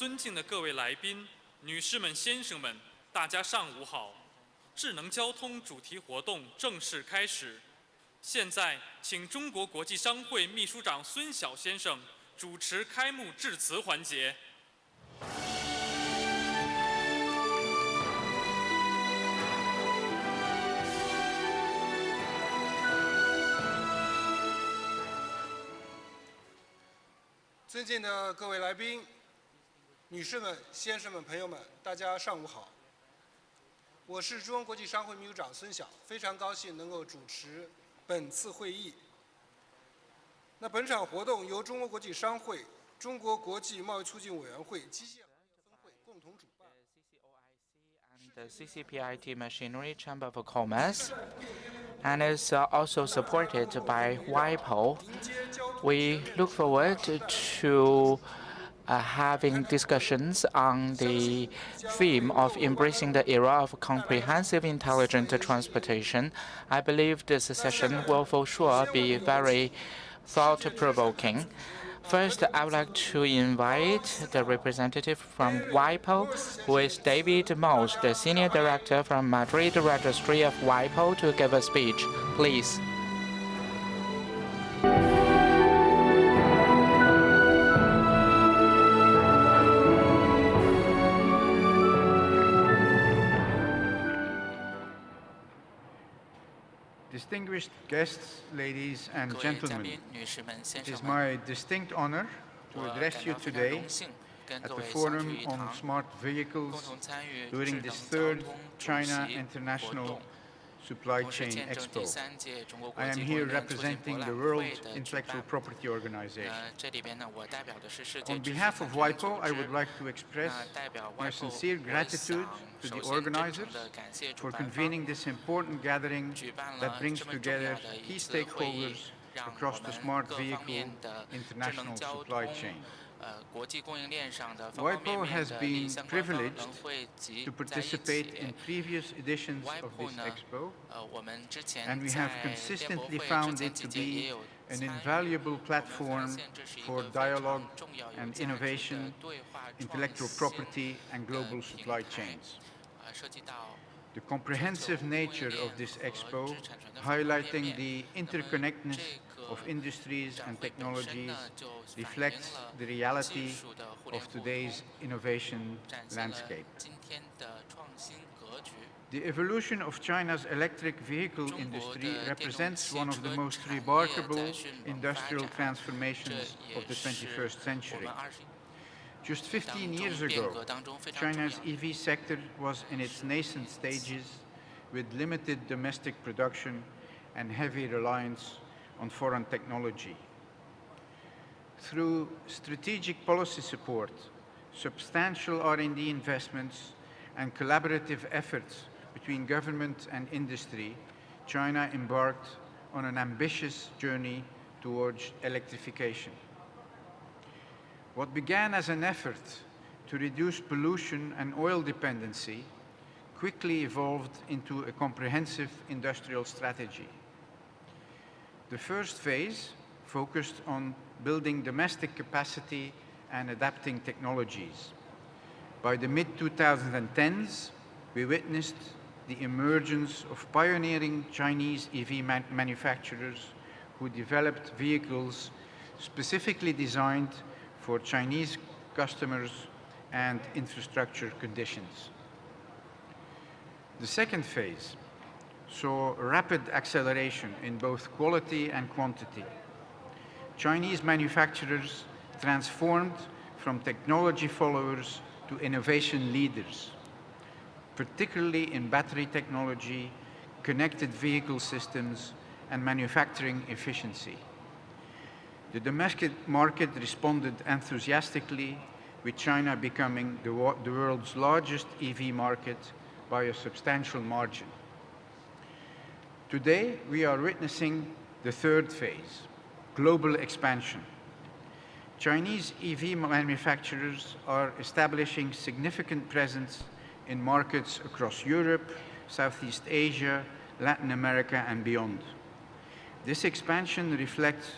尊敬的各位来宾、女士们、先生们，大家上午好！智能交通主题活动正式开始。现在，请中国国际商会秘书长孙晓先生主持开幕致辞环节。尊敬的各位来宾、女士们、先生们、朋友们，大家上午好！我是中国国际商会秘书长孙晓，非常高兴能够主持本次会议。本场活动由中国国际商会、中国国际贸易促进委员会机械行业分会共同主办。The CCPIT Machinery Chamber of Commerce, and is also supported by WIPO. We look forward to having discussions on the theme of embracing the era of comprehensive intelligent transportation. I believe this session will for sure be very thought-provoking. First, I would like to invite the representative from WIPO, who is David Moss, the Senior Director from Madrid Registry of WIPO, to give a speech. Please. Distinguished guests, ladies and gentlemen, it is my distinct honor to address you today at the Forum on Smart Vehicles during this third China International Supply Chain Expo. I am here representing the World Intellectual Property Organization. On behalf of WIPO, I would like to express my sincere gratitude to the organizers for convening this important gathering that brings together key stakeholders across the smart vehicle international supply chain. WIPO has been privileged to participate in previous editions of this Expo, and we have consistently found it to be an invaluable platform for dialogue and innovation, intellectual property, and global supply chains. The comprehensive nature of this Expo, highlighting the interconnectedness of industries and technologies, reflects the reality of today's innovation landscape. The evolution of China's electric vehicle industry represents one of the most remarkable industrial transformations of the 21st century. Just 15 years ago, China's EV sector was in its nascent stages, with limited domestic production and heavy reliance on foreign technology. Through strategic policy support, substantial R&D investments, and collaborative efforts between government and industry, China embarked on an ambitious journey towards electrification. What began as an effort to reduce pollution and oil dependency quickly evolved into a comprehensive industrial strategy. The first phase focused on building domestic capacity and adapting technologies. By the mid-2010s, we witnessed the emergence of pioneering Chinese EV manufacturers who developed vehicles specifically designed for Chinese customers and infrastructure conditions. The second phase saw rapid acceleration in both quality and quantity. Chinese manufacturers transformed from technology followers to innovation leaders, particularly in battery technology, connected vehicle systems, and manufacturing efficiency. The domestic market responded enthusiastically, with China becoming the world's largest EV market by a substantial margin. Today, we are witnessing the third phase, global expansion. Chinese EV manufacturers are establishing significant presence in markets across Europe, Southeast Asia, Latin America, and beyond. This expansion reflects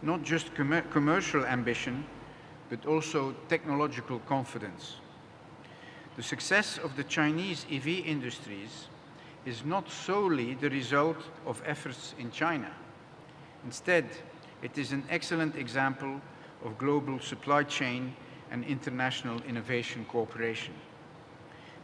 not just commercial ambition, but also technological confidence. The success of the Chinese EV industries is not solely the result of efforts in China. Instead, it is an excellent example of global supply chain and international innovation cooperation.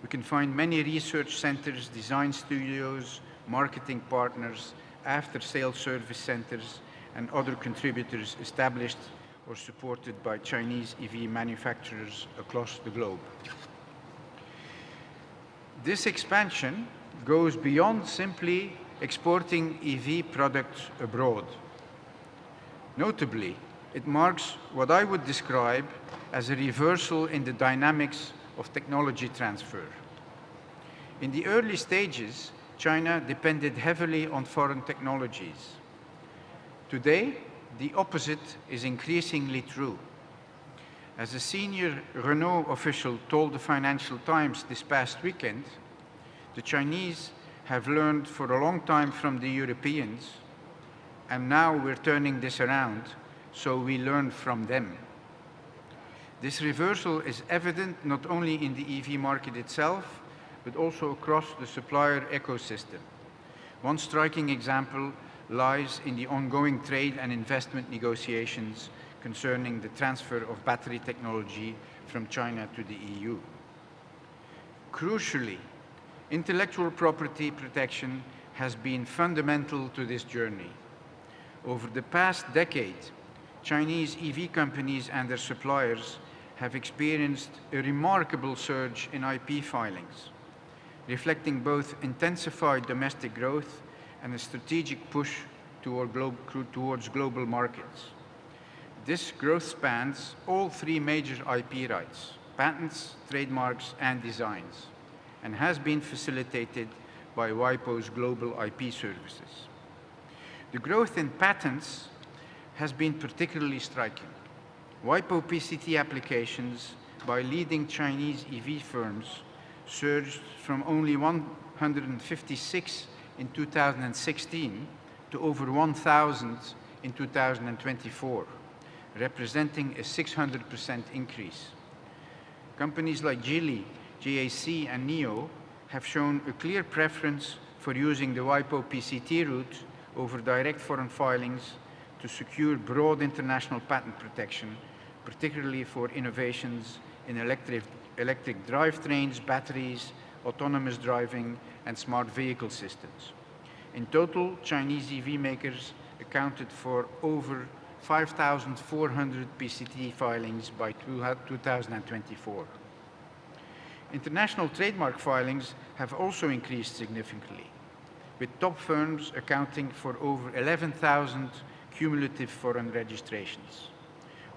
We can find many research centers, design studios, marketing partners, after-sales service centers, and other contributors established or supported by Chinese EV manufacturers across the globe. This expansion goes beyond simply exporting EV products abroad. Notably, it marks what I would describe as a reversal in the dynamics of technology transfer. In the early stages, China depended heavily on foreign technologies. Today, the opposite is increasingly true. As a senior Renault official told the Financial Times this past weekend, the Chinese have learned for a long time from the Europeans, and now we're turning this around, so we learn from them. This reversal is evident not only in the EV market itself, but also across the supplier ecosystem. One striking example lies in the ongoing trade and investment negotiations concerning the transfer of battery technology from China to the EU. Crucially, intellectual property protection has been fundamental to this journey. Over the past decade, Chinese EV companies and their suppliers have experienced a remarkable surge in IP filings, reflecting both intensified domestic growth and a strategic push towards global markets. This growth spans all three major IP rights: patents, trademarks, and designs, and has been facilitated by WIPO's global IP services. The growth in patents has been particularly striking. WIPO PCT applications by leading Chinese EV firms surged from only 156 in 2016 to over 1,000 in 2024, representing a 600% increase. Companies like Geely, GAC, and NIO have shown a clear preference for using the WIPO PCT route over direct foreign filings to secure broad international patent protection, particularly for innovations in electric drivetrains, batteries, autonomous driving, and smart vehicle systems. In total, Chinese EV makers accounted for over 5,400 PCT filings by 2024. International trademark filings have also increased significantly, with top firms accounting for over 11,000 cumulative foreign registrations.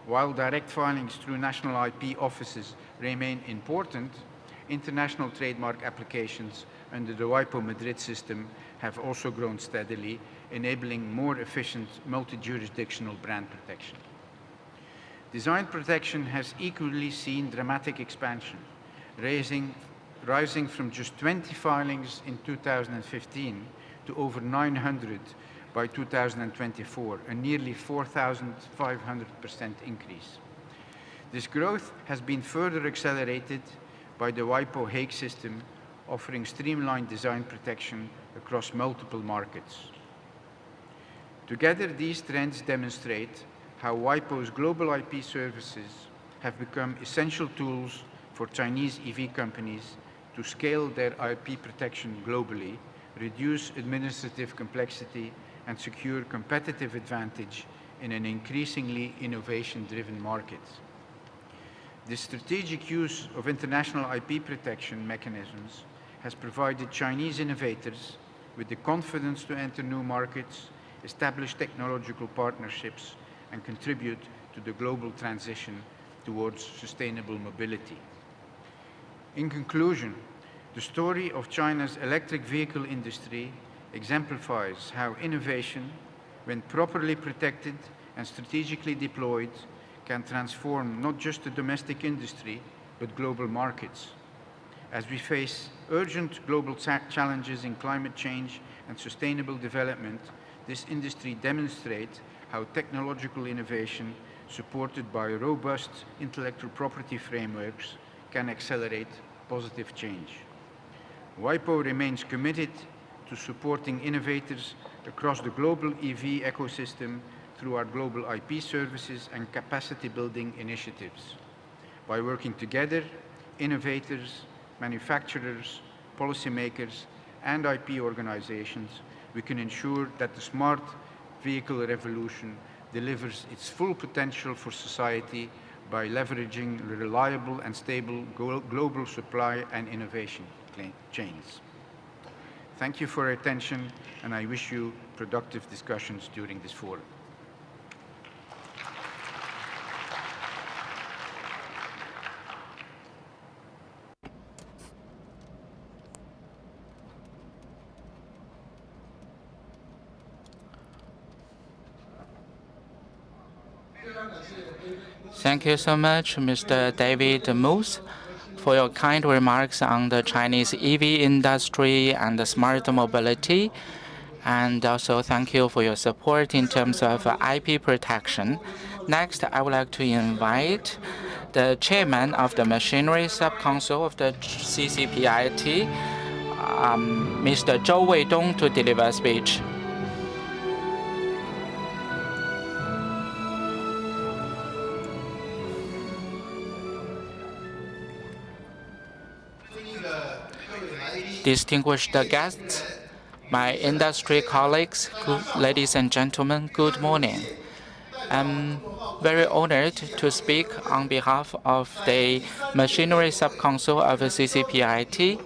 While direct filings through national IP offices remain important, international trademark applications under the WIPO Madrid system have also grown steadily, enabling more efficient multi-jurisdictional brand protection. Design protection has equally seen dramatic expansion, rising from just 20 filings in 2015 to over 900 by 2024, a nearly 4,500% increase. This growth has been further accelerated by the WIPO Hague system, offering streamlined design protection across multiple markets. Together, these trends demonstrate how WIPO's global IP services have become essential tools for Chinese EV companies to scale their IP protection globally, reduce administrative complexity, and secure competitive advantage in an increasingly innovation-driven market. The strategic use of international IP protection mechanisms has provided Chinese innovators with the confidence to enter new markets, establish technological partnerships, and contribute to the global transition towards sustainable mobility. In conclusion, the story of China's electric vehicle industry exemplifies how innovation, when properly protected and strategically deployed, can transform not just the domestic industry, but global markets. As we face urgent global challenges in climate change and sustainable development, this industry demonstrates how technological innovation supported by robust intellectual property frameworks, can accelerate positive change. WIPO remains committed to supporting innovators across the global EV ecosystem through our global IP services and capacity building initiatives. By working together, innovators, manufacturers, policymakers, and IP organizations, we can ensure that the smart vehicle revolution delivers its full potential for society by leveraging reliable and stable global supply and innovation chains. Thank you for your attention, and I wish you productive discussions during this forum. Thank you so much, Mr. David Moose, for your kind remarks on the Chinese EV industry and the smart mobility. And also thank you for your support in terms of IP protection. Next, I would like to invite the chairman of the Machinery Subcouncil of the CCPIT, Mr. Zhou Weidong, to deliver a speech. Distinguished guests, my industry colleagues, ladies and gentlemen, good morning. I'm very honored to speak on behalf of the Machinery Subcouncil of CCPIT,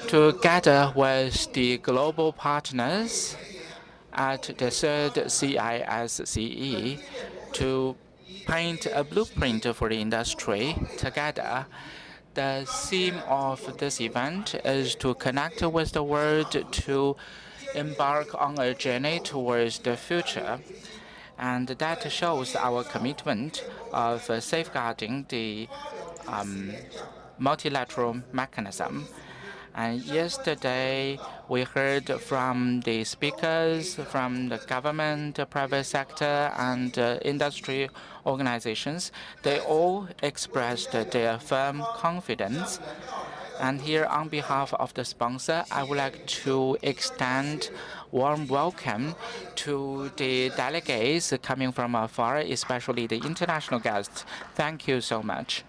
together with the global partners at the third CISCE, to paint a blueprint for the industry together. The theme of this event is to connect with the world, to embark on a journey towards the future. And that shows our commitment of safeguarding the multilateral mechanism. And yesterday, we heard from the speakers from the government, private sector, and industry organizations. They all expressed their firm confidence. And here, on behalf of the sponsor, I would like to extend warm welcome to the delegates coming from afar, especially the international guests. Thank you so much.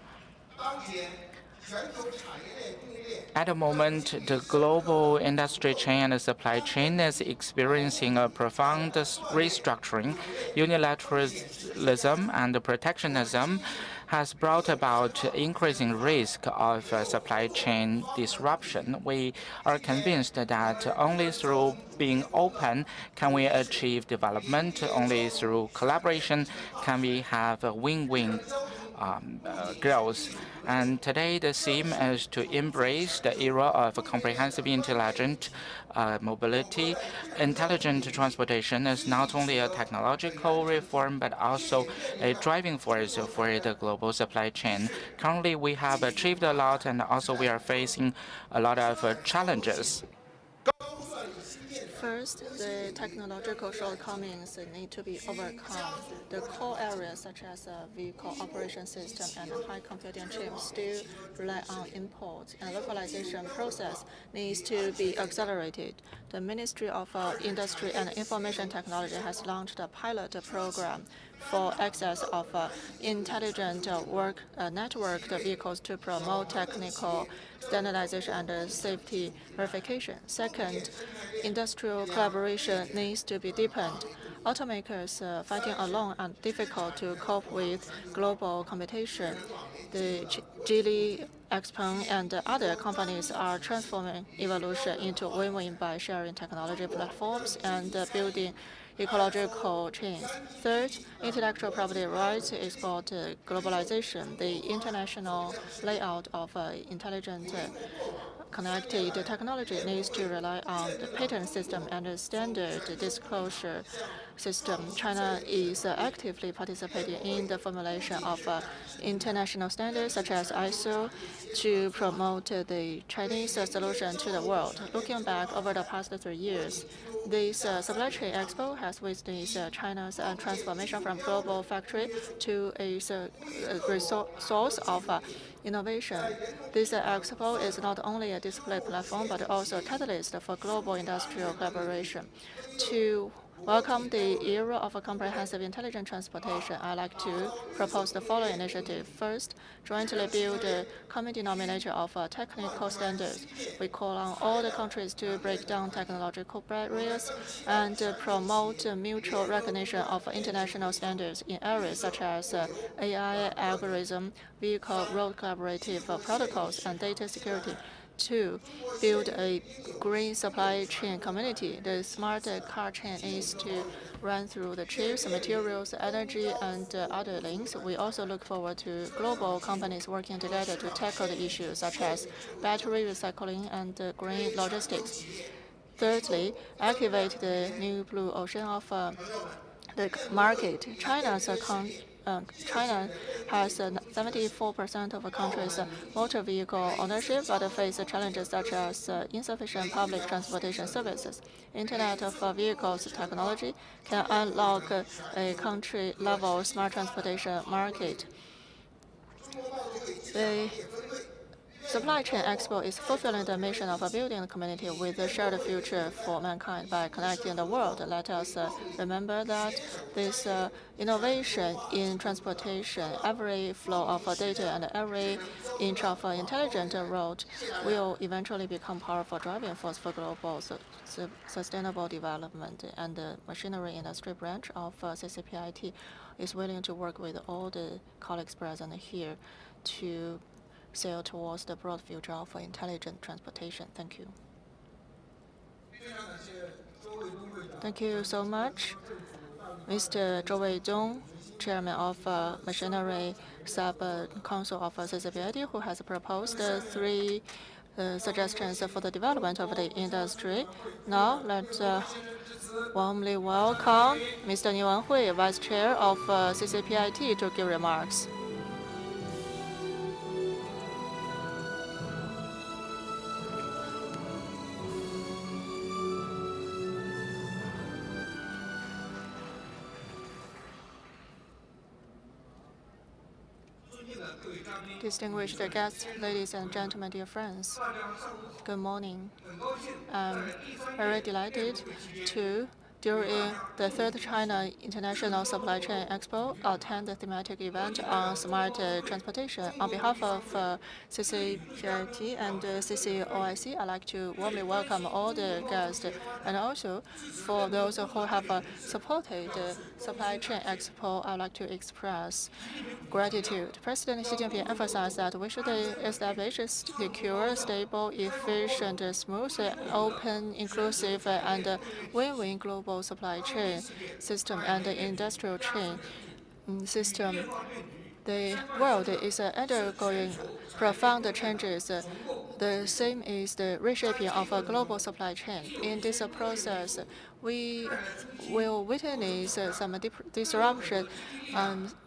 At the moment, the global industry chain and the supply chain is experiencing a profound restructuring. Unilateralism and protectionism has brought about increasing risk of supply chain disruption. We are convinced that only through being open can we achieve development. Only through collaboration can we have a win-win growth. And today the theme is to embrace the era of comprehensive intelligent mobility. Intelligent transportation is not only a technological reform, but also a driving force for the global supply chain. Currently, we have achieved a lot, and also we are facing a lot of challenges. First, the technological shortcomings need to be overcome. The core areas such as vehicle operation system and high computing chips still rely on import, and localization process needs to be accelerated. The Ministry of Industry and Information Technology has launched a pilot program for access of intelligent networked vehicles to promote technical standardization and safety verification. Second, industrial collaboration needs to be deepened. Automakers fighting alone are difficult to cope with global competition. The Geely, Expo, and other companies are transforming evolution into win-win by sharing technology platforms and building ecological chains. Third, intellectual property rights export globalization. The international layout of intelligent connected technology needs to rely on the patent system and the standard disclosure system. China is actively participating in the formulation of international standards such as ISO to promote the Chinese solution to the world. Looking back over the past 3 years, this supply chain expo has witnessed China's transformation from global factory to a source of innovation. This expo is not only a display platform but also a catalyst for global industrial collaboration. To welcome the era of a comprehensive intelligent transportation, I'd like to propose the following initiative. First, jointly build a common denominator of technical standards. We call on all the countries to break down technological barriers and promote mutual recognition of international standards in areas such as AI, algorithm, vehicle road collaborative protocols, and data security. Two, build a green supply chain community. The smart car chain is to run through the chips, materials, energy, and other links. We also look forward to global companies working together to tackle the issues such as battery recycling and green logistics. Thirdly, activate the new blue ocean of the market. China has 74% of a country's motor vehicle ownership, but face challenges such as insufficient public transportation services. Internet of Vehicles technology can unlock a country-level smart transportation market. The Supply Chain Expo is fulfilling the mission of building a community with a shared future for mankind by connecting the world. Let us remember that this innovation in transportation, every flow of data and every inch of intelligent road will eventually become powerful driving force for global sustainable development. And the machinery industry branch of CCPIT is willing to work with all the colleagues present here to sail towards the broad future of intelligent transportation. Thank you. Thank you so much, Mr. Zhou Weidong, Chairman of Machinery Sub-Council of CCPIT, who has proposed 3 suggestions for the development of the industry. Now, let's warmly welcome Mr. Ni Wenhui, Vice Chair of CCPIT, to give remarks. Distinguished guests, ladies and gentlemen, dear friends, good morning. I'm very delighted to, during the 3rd China International Supply Chain Expo, attend the thematic event on smart transportation. On behalf of CCPIT and CCOIC, I'd like to warmly welcome all the guests, and also for those who have supported the Supply Chain Expo, I'd like to express gratitude. President Xi Jinping emphasized that we should establish a secure, stable, efficient, smooth, open, inclusive, and win-win global supply chain system and industrial chain system. The world is undergoing profound changes. The same is the reshaping of a global supply chain. In this process, we will witness some disruption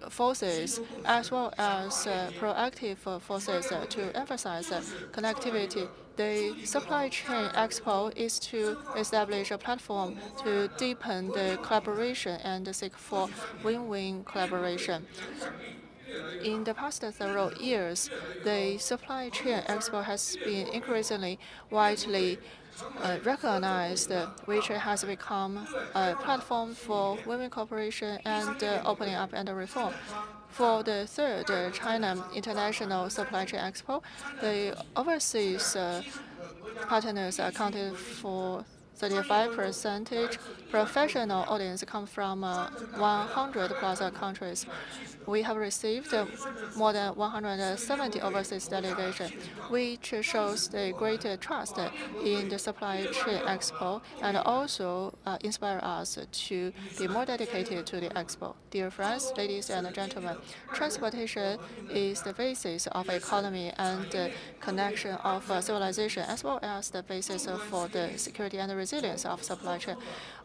forces as well as proactive forces to emphasize connectivity. The Supply Chain Expo is to establish a platform to deepen the collaboration and seek for win-win collaboration. In the past several years, the Supply Chain Expo has been increasingly widely recognized, which has become a platform for women cooperation and opening up and reform. For the 3rd China International Supply Chain Expo, the overseas partners accounted for 35% professional audience come from 100 plus countries. We have received more than 170 overseas delegations, which shows the great trust in the supply chain expo and also inspire us to be more dedicated to the expo. Dear friends, ladies and gentlemen, transportation is the basis of economy and the connection of civilization, as well as the basis for the security and the resilience of supply chain.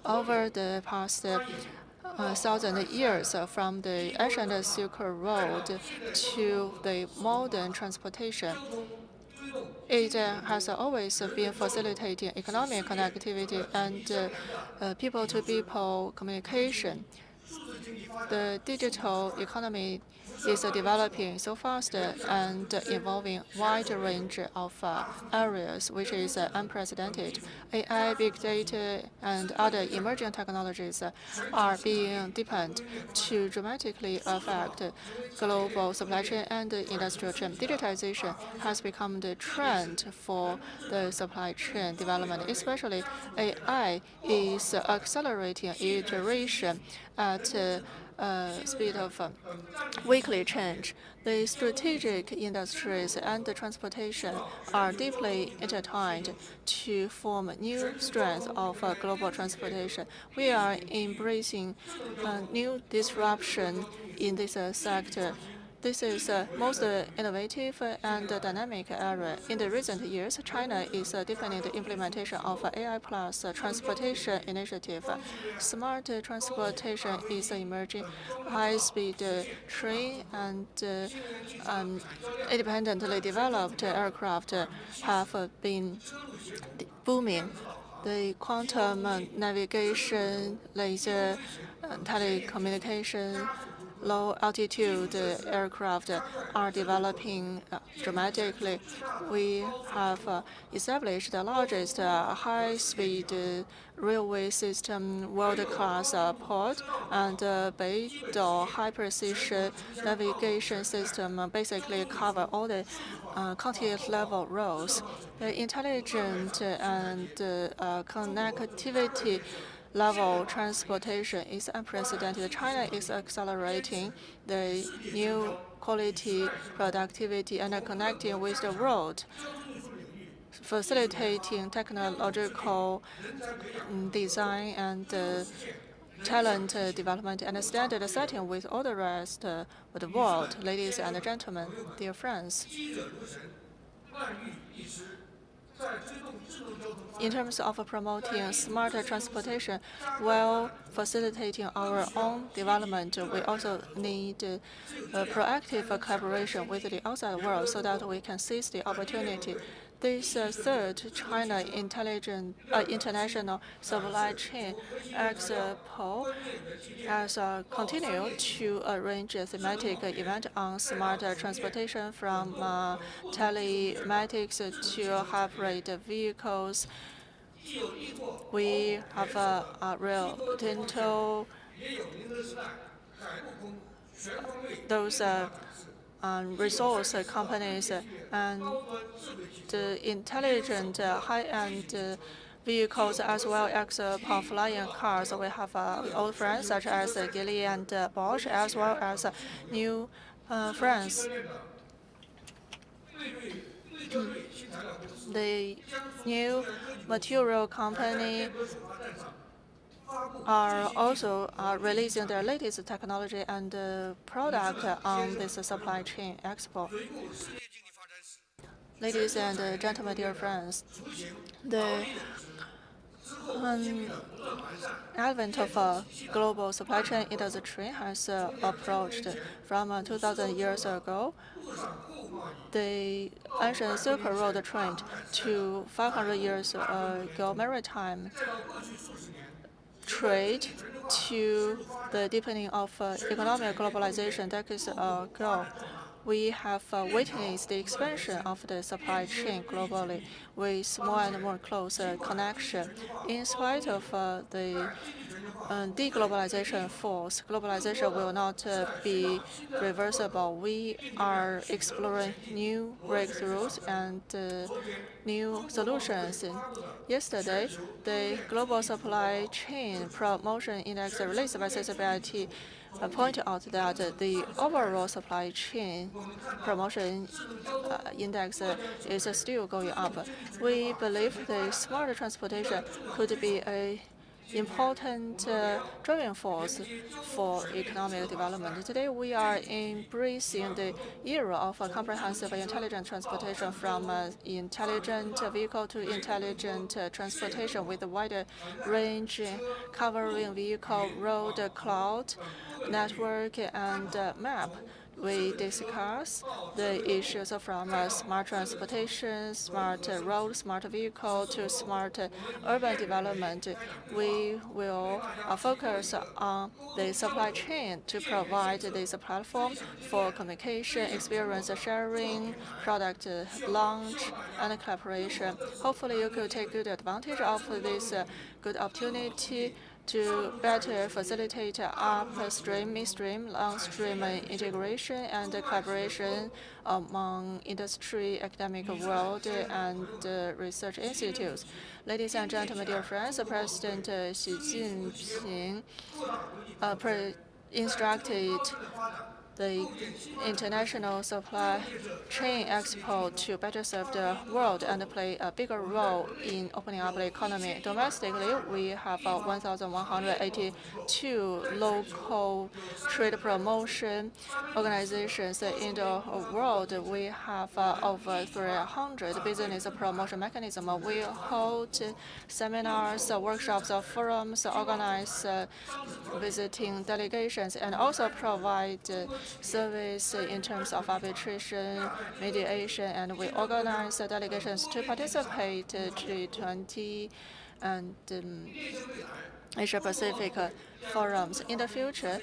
Over the past 1,000 years, from the ancient Silk Road to the modern transportation, it has always been facilitating economic connectivity and people-to-people communication. The digital economy is developing so fast and involving a wide range of areas, which is unprecedented. AI, big data, and other emerging technologies are being deepened to dramatically affect global supply chain and industrial chain. Digitization has become the trend for the supply chain development, especially AI is accelerating iteration at speed of weekly change. The strategic industries and the transportation are deeply intertwined to form new strands of global transportation. We are embracing new disruption in this sector. This is most innovative and dynamic area. In the recent years, China is deepening the implementation of AI plus transportation initiative. Smart transportation is emerging. High-speed train and independently developed aircraft have been booming. The quantum navigation, laser telecommunication, low-altitude aircraft are developing dramatically. We have established the largest high-speed railway system world-class port and Beidou high-precision navigation system basically cover all the continent-level roads. The intelligent and connectivity level transportation is unprecedented. China is accelerating the new quality, productivity, and connecting with the world, facilitating technological design and talent development and standard setting with all the rest of the world. Ladies and gentlemen, dear friends, in terms of promoting smarter transportation while facilitating our own development, we also need proactive collaboration with the outside world so that we can seize the opportunity. This third China International Supply Chain Expo has continued to arrange a thematic event on smart transportation from telematics to hybrid vehicles. We have Rio Tinto, those resource companies, and the intelligent high-end vehicles as well as flying cars. We have old friends such as Geely and Bosch, as well as new friends. The new material company are also releasing their latest technology and product on this supply chain expo. Ladies and gentlemen, dear friends, the advent of global supply chain industry has approached from 2,000 years ago. The ancient Silk Road trend to 500 years ago, maritime trade to the deepening of economic globalization decades ago. we have witnessed the expansion of the supply chain globally with more and more closer connection. In spite of the deglobalization force, globalization will not be reversible. We are exploring new breakthroughs and new solutions. Yesterday, the Global Supply Chain Promotion Index released by CCPIT pointed out that the overall supply chain promotion index is still going up. We believe the smart transportation could be an important driving force for economic development. Today, we are embracing the era of comprehensive intelligent transportation, from intelligent vehicle to intelligent transportation with a wider range covering vehicle, road, cloud, network, and map. We discuss the issues from smart transportation, smart road, smart vehicle to smart urban development. We will focus on the supply chain to provide this platform for communication, experience sharing, product launch, and collaboration. Hopefully, you could take good advantage of this good opportunity to better facilitate upstream, midstream, downstream integration and collaboration among industry, academic world, and research institutes. Ladies and gentlemen, dear friends, President Xi Jinping instructed the International Supply Chain Expo to better serve the world and play a bigger role in opening up the economy. Domestically, we have 1,182 local trade promotion organizations in the world. We have over 300 business promotion mechanisms. We hold seminars, workshops, forums, organize visiting delegations, and also provide service in terms of arbitration, mediation, and we organize delegations to participate G20 and Asia-Pacific forums. In the future,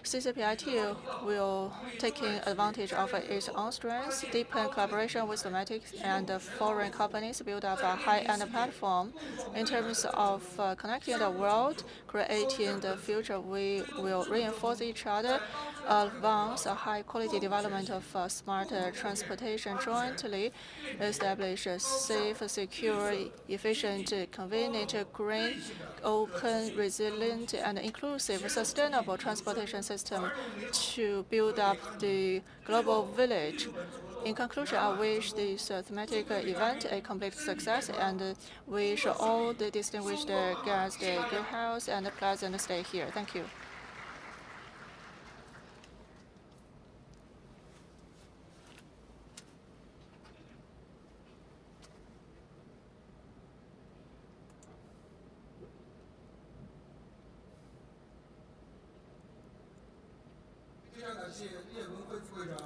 CCPIT will take advantage of its own strengths, deepen collaboration with domestic and foreign companies, build up a high-end platform. In terms of connecting the world, creating the future, we will reinforce each other, advance a high-quality development of smart transportation jointly, establish a safe, secure, efficient, convenient, green, open, resilient, and inclusive, sustainable transportation system to build up the global village. In conclusion, I wish this thematic event a complete success and wish all the distinguished guests good health and a pleasant stay here. Thank you.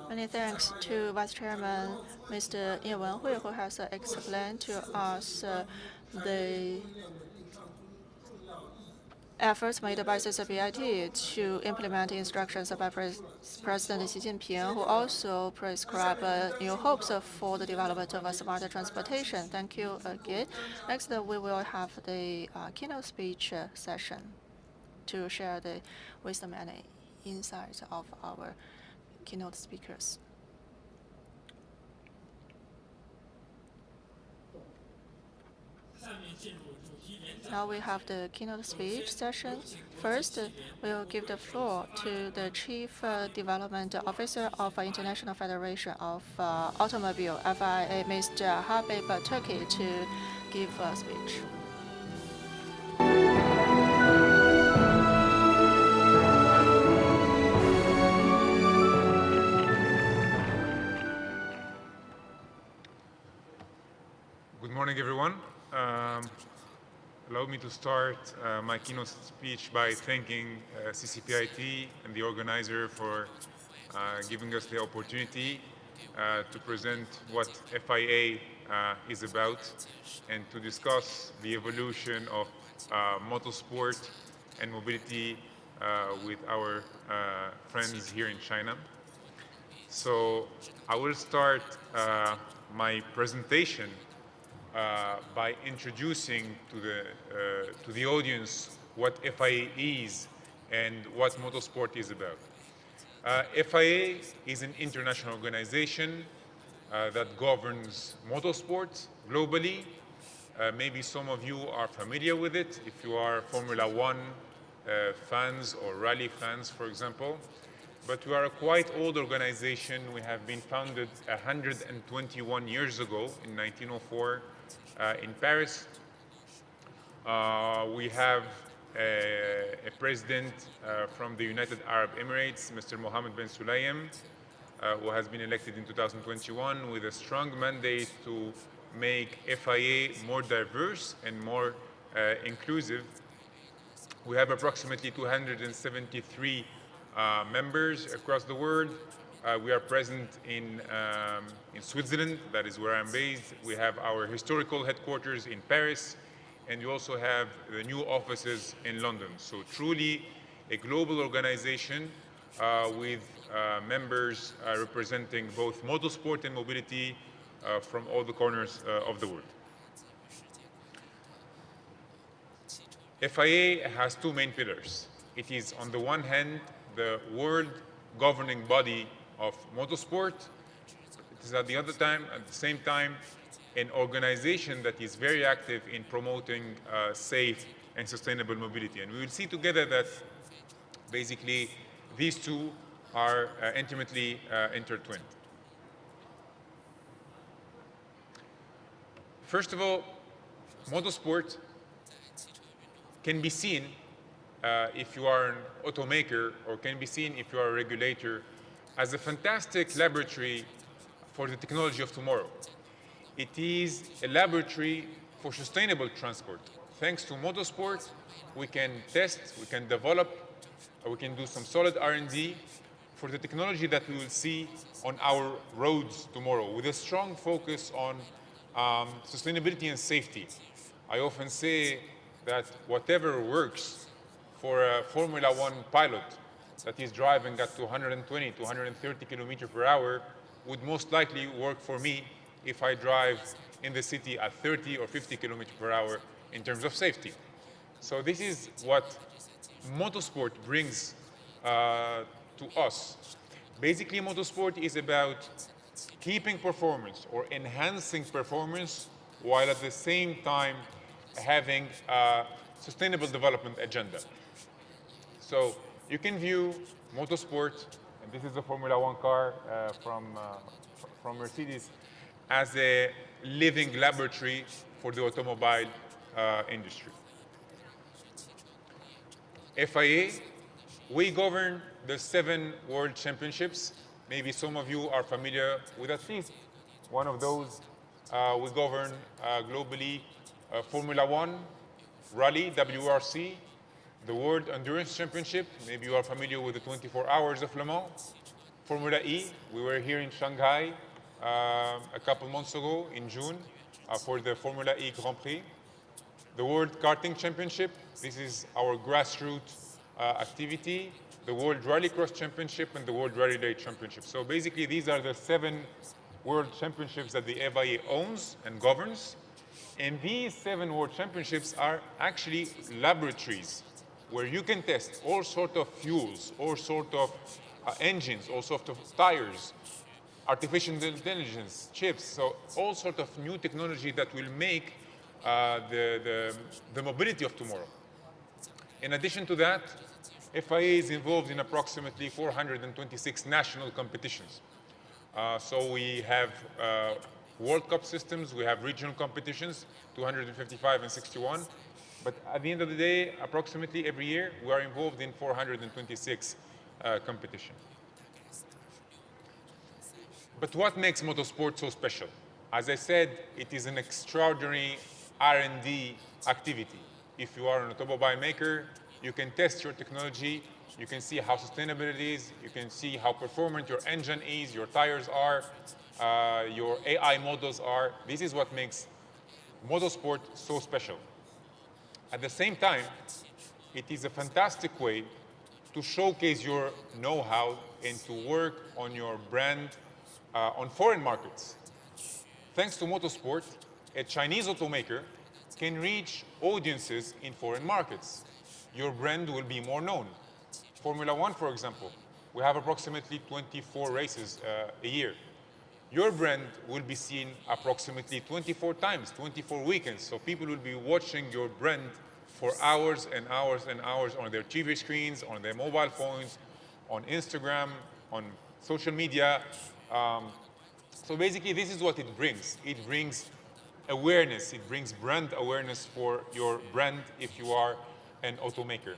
Many thanks to Vice Chairman Mr. Ye Wenhui, who has explained to us the efforts made by CCPIT to implement instructions by President Xi Jinping, who also prescribed new hopes for the development of a smarter transportation. Thank you again. Next, we will have the keynote speech session to share the wisdom and insights of our keynote speakers. Now we have the keynote speech session. First, we will give the floor to the Chief Development Officer of International Federation of Automobile, FIA, Mr. Habib Turki, to give a speech. Good morning, everyone. Allow me to start my keynote speech by thanking CCPIT and the organizer for giving us the opportunity to present what FIA is about and to discuss the evolution of motorsport and mobility with our friends here in China. So I will start my presentation by introducing to the audience what FIA is and what motorsport is about. FIA is an international organization that governs motorsport globally. Maybe some of you are familiar with it if you are Formula One fans or rally fans, for example. But we are a quite old organization. We have been founded 121 years ago in 1904 in Paris. We have a president from the United Arab Emirates, Mr. Mohammed bin Sulayem, who has been elected in 2021 with a strong mandate to make FIA more diverse and more inclusive. We have approximately 273 members across the world. We are present in Switzerland, that is where I'm based. We have our historical headquarters in Paris, and we also have the new offices in London. So truly a global organization with members representing both motorsport and mobility from all the corners of the world. FIA has two main pillars. It is, on the one hand, the world governing body of motorsport. It is at the same time, an organization that is very active in promoting safe and sustainable mobility. And we will see together that basically these two are intimately intertwined. First of all, motorsport can be seen if you are an automaker, or can be seen if you are a regulator, as a fantastic laboratory for the technology of tomorrow. It is a laboratory for sustainable transport. Thanks to motorsport, we can test, we can develop, we can do some solid R&D for the technology that we will see on our roads tomorrow, with a strong focus on sustainability and safety. I often say that whatever works for a Formula One pilot that is driving at 220, 230 kilometers per hour would most likely work for me if I drive in the city at 30 or 50 kilometers per hour in terms of safety. So this is what motorsport brings to us. Basically, motorsport is about keeping performance or enhancing performance while at the same time having a sustainable development agenda. So you can view motorsport, and this is a Formula One car from Mercedes, as a living laboratory for the automobile industry. FIA, we govern the 7 world championships. Maybe some of you are familiar with at least one of those. We govern globally Formula One, Rally, WRC, the World Endurance Championship. Maybe you are familiar with the 24 Hours of Le Mans. Formula E, we were here in Shanghai a couple months ago in June for the Formula E Grand Prix. The World Karting Championship, this is our grassroots activity. The World Rallycross Championship and the World Rally Day Championship. So basically these are the 7 world championships that the FIA owns and governs. And these 7 world championships are actually laboratories where you can test all sorts of fuels, all sorts of engines, all sorts of tires, artificial intelligence, chips, so all sorts of new technology that will make the mobility of tomorrow. In addition to that, FIA is involved in approximately 426 national competitions. So we have World Cup systems, we have regional competitions, 255 and 61. But at the end of the day, approximately every year, we are involved in 426 competitions. But what makes motorsport so special? As I said, it is an extraordinary R&D activity. If you are an automobile maker, you can test your technology, you can see how sustainable it is, you can see how performant your engine is, your tires are, your AI models are. This is what makes motorsport so special. At the same time, it is a fantastic way to showcase your know-how and to work on your brand on foreign markets. Thanks to motorsport, a Chinese automaker can reach audiences in foreign markets. Your brand will be more known. Formula One, for example, we have approximately 24 races a year. Your brand will be seen approximately 24 times, 24 weekends. So people will be watching your brand for hours and hours and hours on their TV screens, on their mobile phones, on Instagram, on social media. So basically, this is what it brings. It brings awareness. It brings brand awareness for your brand if you are an automaker.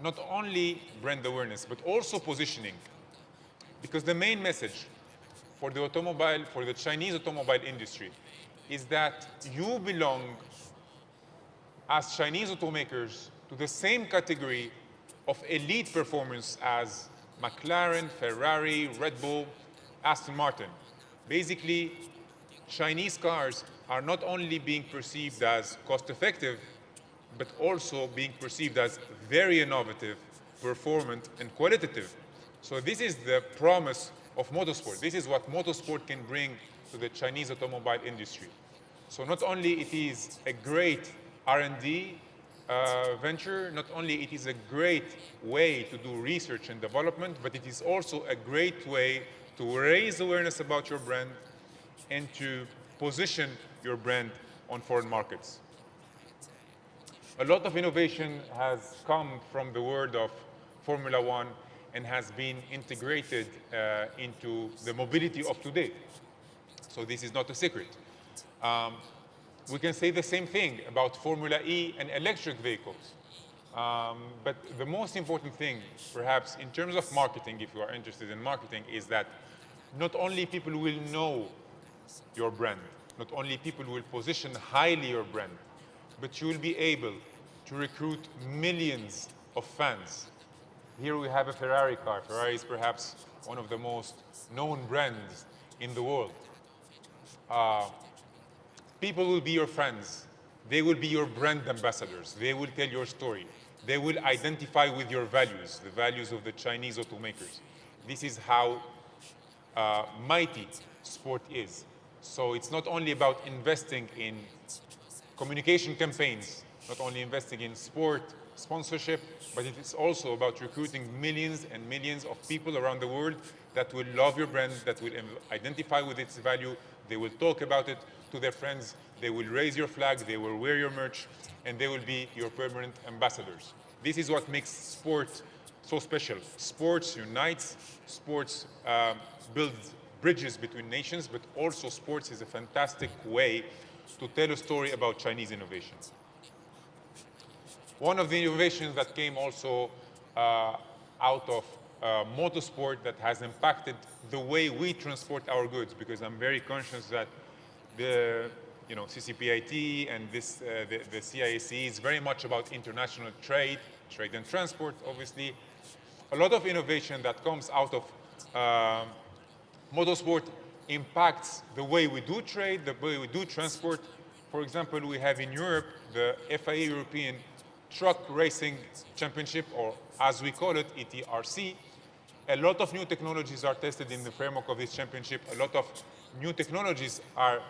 Not only brand awareness, but also positioning. Because the main message for the Chinese automobile industry is that you belong as Chinese automakers to the same category of elite performance as McLaren, Ferrari, Red Bull, Aston Martin. Basically, Chinese cars are not only being perceived as cost-effective, but also being perceived as very innovative, performant, and qualitative. So this is the promise of motorsport. This is what motorsport can bring to the Chinese automobile industry. So not only it is a great R&D venture, not only it is a great way to do research and development, but it is also a great way to raise awareness about your brand and to position your brand on foreign markets. A lot of innovation has come from the world of Formula One and has been integrated into the mobility of today. So this is not a secret. We can say the same thing about Formula E and electric vehicles. But the most important thing, perhaps, in terms of marketing, if you are interested in marketing, is that not only people will know your brand, not only people will position highly your brand, but you will be able to recruit millions of fans. Here we have a Ferrari car. Ferrari is perhaps one of the most known brands in the world. People will be your friends. They will be your brand ambassadors. They will tell your story. They will identify with your values, the values of the Chinese automakers. This is how mighty sport is. So it's not only about investing in communication campaigns, not only investing in sport sponsorship, but it is also about recruiting millions and millions of people around the world that will love your brand, that will identify with its value. They will talk about it to their friends. They will raise your flag. They will wear your merch, and they will be your permanent ambassadors. This is what makes sport so special. Sports unites. Sports builds bridges between nations, but also sports is a fantastic way to tell a story about Chinese innovation. One of the innovations that came also out of motorsport that has impacted the way we transport our goods, because I'm very conscious that the CCPIT and the CISCE is very much about international trade and transport, obviously. A lot of innovation that comes out of motorsport impacts the way we do trade, the way we do transport. For example, we have in Europe the FIA European Truck Racing Championship, or as we call it, ETRC. A lot of new technologies are tested in the framework of this championship. A lot of new technologies are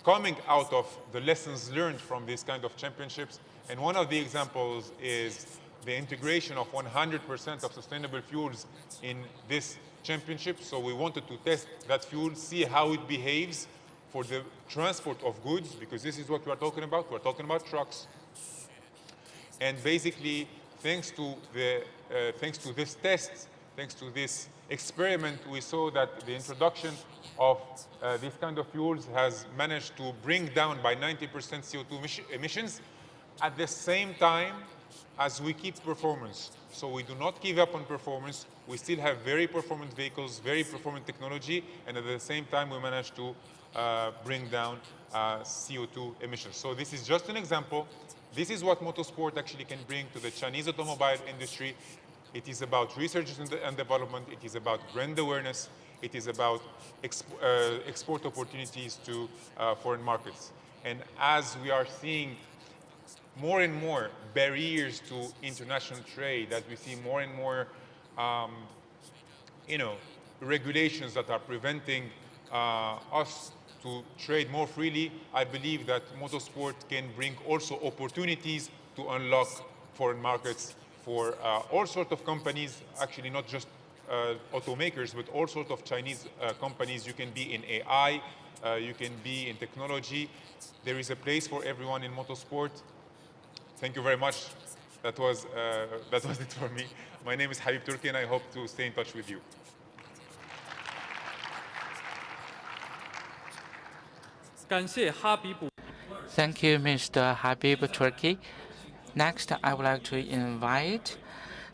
coming out of the lessons learned from these kind of championships. And one of the examples is the integration of 100% of sustainable fuels in this championship. So we wanted to test that fuel, see how it behaves for the transport of goods, because this is what we're talking about. We're talking about trucks. And basically, thanks to this test, thanks to this experiment, we saw that the introduction of these kind of fuels has managed to bring down by 90% CO2 emissions at the same time as we keep performance. So we do not give up on performance. We still have very performant vehicles, very performant technology, and at the same time we managed to bring down CO2 emissions. So this is just an example. This is what motorsport actually can bring to the Chinese automobile industry. It is about research and development. It is about brand awareness. It is about export opportunities to foreign markets. And as we are seeing more and more barriers to international trade, as we see more and more regulations that are preventing us to trade more freely, I believe that motorsport can bring also opportunities to unlock foreign markets for all sorts of companies, actually not just automakers, but all sorts of Chinese companies. You can be in AI, you can be in technology. There is a place for everyone in motorsport. Thank you very much. That was it for me. My name is Habib Turki, and I hope to stay in touch with you. Thank you, Mr. Habib Turki. Next, I would like to invite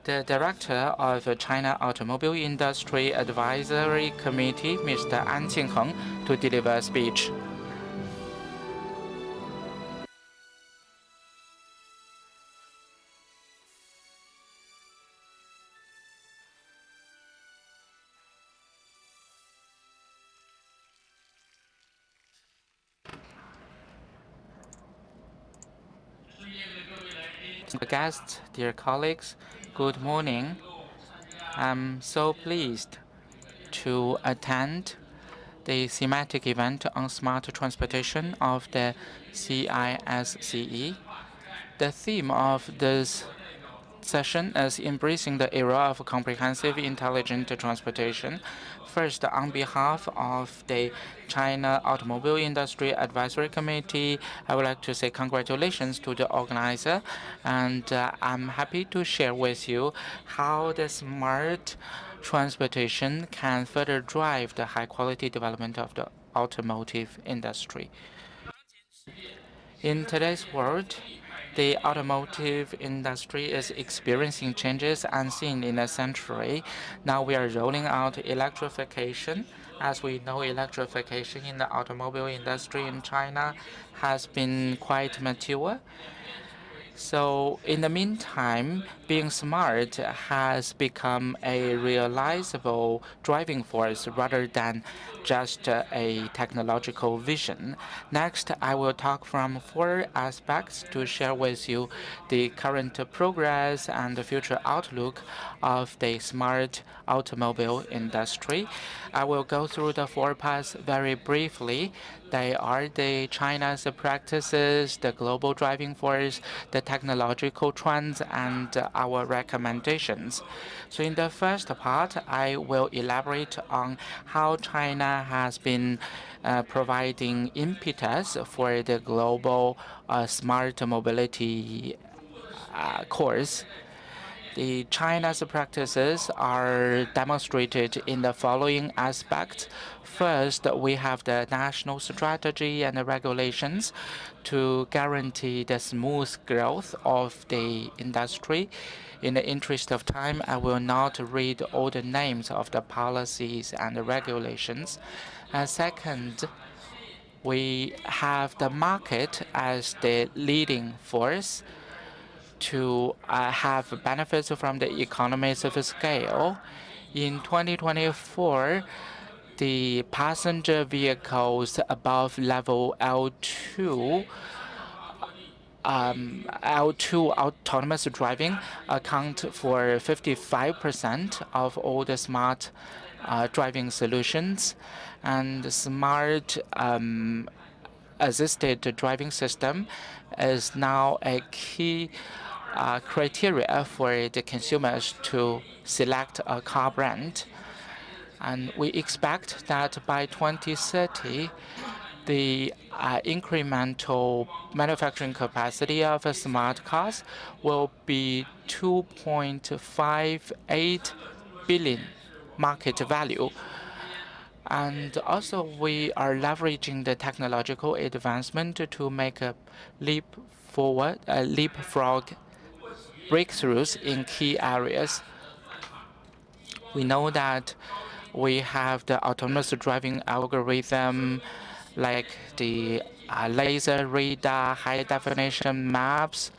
the Director of China Automobile Industry Advisory Committee, Mr. An Qingheng, to deliver a speech. Guests, dear colleagues, good morning. I'm so pleased to attend the thematic event on smart transportation of the CISCE. The theme of this session is embracing the era of comprehensive intelligent transportation. First, on behalf of the China Automobile Industry Advisory Committee, I would like to say congratulations to the organizer, and I'm happy to share with you how the smart transportation can further drive the high-quality development of the automotive industry. In today's world, the automotive industry is experiencing changes unseen in a century. Now we are rolling out electrification. As we know, electrification in the automobile industry in China has been quite mature. So in the meantime, being smart has become a realizable driving force rather than just a technological vision. Next, I will talk from 4 aspects to share with you the current progress and the future outlook of the smart automobile industry. I will go through the 4 paths very briefly. They are the China's practices, the global driving force, the technological trends, and our recommendations. So in the first part, I will elaborate on how China has been providing impetus for the global smart mobility course. The China's practices are demonstrated in the following aspects. First, we have the national strategy and the regulations to guarantee the smooth growth of the industry. In the interest of time, I will not read all the names of the policies and the regulations. Second, we have the market as the leading force to have benefits from the economies of scale. In 2024, the passenger vehicles above level L2 autonomous driving account for 55% of all the smart driving solutions, and smart assisted driving system is now a key criteria for the consumers to select a car brand. And we expect that by 2030, the incremental manufacturing capacity of smart cars will be 2.58 billion market value. And also, we are leveraging the technological advancement to make a leapfrog breakthroughs in key areas. We know that we have the autonomous driving algorithm, like the laser radar, high-definition maps.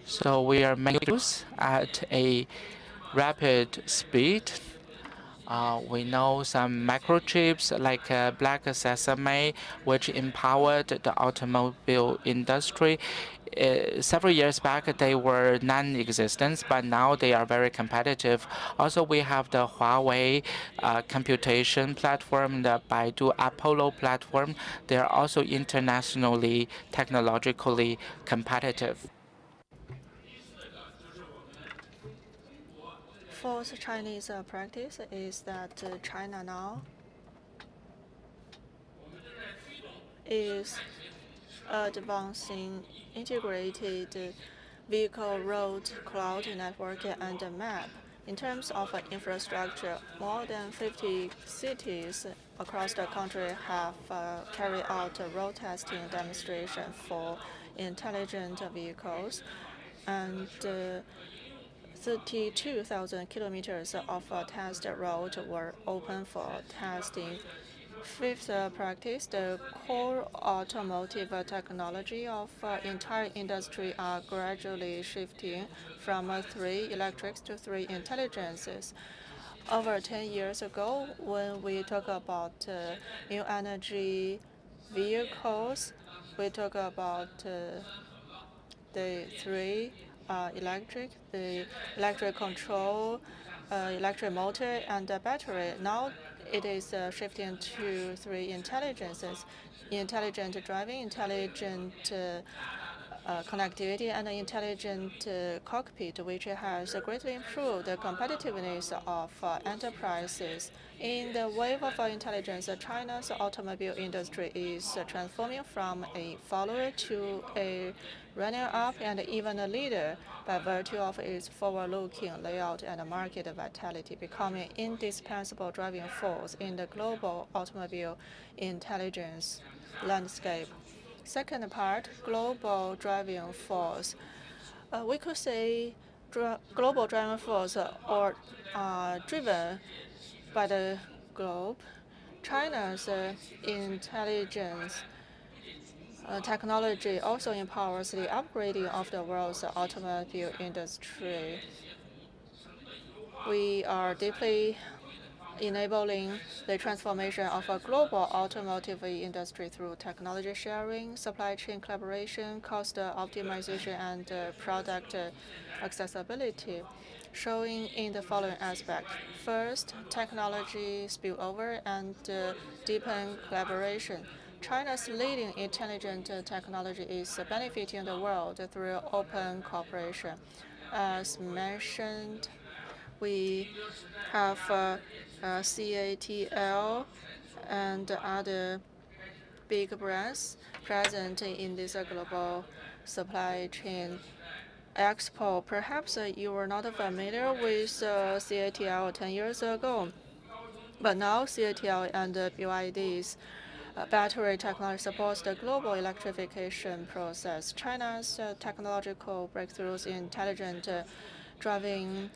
So we are making use at a rapid speed We know some microchips like black sesame, which empowered the automobile industry. Several years back, they were non-existent, but now they are very competitive. Also, we have the Huawei computation platform, the Baidu Apollo platform. They are also internationally, technologically competitive. Fourth Chinese practice is that China now is advancing integrated vehicle road cloud network and map. In terms of infrastructure, more than 50 cities across the country have carried out road testing demonstration for intelligent vehicles, and 32,000 kilometers of test road were open for testing. Fifth practice, the core automotive technology of entire industry are gradually shifting from 3 electrics to 3 intelligences. Over 10 years ago, when we talk about new energy vehicles, we talk about the 3 the electric control, electric motor, and the battery. Now it is shifting to 3 intelligences: intelligent driving, intelligent connectivity, and intelligent cockpit, which has greatly improved the competitiveness of enterprises. In the wave of intelligence, China's automobile industry is transforming from a follower to a runner-up and even a leader by virtue of its forward-looking layout and market vitality, becoming indispensable driving force in the global automobile intelligence landscape. Second part, global driving force. We could say global driving force or driven by the globe. China's intelligence technology also empowers the upgrading of the world's automobile industry. We are deeply enabling the transformation of a global automotive industry through technology sharing, supply chain collaboration, cost optimization, and product accessibility, showing in the following aspects. First, technology spillover and deepen collaboration. China's leading intelligent technology is benefiting the world through open cooperation. As mentioned, we have CATL and other big brands present in this global supply chain. Expo, perhaps you were not familiar with CATL 10 years ago, but now CATL and BYD's battery technology supports the global electrification process. China's technological breakthroughs in intelligent driving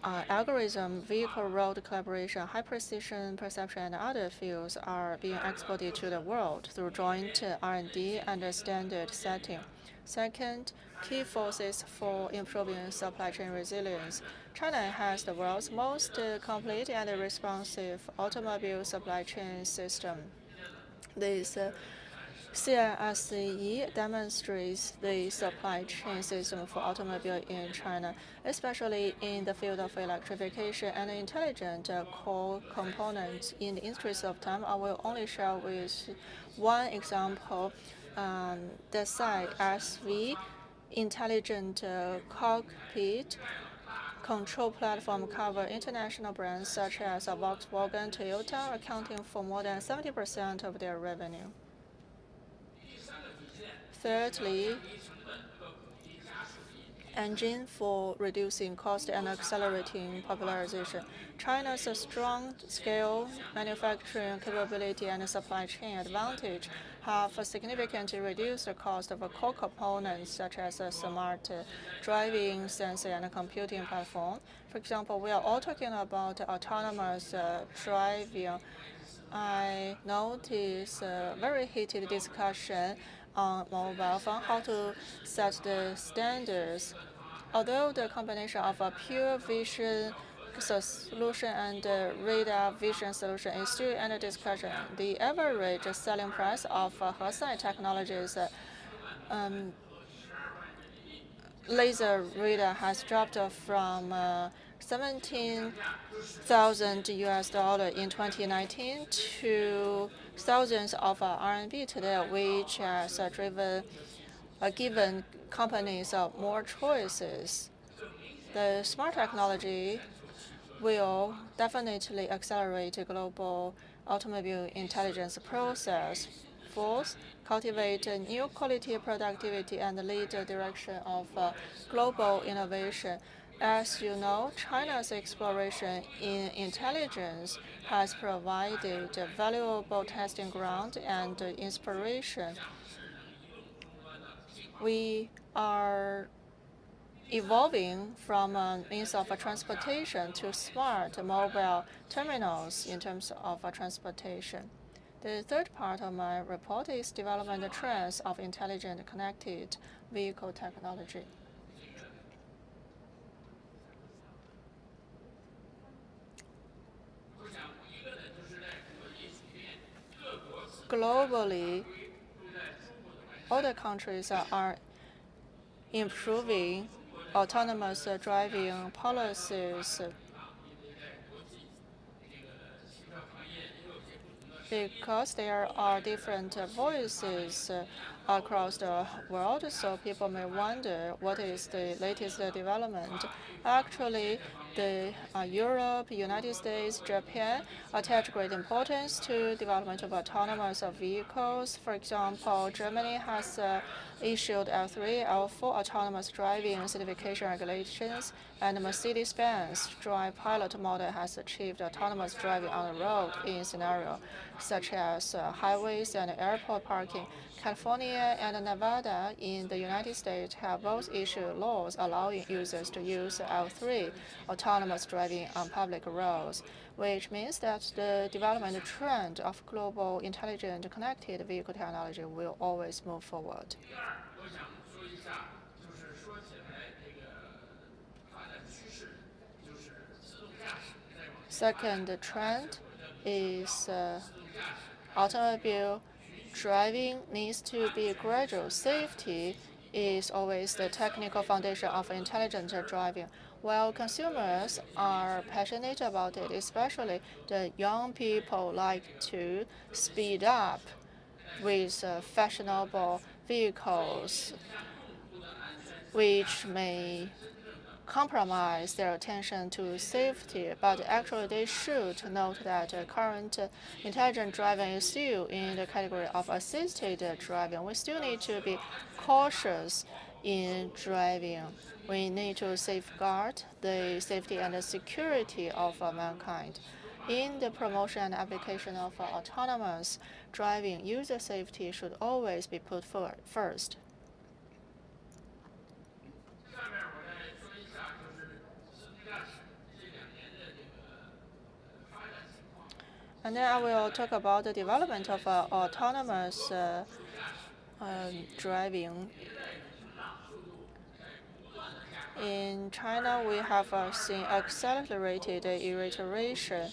algorithm, vehicle road collaboration, high precision perception, and other fields are being exported to the world through joint R&D and standard setting. Second, key forces for improving supply chain resilience. China has the world's most complete and responsive automobile supply chain system. This CISCE demonstrates the supply chain system for automobile in China, especially in the field of electrification and intelligent core components. In the interest of time, I will only share with one example. The CISV intelligent cockpit control platform cover international brands such as Volkswagen, Toyota, accounting for more than 70% of their revenue. Thirdly, engine for reducing cost and accelerating popularization. China's strong scale, manufacturing capability, and supply chain advantage have significantly reduced the cost of core components such as a smart driving sensor and a computing platform. For example, we are all talking about autonomous driving. I noticed a very heated discussion on mobile phone how to set the standards. Although the combination of a pure vision solution and radar vision solution is still under discussion. The average selling price of Hesai Technologies laser radar has dropped from 17,000 US dollar in 2019 to thousands of RMB today, which has given companies more choices. The smart technology will definitely accelerate global automobile intelligence process. Fourth, cultivate new quality productivity and lead the direction of global innovation. As you know, China's exploration in intelligence has provided a valuable testing ground and inspiration. We are evolving from a means of transportation to smart mobile terminals in terms of transportation. The third part of my report is development trends of intelligent connected vehicle technology. Globally, all the countries are improving autonomous driving policies because there are different voices across the world, so people may wonder what is the latest development. Actually, Europe, United States, Japan attach great importance to development of autonomous vehicles. For example, Germany has issued L3, L4 autonomous driving certification regulations, and Mercedes-Benz Drive Pilot model has achieved autonomous driving on the road in scenarios such as highways and airport parking. California and Nevada in the United States have both issued laws allowing users to use L3 autonomous driving on public roads, which means that the development trend of global intelligent connected vehicle technology will always move forward. Second trend is automobile driving needs to be gradual. Safety is always the technical foundation of intelligent driving. While consumers are passionate about it, especially the young people like to speed up with fashionable vehicles, which may compromise their attention to safety, but actually they should note that current intelligent driving is still in the category of assisted driving. We still need to be cautious in driving. We need to safeguard the safety and the security of mankind. In the promotion and application of autonomous driving, user safety should always be put first. And then I will talk about the development of autonomous driving. In China, we have seen accelerated iteration.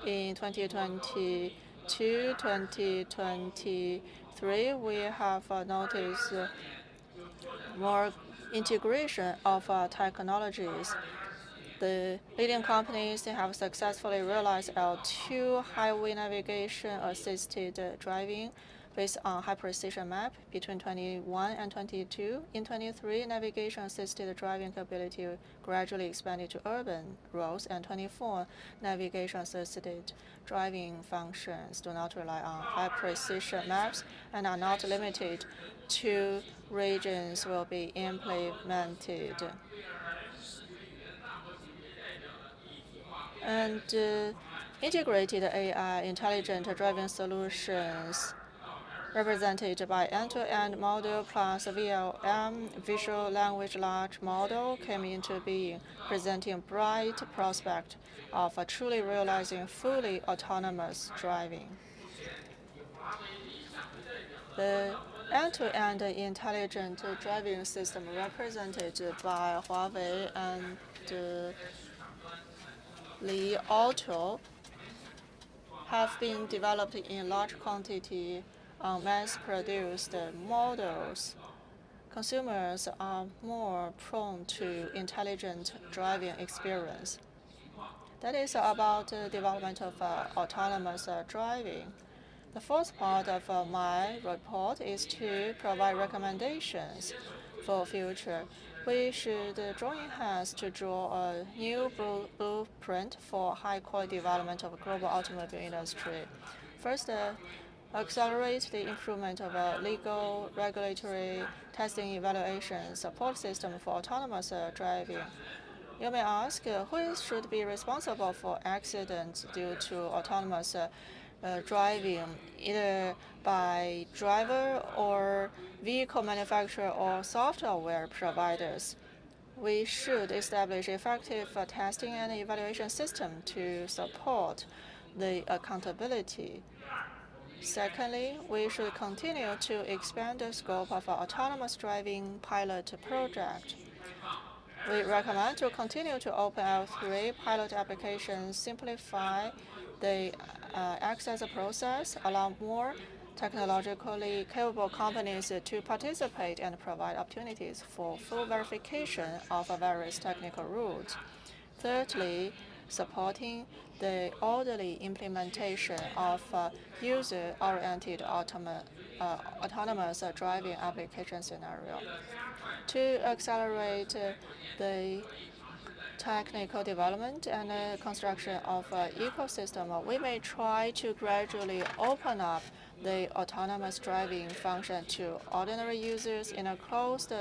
In 2022, 2023, we have noticed more integration of technologies. The leading companies have successfully realized L2 highway navigation assisted driving based on high-precision map between 21 and 22. In 23, navigation-assisted driving capability gradually expanded to urban roads, and 24, navigation-assisted driving functions do not rely on high-precision maps and are not limited to regions will be implemented. And integrated AI intelligent driving solutions represented by end-to-end model plus VLM, visual language large model, came into being, presenting bright prospect of truly realizing fully autonomous driving. The end-to-end intelligent driving system represented by Huawei and Li Auto have been developed in large quantity on mass-produced models. Consumers are more prone to intelligent driving experience. That is about the development of autonomous driving. The fourth part of my report is to provide recommendations for future. We should join hands to draw a new blueprint for high-quality development of global automobile industry. First, accelerate the improvement of a legal, regulatory, testing, evaluation support system for autonomous driving. You may ask, who should be responsible for accidents due to autonomous driving, either by driver or vehicle manufacturer or software providers? We should establish effective testing and evaluation system to support the accountability. Secondly, we should continue to expand the scope of our autonomous driving pilot project. We recommend to continue to open L3 pilot applications, simplify the access process, allow more technologically capable companies to participate and provide opportunities for full verification of various technical rules. Thirdly, supporting the orderly implementation of user-oriented autonomous driving application scenario. To accelerate the technical development and construction of an ecosystem, we may try to gradually open up the autonomous driving function to ordinary users in a closed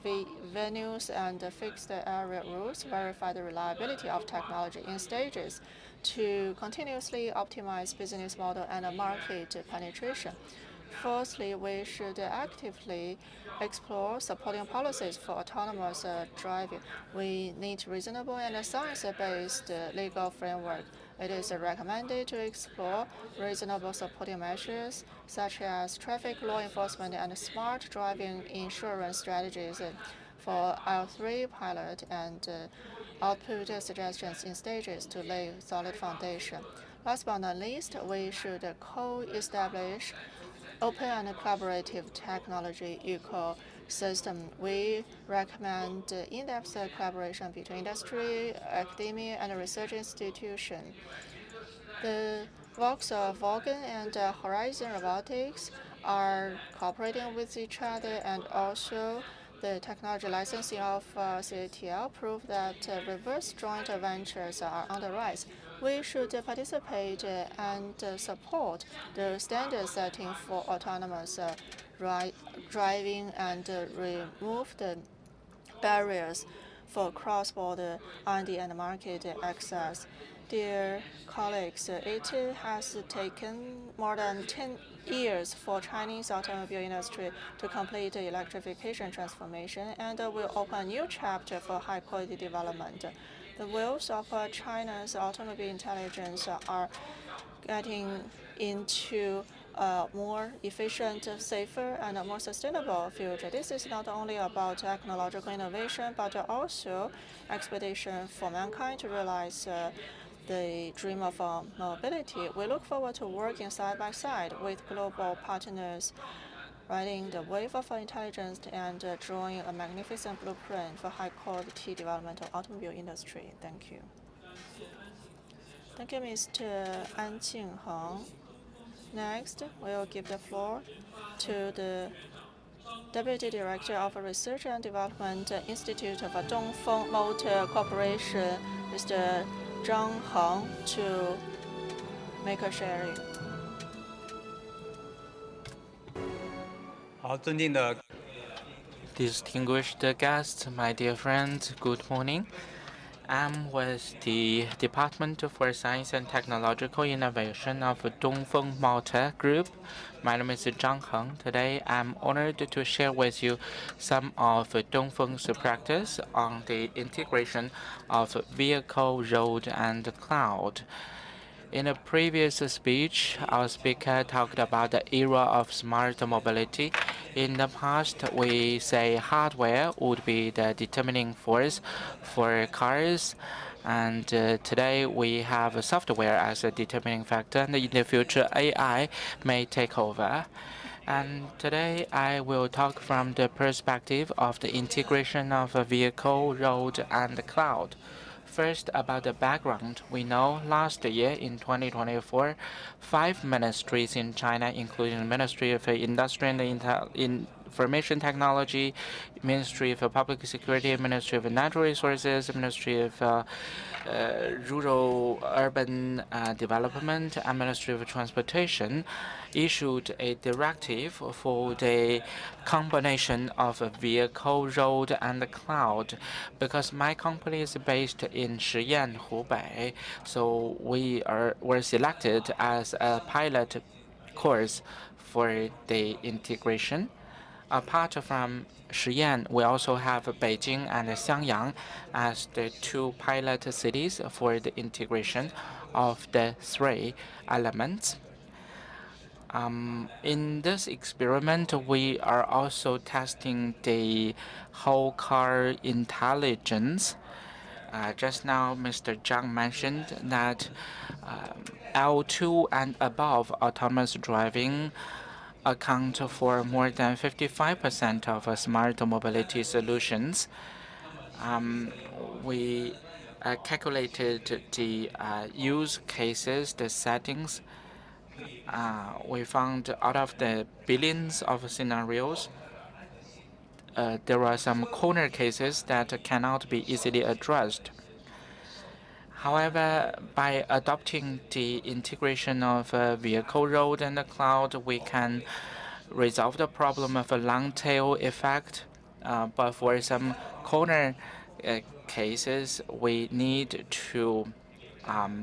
venues and fixed area rules, verify the reliability of technology in stages to continuously optimize business model and market penetration. Fourthly, we should actively explore supporting policies for autonomous driving. We need reasonable and science-based legal framework. It is recommended to explore reasonable supporting measures such as traffic law enforcement and smart driving insurance strategies for L3 pilot and output suggestions in stages to lay solid foundation. Last but not least, we should co-establish open and collaborative technology ecosystem. We recommend in-depth collaboration between industry, academia, and research institutions. The Volkswagen and Horizon Robotics are cooperating with each other, and also the technology licensing of CATL prove that reverse joint ventures are on the rise. We should participate and support the standard setting for autonomous driving and remove the barriers for cross-border R&D and market access. Dear colleagues, it has taken more than 10 years for Chinese automobile industry to complete the electrification transformation, and will open a new chapter for high-quality development. The wheels of China's automobile intelligence are getting into a more efficient, safer, and a more sustainable future. This is not only about technological innovation, but also expedition for mankind to realize the dream of mobility. We look forward to working side by side with global partners, riding the wave of intelligence and drawing a magnificent blueprint for high-quality development of automobile industry. Thank you. Thank you, Mr. An Qingheng. Next, we will give the floor to the Deputy Director of Research and Development Institute of Dongfeng Motor Corporation, Mr. Zhang Heng, to make a sharing. Distinguished guests, my dear friends, good morning. I'm with the Department for Science and Technological Innovation of Dongfeng Motor Group. My name is Zhang Heng. Today, I'm honored to share with you some of Dongfeng's practice on the integration of vehicle, road, and cloud. In a previous speech, our speaker talked about the era of smart mobility. In the past, we say hardware would be the determining force for cars, and today we have software as a determining factor, and in the future, AI may take over. And today I will talk from the perspective of the integration of a vehicle, road, and cloud. First, about the background. We know last year in 2024, 5 ministries in China, including the Ministry of Industry and Information Technology, Ministry of Public Security, Ministry of Natural Resources, Ministry of Rural Urban Development, and Ministry of Transportation, issued a directive for the combination of a vehicle, road, and cloud. Because my company is based in Shiyan, Hubei, so were selected as a pilot course for the integration. Apart from Shiyan, we also have Beijing and Xiangyang as the two pilot cities for the integration of the three elements. In this experiment, we are also testing the whole car intelligence. Just now, Mr. Zhang mentioned that L2 and above autonomous driving account for more than 55% of smart mobility solutions. We calculated the use cases, the settings. We found out of the billions of scenarios, there are some corner cases that cannot be easily addressed. However, by adopting the integration of vehicle, road, and the cloud, we can resolve the problem of a long tail effect. But for some corner cases, we need to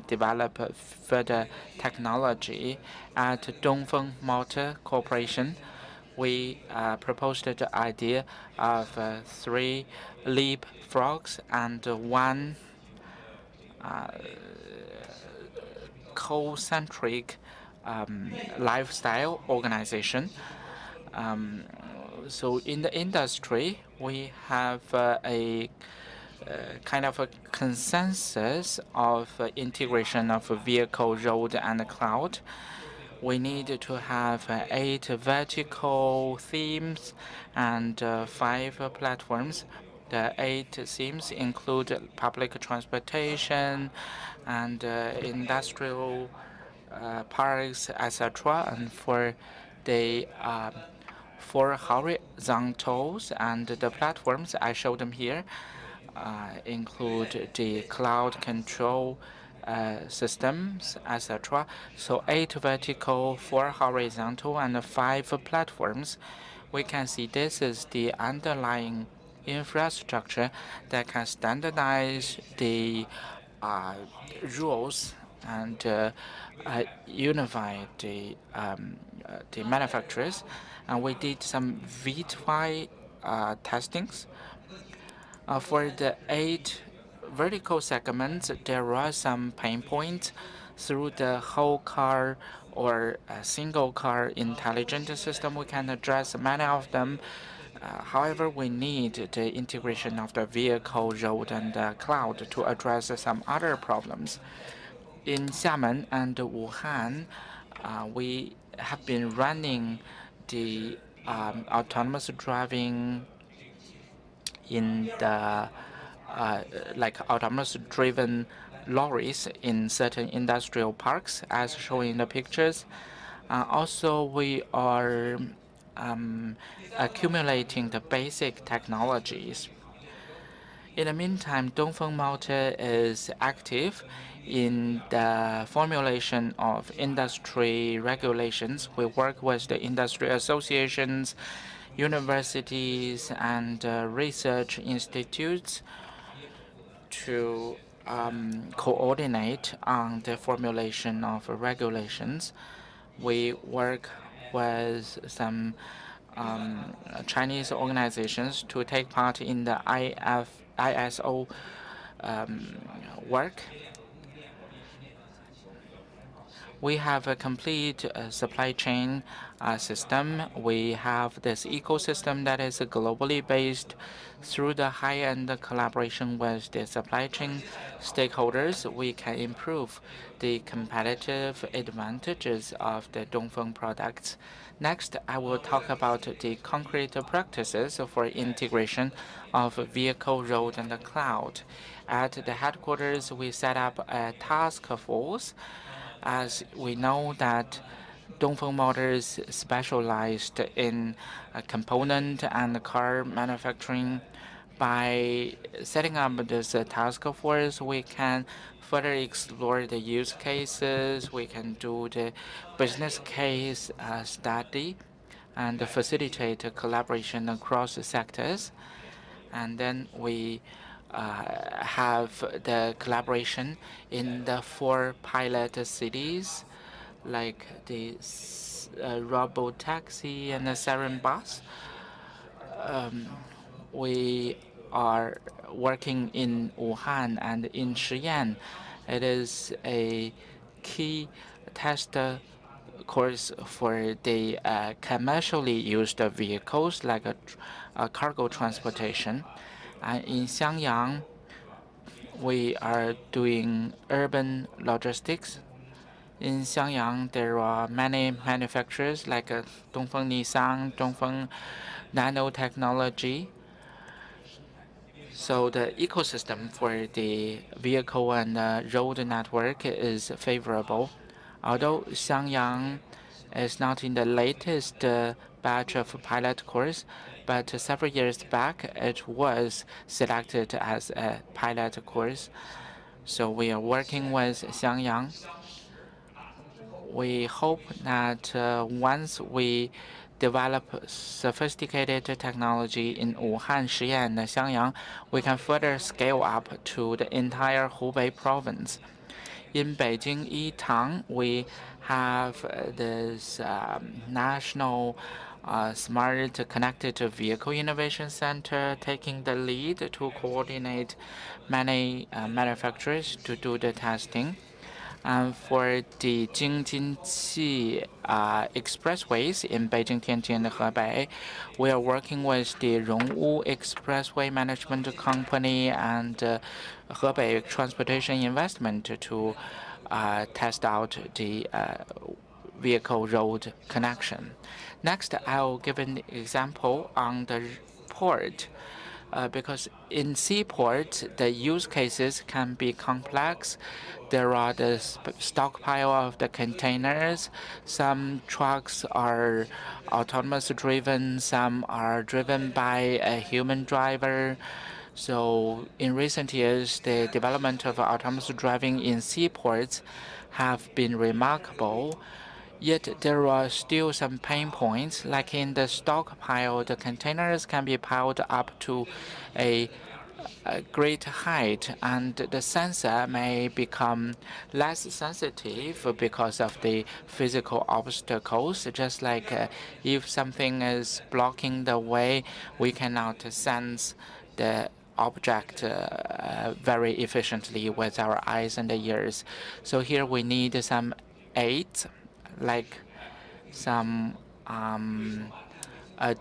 develop further technology. At Dongfeng Motor Corporation, we proposed the idea of 3 leapfrogs and 1 co-centric lifestyle organization. So in the industry, we have a kind of a consensus of integration of vehicle, road, and cloud. We need to have 8 vertical themes and 5 platforms. The 8 themes include public transportation and industrial parks, etc. And for the 4 horizontals and the platforms, I show them here, include the cloud control systems, etc. So 8 vertical, 4 horizontal, and 5 platforms. We can see this is the underlying infrastructure that can standardize the rules and unify the manufacturers. And we did some V2I testings. For the 8 vertical segments, there are some pain points through the whole car or a single car intelligent system. We can address many of them. However, we need the integration of the vehicle, road, and cloud to address some other problems. In Xiamen and Wuhan, we have been running the autonomous driving in the like autonomous driven lorries in certain industrial parks, as shown in the pictures. Also, we are accumulating the basic technologies. In the meantime, Dongfeng Motor is active in the formulation of industry regulations. We work with the industry associations, universities, and research institutes to coordinate on the formulation of regulations. We work with some Chinese organizations to take part in the ISO work. We have a complete supply chain system. We have this ecosystem that is globally based. Through the high-end collaboration with the supply chain stakeholders, we can improve the competitive advantages of the Dongfeng products. Next, I will talk about the concrete practices for integration of vehicle, road, and the cloud. At the headquarters, we set up a task force, as we know that Dongfeng Motors specialized in component and car manufacturing. By setting up this task force, we can further explore the use cases, we can do the business case study, and facilitate collaboration across sectors. And then we have the collaboration in the 4 pilot cities, like the robo-taxi and the Siren bus. We are working in Wuhan and in Shiyan. It is a key test course for the commercially used vehicles like cargo transportation. And in Xiangyang, we are doing urban logistics. In Xiangyang, there are many manufacturers like Dongfeng Nissan, Dongfeng Nanotechnology. So the ecosystem for the vehicle and road network is favorable. Although Xiangyang is not in the latest batch of pilot course, but several years back it was selected as a pilot course. So we are working with Xiangyang. We hope that once we develop sophisticated technology in Wuhan, Shiyan, and Xiangyang, we can further scale up to the entire Hubei province. In Beijing, Yitang, we have this national smart connected vehicle innovation center taking the lead to coordinate many manufacturers to do the testing. And for the Jingjinqi expressways in Beijing, Tianjin, and Hebei, we are working with the Rongwu Expressway Management Company and Hebei Transportation Investment to test out the vehicle road connection. Next, I'll give an example on the port. Because in seaports, the use cases can be complex. There are the stockpile of the containers. Some trucks are autonomous driven, some are driven by a human driver. So in recent years, the development of autonomous driving in seaports have been remarkable. Yet there are still some pain points, like in the stockpile, the containers can be piled up to a great height, and the sensor may become less sensitive because of the physical obstacles. Just like if something is blocking the way, we cannot sense the object very efficiently with our eyes and ears. So here we need some aids, like some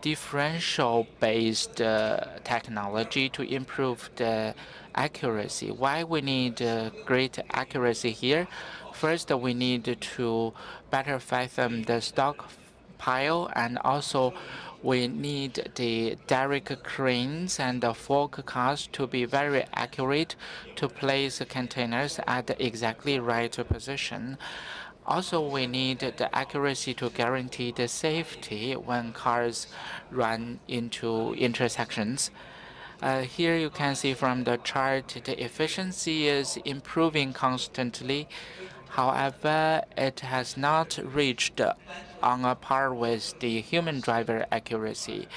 differential-based technology to improve the accuracy. Why we need great accuracy here? First, we need to better fathom the stockpile, and also we need the derrick cranes and the fork cars to be very accurate to place containers at the exactly right position. Also, we need the accuracy to guarantee the safety when cars run into intersections. Here you can see from the chart the efficiency is improving constantly. However, it has not reached on a par with the human driver accuracy.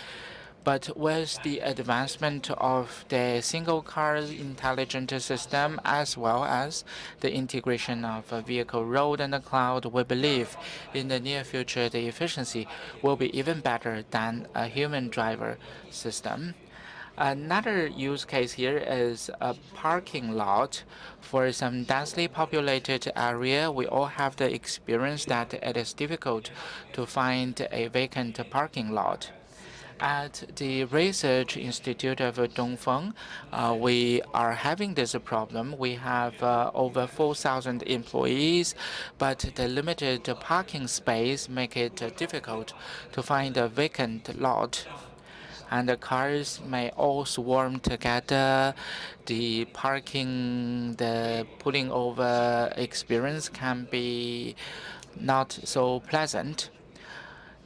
But with the advancement of the single car intelligent system, as well as the integration of a vehicle, road, and the cloud, we believe in the near future the efficiency will be even better than a human driver system. Another use case here is a parking lot. For some densely populated area, we all have the experience that it is difficult to find a vacant parking lot. At the Research Institute of Dongfeng, we are having this problem. We have over 4,000 employees, but the limited parking space make it difficult to find a vacant lot. And the cars may all swarm together. The parking, the pulling over experience can be not so pleasant.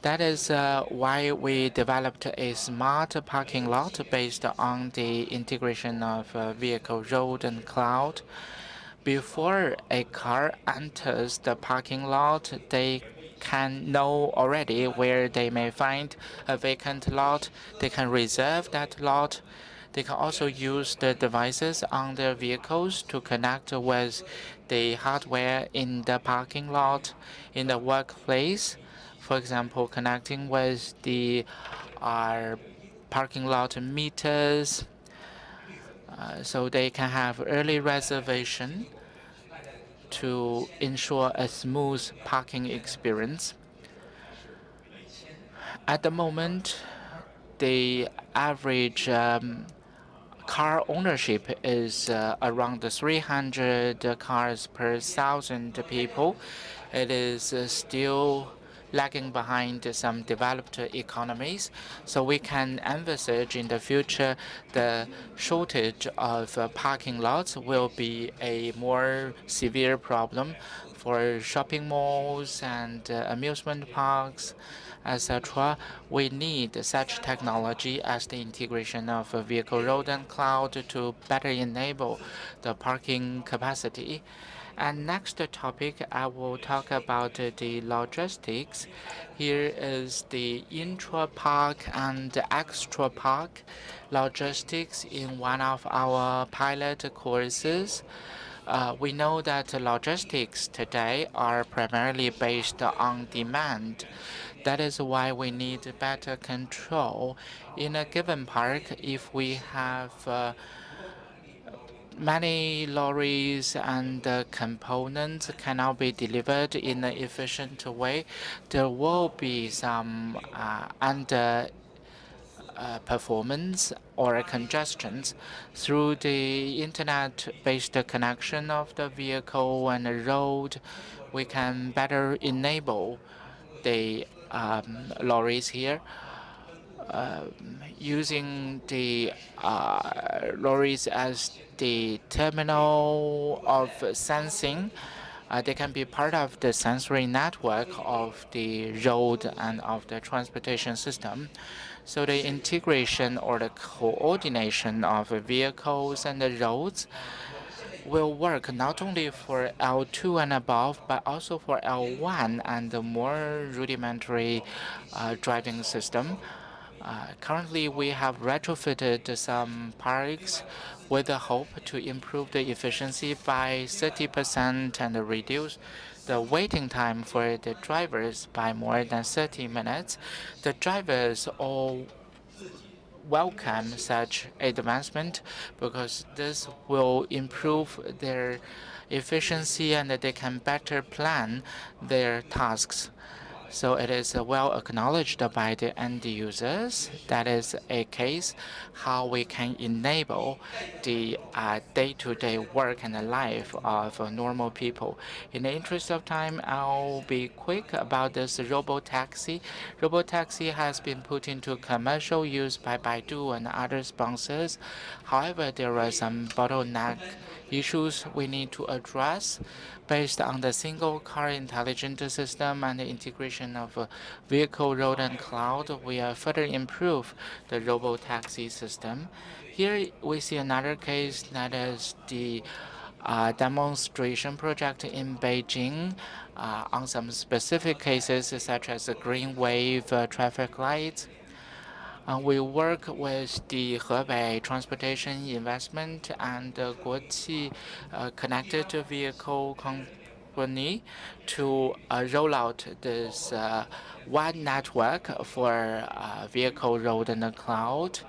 That is why we developed a smart parking lot based on the integration of vehicle, road, and cloud. Before a car enters the parking lot, they can know already where they may find a vacant lot. They can reserve that lot. They can also use the devices on their vehicles to connect with the hardware in the parking lot, in the workplace. For example, connecting with the parking lot meters, so they can have early reservation to ensure a smooth parking experience. At the moment, the average car ownership is around 300 cars per 1,000 people. It is still lagging behind some developed economies. So we can envisage in the future the shortage of parking lots will be a more severe problem for shopping malls and amusement parks, etc. We need such technology as the integration of vehicle, road, and cloud to better enable the parking capacity. And next topic, I will talk about the logistics. Here is the intra-park and extra-park logistics in one of our pilot courses. We know that logistics today are primarily based on demand. That is why we need better control. In a given park, if we have many lorries and components cannot be delivered in an efficient way, there will be some under performance or congestions. Through the internet-based connection of the vehicle and the road, we can better enable the lorries here. Using the lorries as the terminal of sensing, they can be part of the sensory network of the road and of the transportation system. So the integration or the coordination of vehicles and the roads will work not only for L2 and above, but also for L1 and the more rudimentary driving system. Currently, we have retrofitted some parks with the hope to improve the efficiency by 30% and reduce the waiting time for the drivers by more than 30 minutes. The drivers all welcome such advancement because this will improve their efficiency and they can better plan their tasks. So it is well acknowledged by the end users. That is a case how we can enable the day-to-day work and the life of normal people. In the interest of time, I'll be quick about this robotaxi. Robotaxi has been put into commercial use by Baidu and other sponsors. However, there are some bottleneck issues we need to address. Based on the single car intelligent system and the integration of vehicle, road, and cloud, we further improve the robotaxi system. Here we see another case that is the demonstration project in Beijing on some specific cases such as the green wave traffic lights. We work with the Hebei Transportation Investment and Guoqi Connected Vehicle Company to roll out this one network for vehicle, road, and the cloud.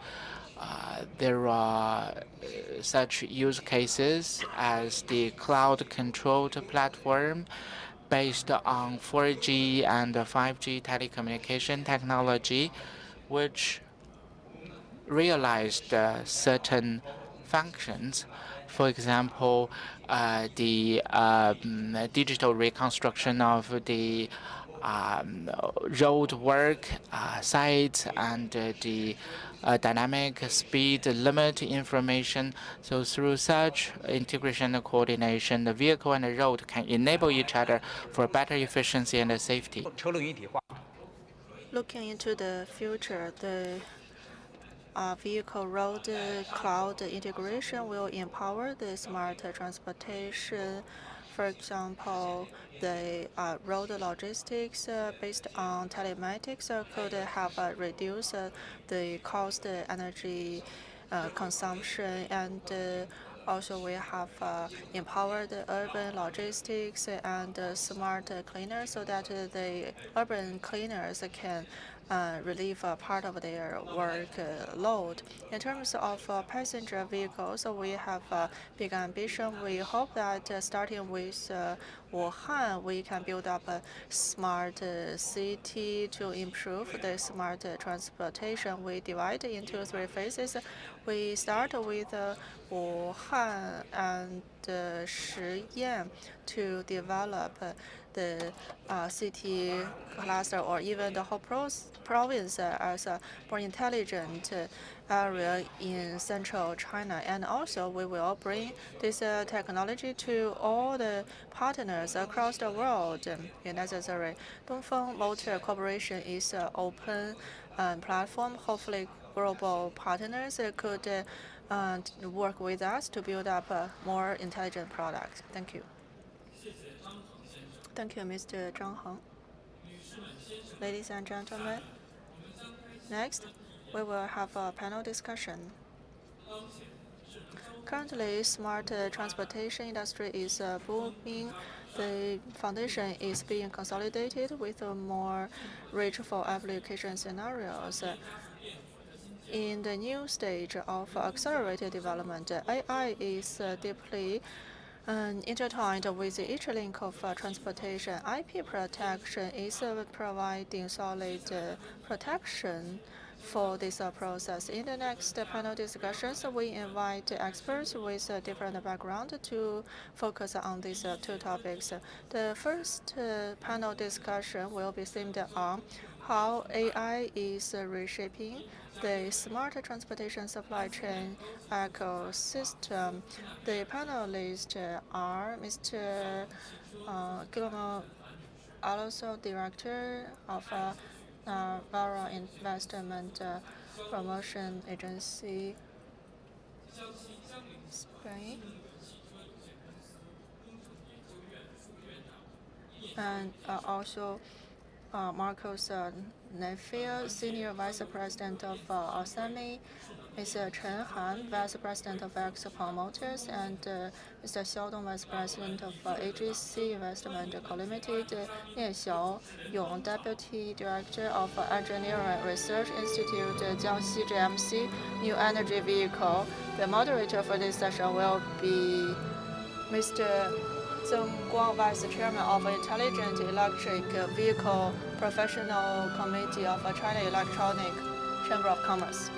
there are such use cases as the cloud-controlled platform based on 4G and 5G telecommunication technology, which realized certain functions. For example, the digital reconstruction of the road work sites and the dynamic speed limit information. So through such integration and coordination, the vehicle and the road can enable each other for better efficiency and safety. Looking into the future, the vehicle road cloud integration will empower the smart transportation. For example, the road logistics based on telematics could have reduced the cost, energy consumption, and also we have empowered urban logistics and smart cleaners so that the urban cleaners can relieve part of their work load. In terms of passenger vehicles, we have a big ambition. We hope that starting with Wuhan, we can build up a smart city to improve the smart transportation. We divide into 3 phases. We start with Wuhan and Shiyan to develop the city cluster or even the whole province as a more intelligent area in central China. And also, we will bring this technology to all the partners across the world if necessary. Dongfeng Motor Corporation is an open platform. Hopefully, global partners could work with us to build up a more intelligent product. Thank you. Thank you, Mr. Zhang Heng. Ladies and gentlemen, next, we will have a panel discussion. Currently, smart transportation industry is booming. The foundation is being consolidated with more rich for application scenarios. In the new stage of accelerated development, AI is deeply intertwined with each link of transportation. IP protection is providing solid protection for this process. In the next panel discussions, we invite experts with a different background to focus on these 2 topics. The first panel discussion will be themed on how AI is reshaping the smart transportation supply chain ecosystem. The panelists are Mr. Guillermo Alonso, Director of Vara Investment Promotion Agency, Spain, and also Marcos Nefiel, Senior Vice President of Osami, Mr. Chen Han, Vice President of Expo Motors, and Mr. Xiaodong, Vice President of AGC Investment Limited, Nie Xiaoyong, Deputy Director of Engineering Research Institute, Jiangxi GMC, New Energy Vehicle. The moderator for this session will be Mr. Zeng Guang, Vice Chairman of Intelligent Electric Vehicle Professional Committee of China Electronic Chamber of Commerce.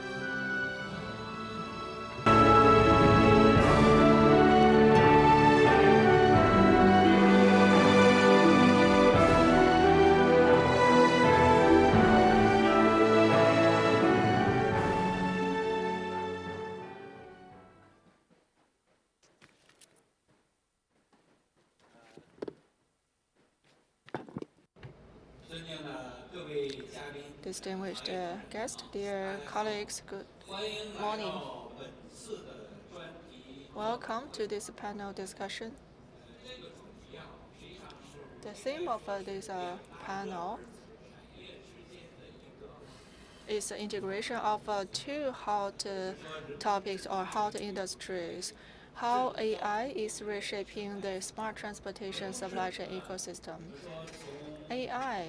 Distinguished guests, dear colleagues, good morning. Welcome to this panel discussion. The theme of this panel is the integration of 2 hot topics or hot industries. How AI is reshaping the smart transportation supply chain ecosystem. AI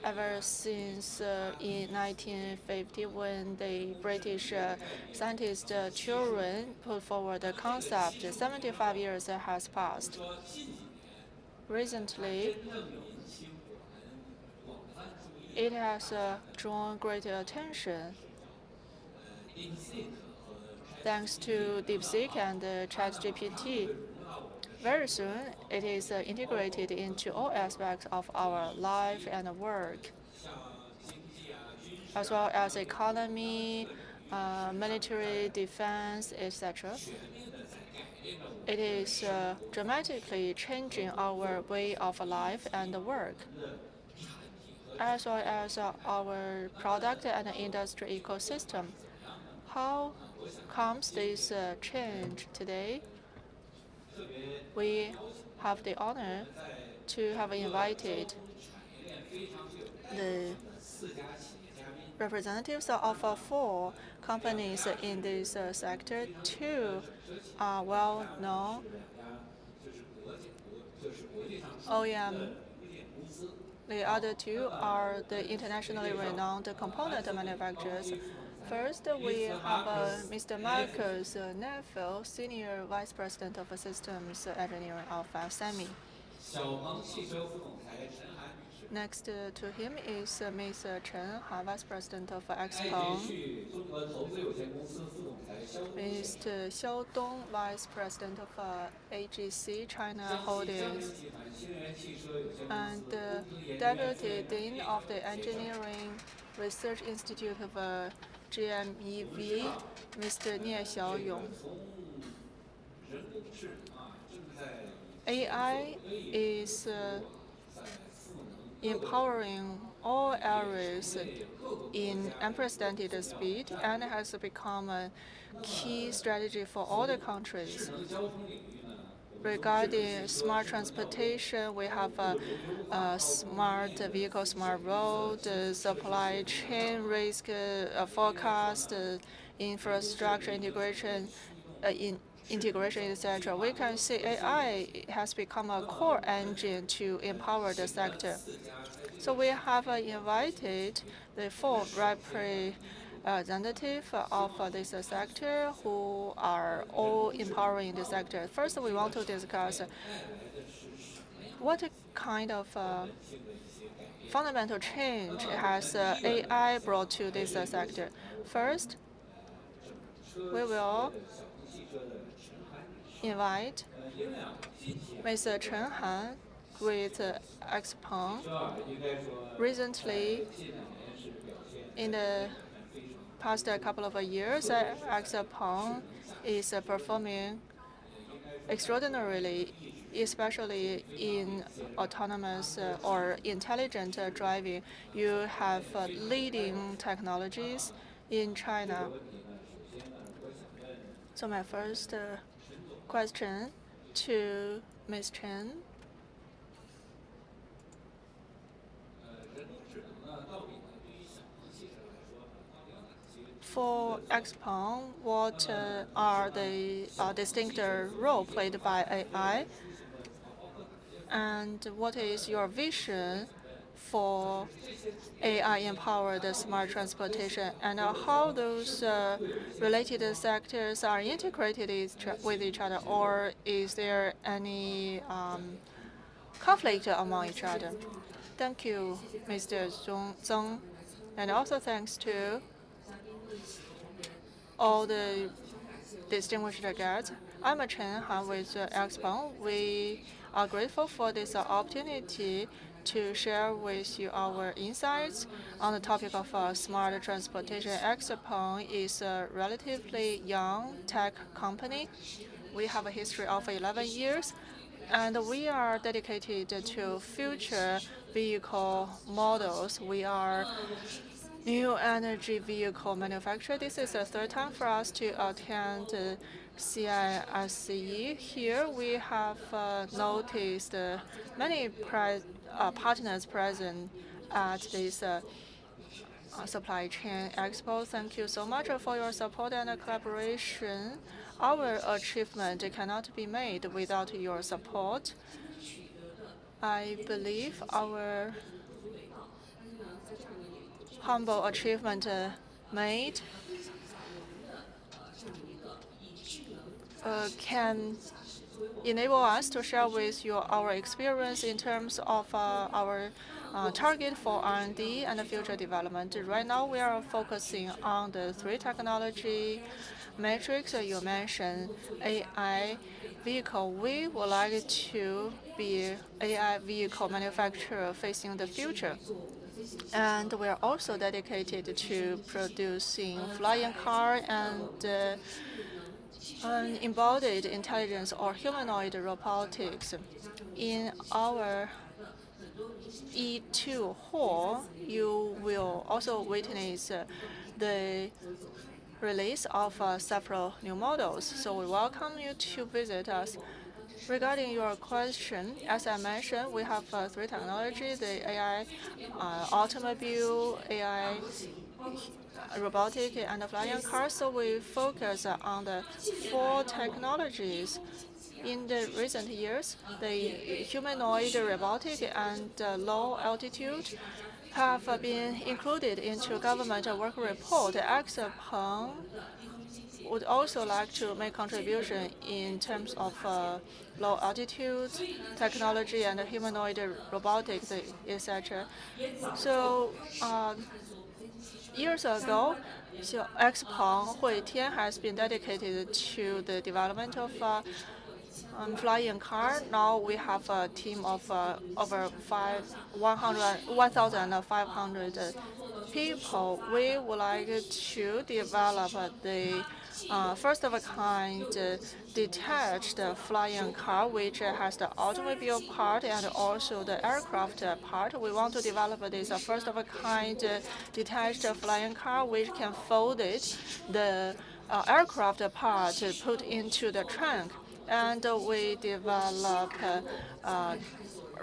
ever since in 1950 when the British scientist Turing put forward the concept. 75 years has passed. Recently, it has drawn great attention thanks to DeepSeek and ChatGPT. Very soon, it is integrated into all aspects of our life and work, as well as economy, military, defense, etc. It is dramatically changing our way of life and work, as well as our product and industry ecosystem. How comes this change today? We have the honor to have invited the representatives of 4 companies in this sector. 2 are well-known OEM. The other 2 are the internationally renowned component manufacturers. First, we have Mr. Marcus Neville, Senior Vice President of Systems Engineering of SEMI. Next to him is Ms. Chen Han, Vice President of Expo. Mr. Xiao Dong, Vice President of AGC China Holdings. And Deputy Dean of the Engineering Research Institute of GMEV, Mr. Nie Xiaoyong. AI is empowering all areas in unprecedented speed and has become a key strategy for all the countries. Regarding smart transportation, we have smart vehicle, smart road, supply chain risk forecast, infrastructure integration, etc. We can see AI has become a core engine to empower the sector. So we have invited the 4 representatives of this sector who are all empowering the sector. First, we want to discuss what kind of fundamental change has AI brought to this sector. First, we will invite Mr. Chen Han with Expo. Recently, in the past couple of years, Expo is performing extraordinarily, especially in autonomous or intelligent driving. You have leading technologies in China. So my first question to Ms. Chen. For Expo, what are the distinct role played by AI? And what is your vision for AI-empowered smart transportation, and how those related sectors are integrated with each other, or is there any conflict among each other? Thank you, Mr. Zhong, and also thanks to all the distinguished guests. I'm Chen Han with Expo. We are grateful for this opportunity to share with you our insights on the topic of smart transportation. Expo is a relatively young tech company. We have a history of 11 years, and we are dedicated to future vehicle models. We are new energy vehicle manufacturer. This is the 3rd time for us to attend CISCE. Here we have noticed many partners present at this supply chain expo. Thank you so much for your support and collaboration. Our achievement cannot be made without your support. I believe our humble achievement made can enable us to share with you our experience in terms of our target for R&D and future development. Right now, we are focusing on the 3 technology matrix. You mentioned AI vehicle. We would like to be AI vehicle manufacturer facing the future. And we are also dedicated to producing flying car and embodied intelligence or humanoid robotics. In our E2 hall, you will also witness the release of several new models. So we welcome you to visit us. Regarding your question, as I mentioned, we have 3 technologies, the AI automobile, AI robotic, and flying car. So we focus on the 4 technologies. In the recent years, the humanoid robotic and low altitude have been included into government work report. Expo would also like to make contribution in terms of low altitude technology and humanoid robotics, etc. So years ago, Expo Huitian has been dedicated to the development of flying car. Now we have a team of over 1,500 people. We would like to develop the first-of-a-kind detached flying car, which has the automobile part and also the aircraft part. We want to develop this first-of-a-kind detached flying car, which can fold it, the aircraft part put into the trunk. And we develop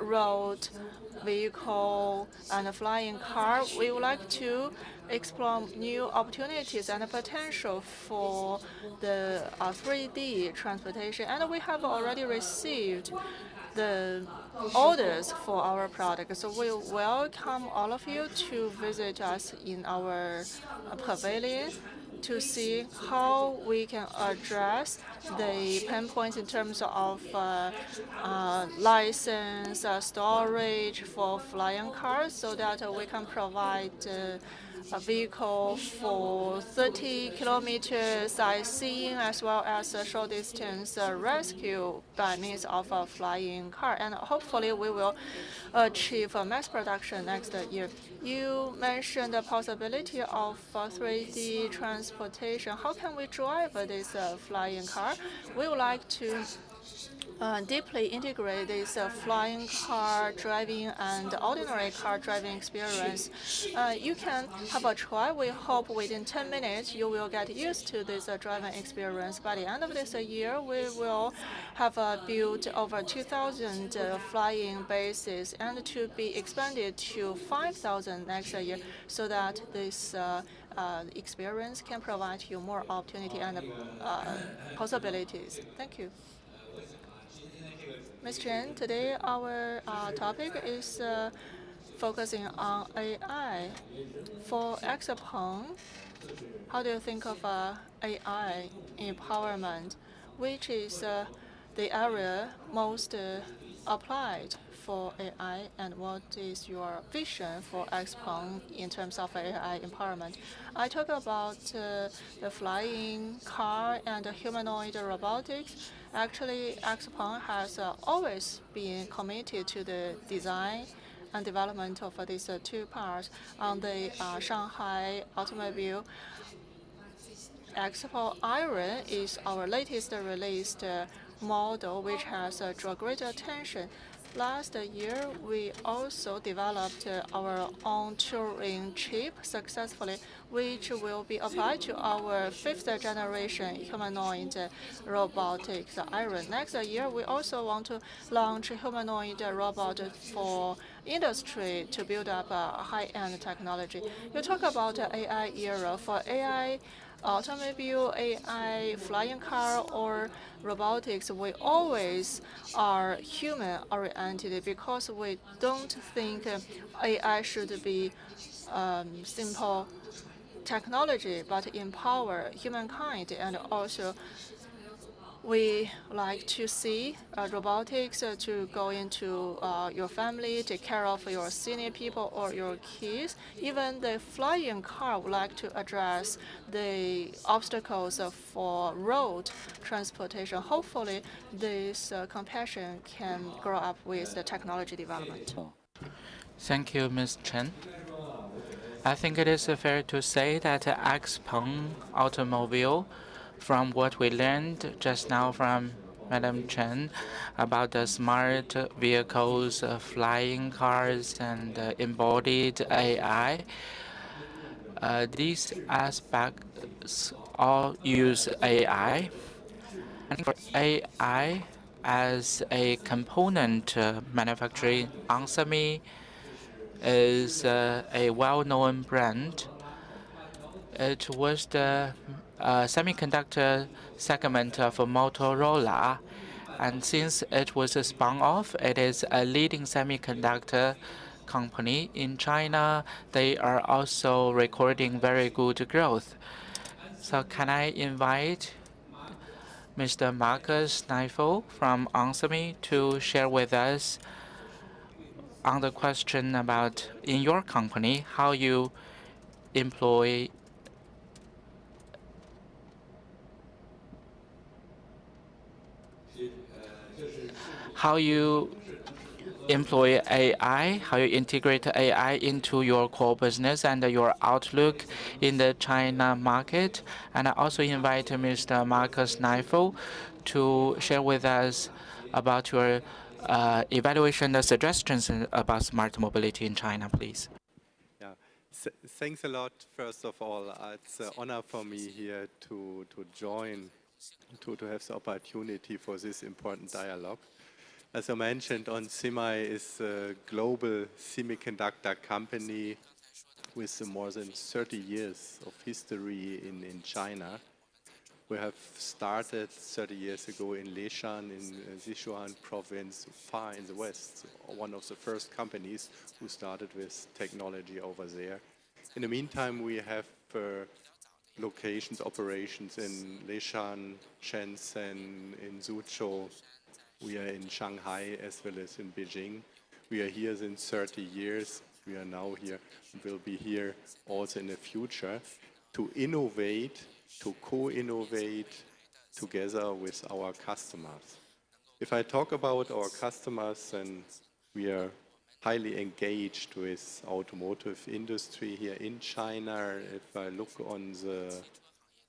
road vehicle and flying car. We would like to explore new opportunities and potential for the 3D transportation. And we have already received the orders for our product. So we welcome all of you to visit us in our pavilion to see how we can address the pain points in terms of license, storage for flying cars, so that we can provide a vehicle for 30 kilometers sightseeing as well as short distance rescue by means of a flying car. And hopefully we will achieve mass production next year. You mentioned the possibility of 3D transportation. How can we drive this flying car? We would like to deeply integrate this flying car driving and ordinary car driving experience. You can have a try. We hope within 10 minutes you will get used to this driving experience. By the end of this year, we will have built over 2,000 flying bases and to be expanded to 5,000 next year, so that this experience can provide you more opportunity and possibilities. Thank you. Ms. Chen, today our topic is focusing on AI. For Expo, how do you think of AI empowerment? Which is the area most applied for AI, and what is your vision for Expo in terms of AI empowerment? I talk about the flying car and humanoid robotics. Actually, Expo has always been committed to the design and development of these 2 parts. On the Shanghai automobile, Expo Iron is our latest released model, which has drawn great attention. Last year, we also developed our own Turing chip successfully, which will be applied to our 5th generation humanoid robotics Iron. Next year, we also want to launch humanoid robot for industry to build up a high-end technology. You talk about AI era. For AI automobile, AI flying car, or robotics, we always are human-oriented because we don't think AI should be simple technology, but empower humankind. And also, we like to see robotics to go into your family, take care of your senior people or your kids. Even the flying car would like to address the obstacles for road transportation. Hopefully, this compassion can grow up with the technology development. Thank you, Ms. Chen. I think it is fair to say that Expo automobile, from what we learned just now from Madam Chen about the smart vehicles, flying cars, and embodied AI, these aspects all use AI. And for AI as a component manufacturing, Onsemi is a well-known brand. It was the semiconductor segment of Motorola, and since it was spun off, it is a leading semiconductor company in China. They are also recording very good growth. So can I invite Mr. Marcus Neifel from Onsemi to share with us on the question about in your company how you employ AI, how you integrate AI into your core business and your outlook in the China market. And I also invite Mr. Marcus Neifel to share with us about your evaluation and suggestions about smart mobility in China, please. Yeah, thanks a lot. First of all, it's an honor for me here to join, to have the opportunity for this important dialogue. As I mentioned, onsemi is a global semiconductor company with more than 30 years of history in China. We have started 30 years ago in Leshan in Sichuan province, far in the west, one of the first companies who started with technology over there. In the meantime, we have locations, operations in Leshan, Shenzhen, in Suzhou. We are in Shanghai as well as in Beijing. We are here since 30 years. We are now here and will be here also in the future to innovate, to co-innovate together with our customers. If I talk about our customers, then we are highly engaged with automotive industry here in China. If I look on the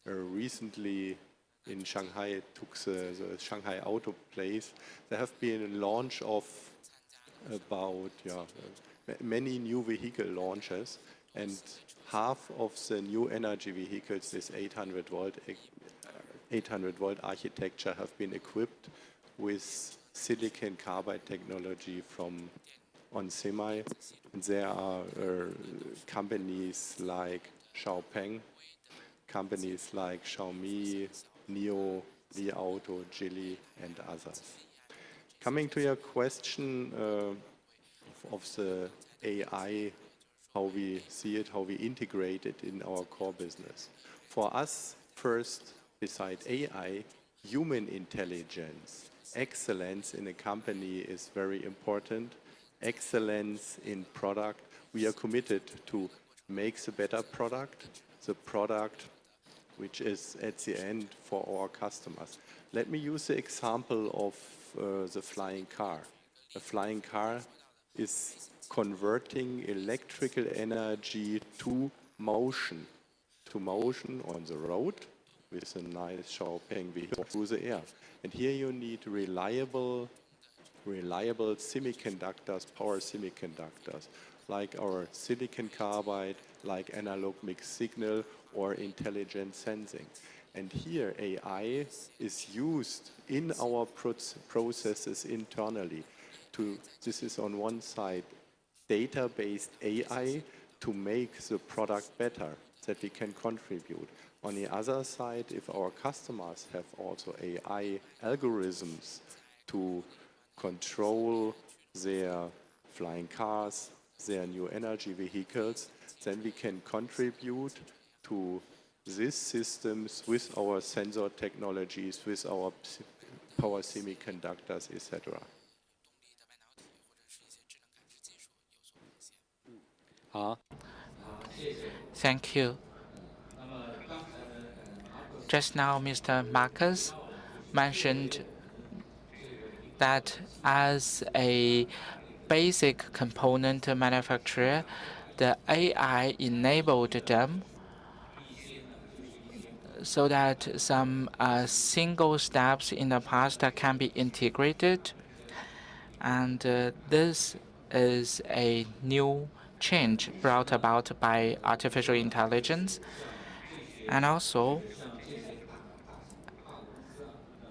recently in Shanghai, it took the Shanghai Auto Place, there have been a launch of about many new vehicle launches, and half of the new energy vehicles with 800 volt architecture have been equipped with silicon carbide technology from onsemi. There are companies like Xiaopeng, companies like Xiaomi, NIO, Li Auto, Geely, and others. Coming to your question of the AI, how we see it, how we integrate it in our core business. For us, first, beside AI, human intelligence, excellence in a company is very important. Excellence in product. We are committed to make the better product, the product which is at the end for our customers. Let me use the example of the flying car. A flying car is converting electrical energy to motion on the road with a nice Xiaopeng vehicle through the air. And here you need reliable semiconductors, power semiconductors, like our silicon carbide, like analog mixed signal, or intelligent sensing. And here AI is used in our processes internally. This is on one side data-based AI to make the product better, that we can contribute. On the other side, if our customers have also AI algorithms to control their flying cars, their new energy vehicles, then we can contribute to these systems with our sensor technologies, with our power semiconductors, etc. Thank you. Just now, Mr. Marcus mentioned that as a basic component manufacturer, the AI enabled them so that some single steps in the past can be integrated. And this is a new change brought about by artificial intelligence. And also,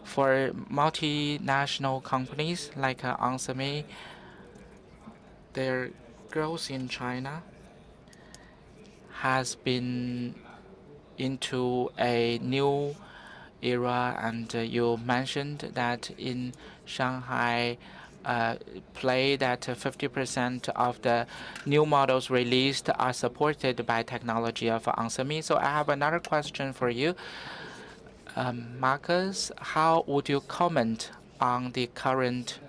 for multinational companies like Onsemi, their growth in China has been into a new era, and you mentioned that in Shanghai, play that 50% of the new models released are supported by technology of Onsemi. So I have another question for you. Marcus, how would you comment on the current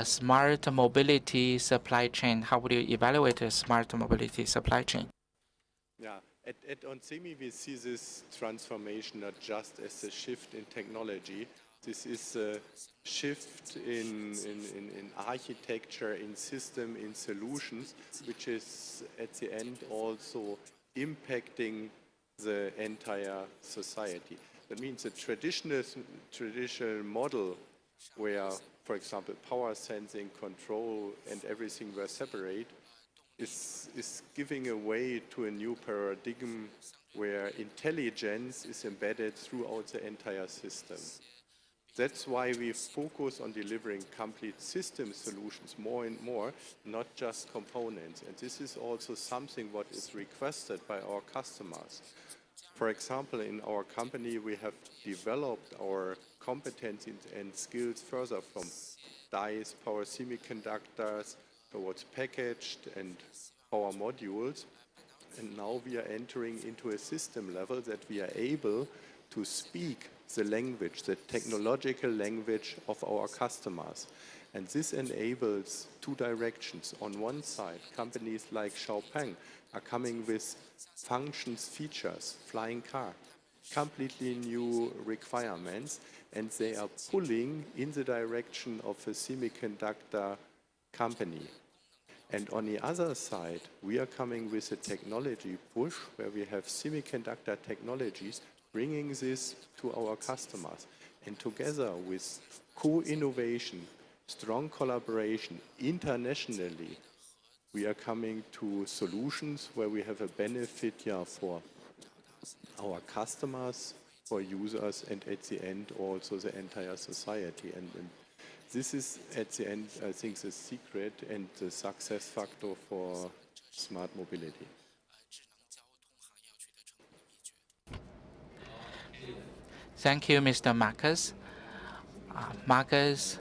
smart mobility supply chain? How would you evaluate a smart mobility supply chain? Yeah, at Onsemi we see this transformation not just as a shift in technology. This is a shift in architecture, in system, in solutions, which is at the end also impacting the entire society. That means the traditional model where, for example, power sensing, control, and everything were separate is giving a way to a new paradigm where intelligence is embedded throughout the entire system. That's why we focus on delivering complete system solutions more and more, not just components. And this is also something what is requested by our customers. For example, in our company, we have developed our competencies and skills further from dies, power semiconductors, towards packaged and power modules. And now we are entering into a system level that we are able to speak the language, the technological language of our customers. And this enables two directions. On one side, companies like Xiaopeng are coming with functions, features, flying car, completely new requirements, and they are pulling in the direction of a semiconductor company. And on the other side, we are coming with a technology push where we have semiconductor technologies bringing this to our customers. And together with co-innovation, strong collaboration internationally, we are coming to solutions where we have a benefit for our customers, for users, and at the end also the entire society. And this is at the end, I think, the secret and the success factor for smart mobility. Thank you, Mr. Marcus. Marcus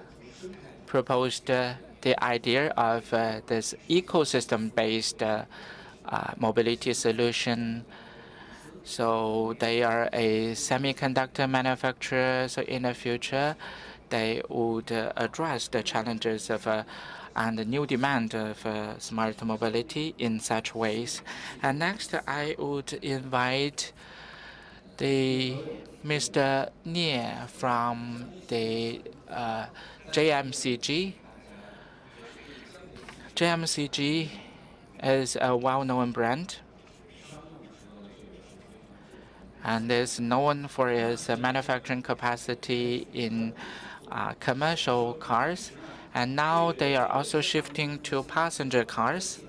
proposed the idea of this ecosystem-based mobility solution. So they are a semiconductor manufacturer. So in the future, they would address the challenges of and the new demand of smart mobility in such ways. And next, I would invite Mr. Nie from the JMCG. JMCG is a well-known brand and is known for its manufacturing capacity in commercial cars. And now they are also shifting to passenger cars.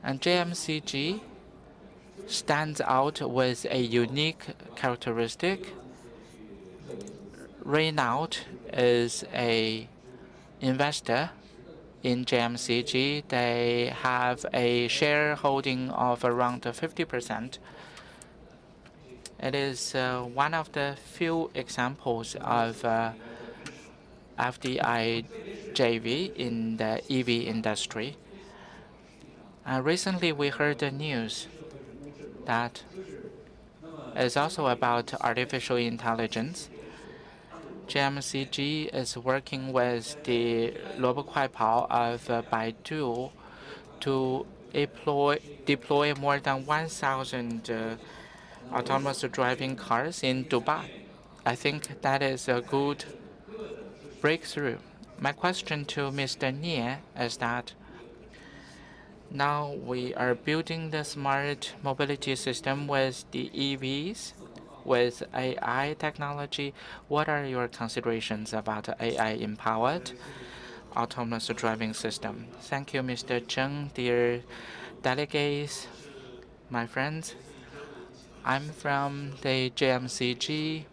And JMCG stands out with a unique characteristic. Renault is an investor in JMCG. They have a shareholding of around 50%. It is one of the few examples of FDI JV in the EV industry. Recently, we heard the news that is also about artificial intelligence. GMCG is working with the Luobo Kuaipao of Baidu to deploy more than 1,000 autonomous driving cars in Dubai. I think that is a good breakthrough. My question to Mr. Nie is that now we are building the smart mobility system with the EVs, with AI technology. What are your considerations about AI-empowered autonomous driving system? Thank you, Mr. Zheng, dear delegates, my friends. I'm from the JMCG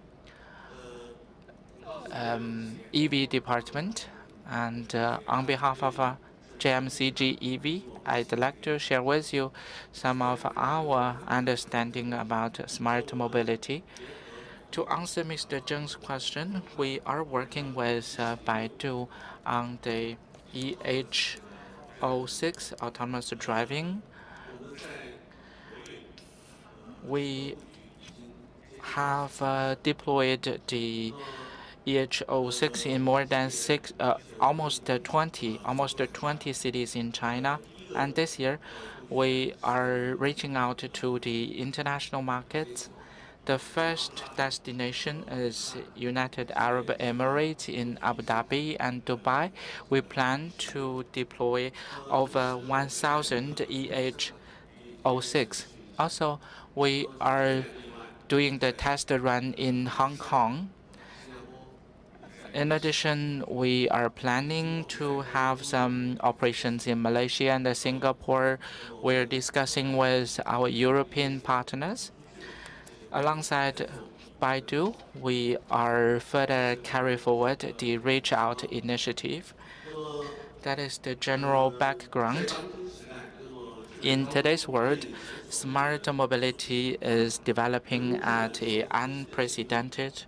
EV department, and on behalf of JMCG EV, I'd like to share with you some of our understanding about smart mobility. To answer Mr. Zheng's question, we are working with Baidu on the EH06 autonomous driving. We have deployed the EH06 in more than almost 20 cities in China. And this year, we are reaching out to the international markets. The first destination is United Arab Emirates in Abu Dhabi and Dubai. We plan to deploy over 1,000 EH06. Also, we are doing the test run in Hong Kong. In addition, we are planning to have some operations in Malaysia and Singapore. We're discussing with our European partners. Alongside Baidu, we are further carry forward the Reach Out initiative. That is the general background. In today's world, smart mobility is developing at an unprecedented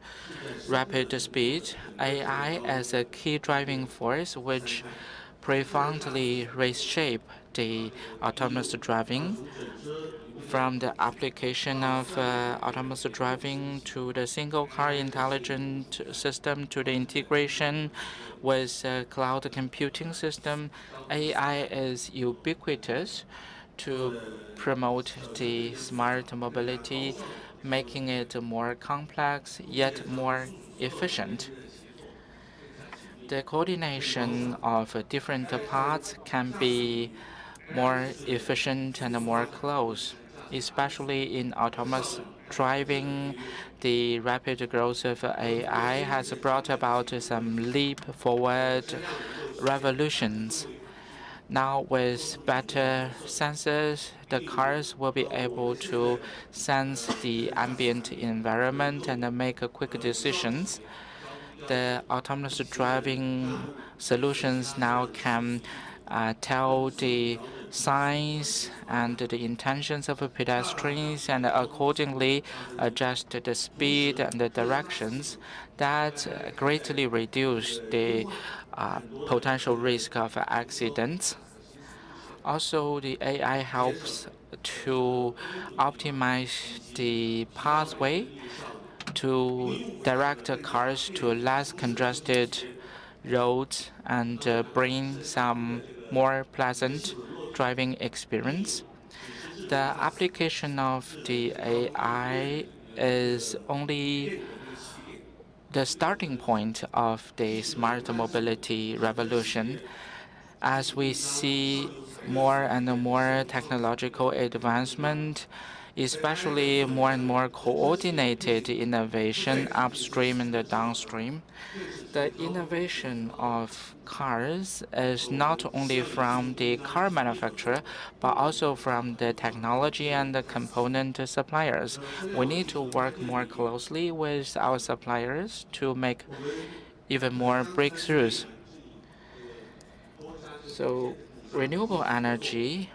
rapid speed. AI as a key driving force which profoundly reshape the autonomous driving, from the application of autonomous driving to the single car intelligent system to the integration with cloud computing system. AI is ubiquitous to promote the smart mobility, making it more complex yet more efficient. The coordination of different parts can be more efficient and more close, especially in autonomous driving. The rapid growth of AI has brought about some leap forward revolutions. Now, with better sensors, the cars will be able to sense the ambient environment and make quick decisions. The autonomous driving solutions now can tell the signs and the intentions of pedestrians and accordingly adjust the speed and the directions. That greatly reduce the potential risk of accidents. Also, the AI helps to optimize the pathway to direct cars to less congested roads and bring some more pleasant driving experience. The application of the AI is only the starting point of the smart mobility revolution. As we see more and more technological advancement, especially more and more coordinated innovation upstream and downstream. The innovation of cars is not only from the car manufacturer, but also from the technology and the component suppliers. We need to work more closely with our suppliers to make even more breakthroughs. So renewable energy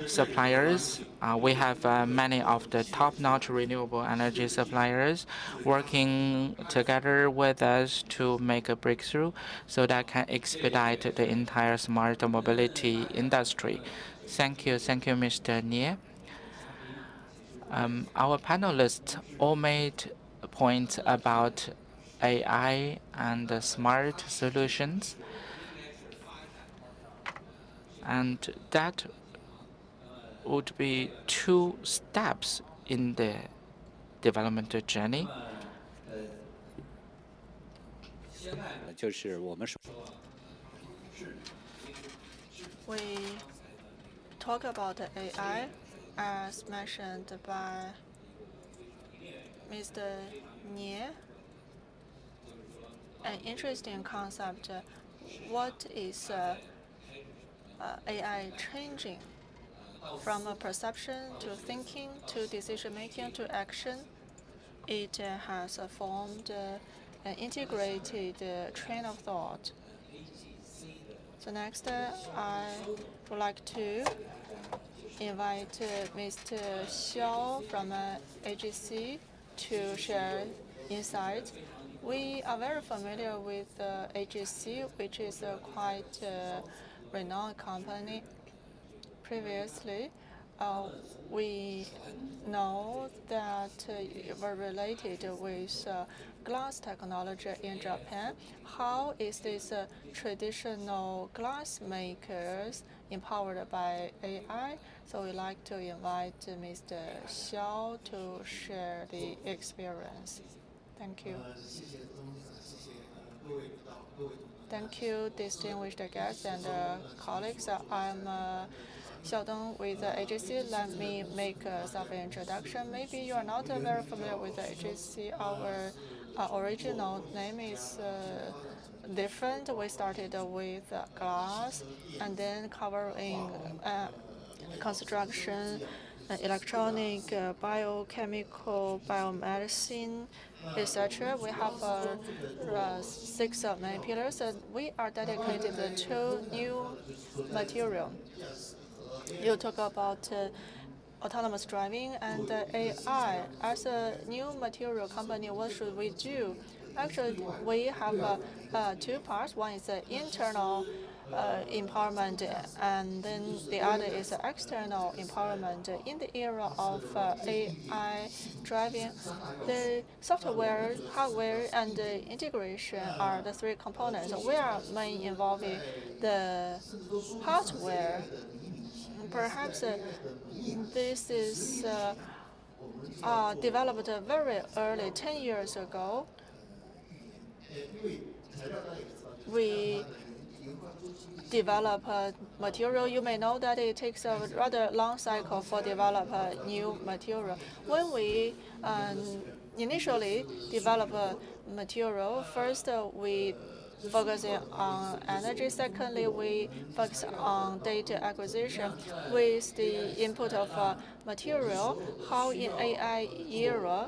suppliers. We have many of the top-notch renewable energy suppliers working together with us to make a breakthrough so that can expedite the entire smart mobility industry. Thank you, Mr. Nie. Our panelists all made points about AI and smart solutions, and that would be 2 steps in the development journey. We talk about AI as mentioned by Mr. Nie. An interesting concept. What is AI changing from a perception to thinking to decision-making to action? It has formed an integrated train of thought. So next, I would like to invite Mr. Xiao from AGC to share insights. We are very familiar with AGC, which is a quite renowned company. Previously, we know that were related with glass technology in Japan. How is this traditional glass makers empowered by AI? So we'd like to invite Mr. Xiao to share the experience. Thank you. Thank you, distinguished guests and colleagues. I'm Xiao Deng with AGC. Let me make a self-introduction. Maybe you are not very familiar with AGC. Our original name is different. We started with glass and then covering construction, electronic, biochemical, biomedicine, etc. We have 6 main pillars, and we are dedicated to new material. You talk about autonomous driving and AI. As a new material company, what should we do? Actually, we have 2 parts. One is internal empowerment, and then the other is external empowerment. In the era of AI driving, the software, hardware, and integration are the 3 components. We are mainly involving the hardware. Perhaps this is developed very early, 10 years ago. We develop material. You may know that it takes a rather long cycle for develop new material. When we initially develop a material, first we focusing on energy. Secondly, we focus on data acquisition with the input of material. How in AI era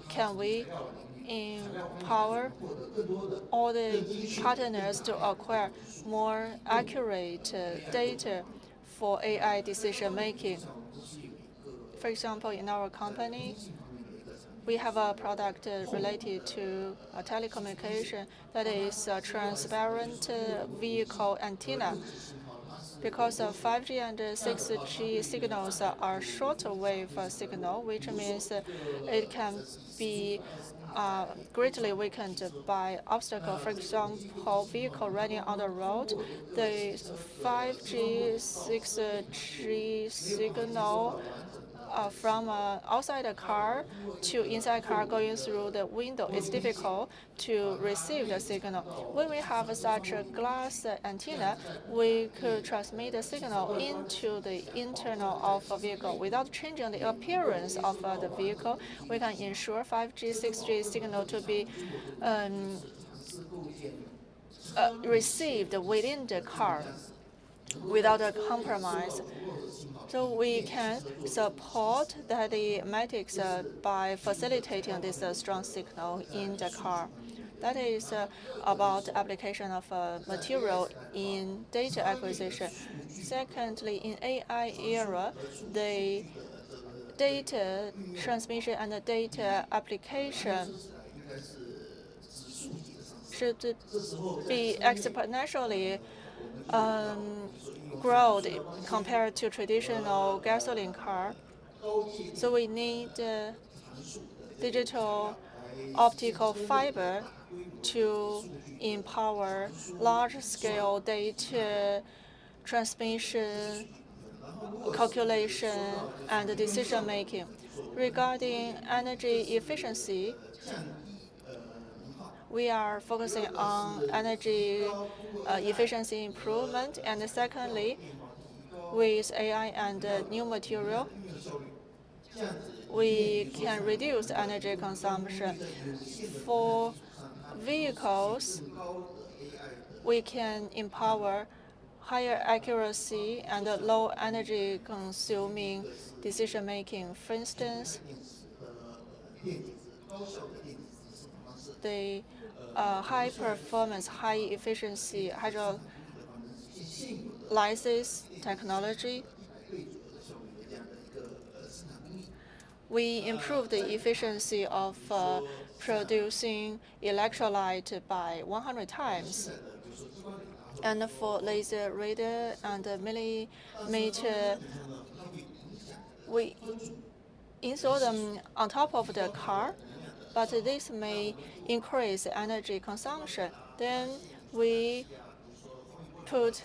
can we empower all the partners to acquire more accurate data for AI decision making? For example, in our company, we have a product related to telecommunication that is a transparent vehicle antenna. Because 5G and 6G signals are shorter wave signal, which means it can be greatly weakened by obstacle. For example, vehicle running on the road, the 5G, 6G signal from outside the car to inside car going through the window, it's difficult to receive the signal. When we have such a glass antenna, we could transmit the signal into the internal of a vehicle without changing the appearance of the vehicle. We can ensure 5G, 6G signal to be received within the car without a compromise. So we can support the telematics by facilitating this strong signal in the car. That is about application of material in data acquisition. Secondly, in AI era, the data transmission and the data application should be exponentially growth compared to traditional gasoline car. So we need digital optical fiber to empower large-scale data transmission, calculation, and decision-making. Regarding energy efficiency, we are focusing on energy efficiency improvement. And secondly, with AI and new material, we can reduce energy consumption. For vehicles, we can empower higher accuracy and low energy consuming decision making. For instance, the high performance, high efficiency hydrolysis technology. We improved the efficiency of producing electrolyte by 100 times. And for laser radar and millimeter, we install them on top of the car, but this may increase energy consumption. Then we put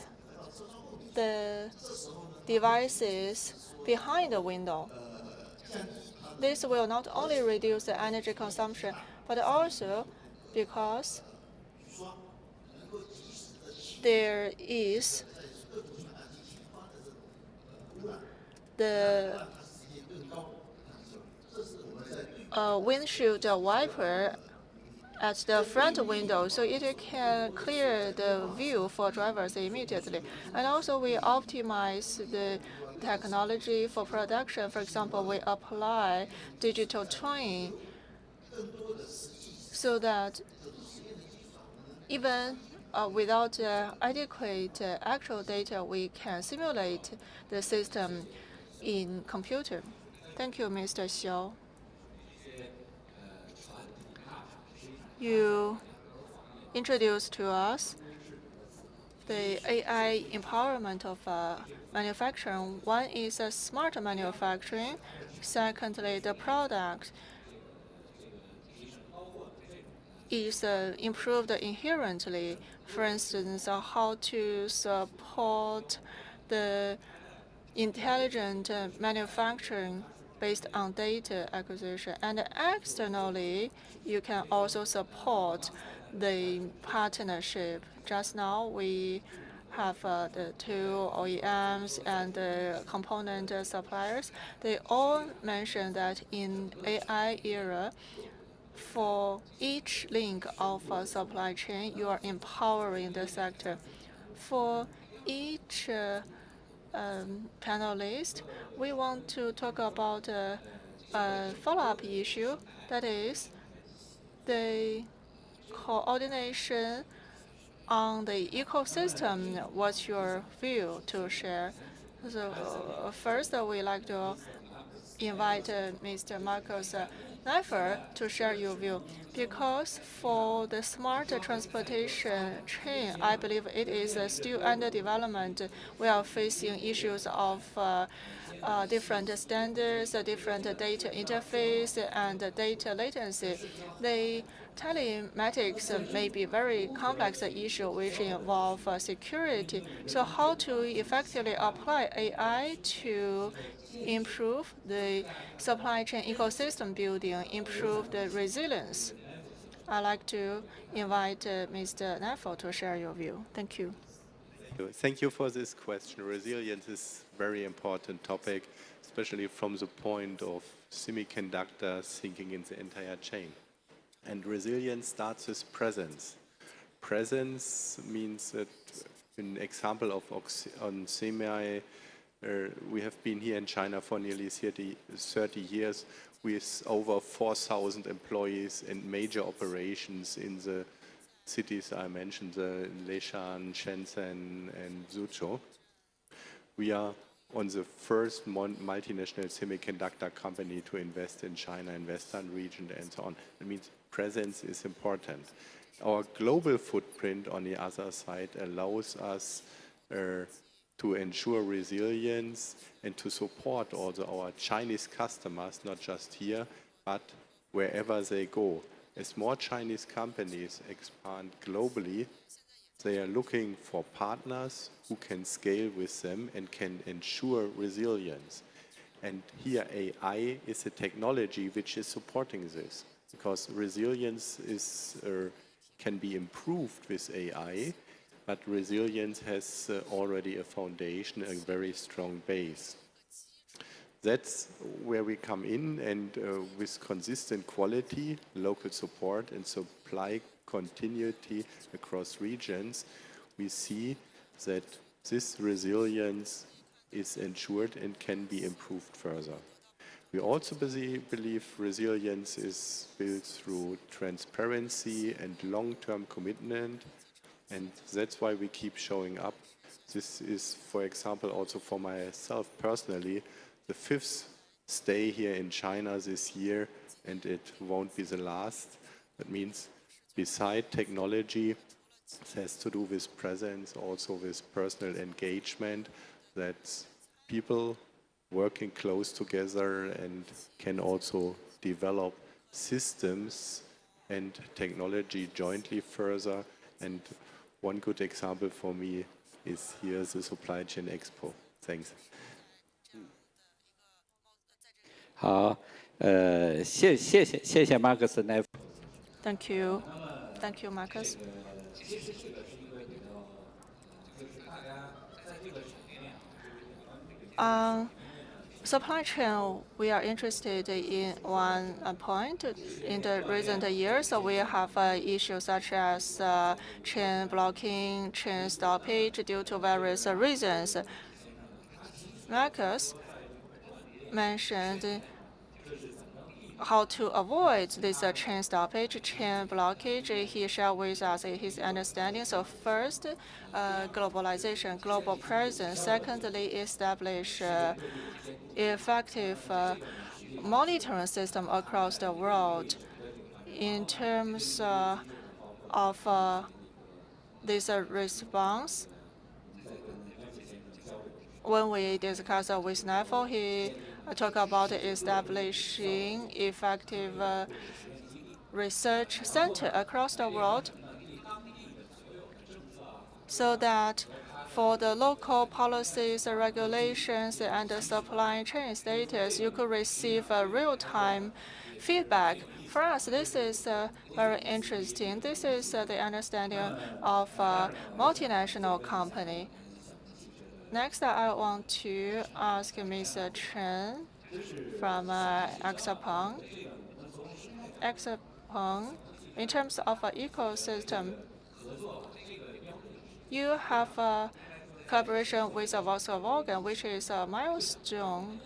the devices behind the window. This will not only reduce the energy consumption, but also because there is the windshield wiper at the front window, so it can clear the view for drivers immediately. And also we optimize the technology for production. For example, we apply digital twin so that even without adequate actual data, we can simulate the system in computer. Thank you, Mr. Xiao. You introduced to us the AI empowerment of manufacturing. One is smart manufacturing. Secondly, the product is improved inherently. For instance, how to support the intelligent manufacturing based on data acquisition. And externally, you can also support the partnership. Just now, we have the two OEMs and the component suppliers. They all mentioned that in AI era, for each link of a supply chain, you are empowering the sector. For each panelist, we want to talk about a follow-up issue, that is the coordination on the ecosystem. What's your view to share? So first, we'd like to invite Mr. Marcus Neiffer to share your view. Because for the smart transportation chain, I believe it is still under development. We are facing issues of different standards, different data interface, and data latency. The telematics may be a very complex issue which involve security. So how to effectively apply AI to improve the supply chain ecosystem building, improve the resilience? I'd like to invite Mr. Neiffer to share your view. Thank you. Thank you for this question. Resilience is a very important topic, especially from the point of semiconductor thinking in the entire chain. And resilience starts with presence. Presence means that, an example of on semi, we have been here in China for nearly 30 years. with over 4,000 employees and major operations in the cities I mentioned, Leshan, Shenzhen, and Suzhou. We are on the first multinational semiconductor company to invest in China and Western region and so on. That means presence is important. Our global footprint on the other side allows us to ensure resilience and to support also our Chinese customers, not just here, but wherever they go. As more Chinese companies expand globally, they are looking for partners who can scale with them and can ensure resilience. And here AI is a technology which is supporting this, because resilience can be improved with AI, but resilience has already a foundation, a very strong base. That's where we come in, and with consistent quality, local support, and supply continuity across regions, we see that this resilience is ensured and can be improved further. We also believe resilience is built through transparency and long-term commitment, and that's why we keep showing up. This is, for example, also for myself personally, the 5th stay here in China this year, and it won't be the last. That means beside technology, it has to do with presence, also with personal engagement, that people working close together and can also develop systems and technology jointly further. And one good example for me is here the Supply Chain Expo. Thanks. 好，谢谢 Marcus 来。Thank you. Thank you, Marcus. Supply chain, we are interested in one point. In the recent years, we have issues such as chain blocking, chain stoppage due to various reasons. Marcus mentioned how to avoid this chain stoppage, chain blockage. He shared with us his understanding. So first, globalization, global presence. Secondly, establish effective monitoring system across the world. In terms of this response, when we discussed with NAFO, he talked about establishing effective research center across the world, so that for the local policies, regulations, and the supply chain status, you could receive real-time feedback. For us, this is very interesting. This is the understanding of a multinational company. Next, I want to ask Ms. Chen from Expo. Expo, in terms of ecosystem, you have a collaboration with Volkswagen, which is a milestone.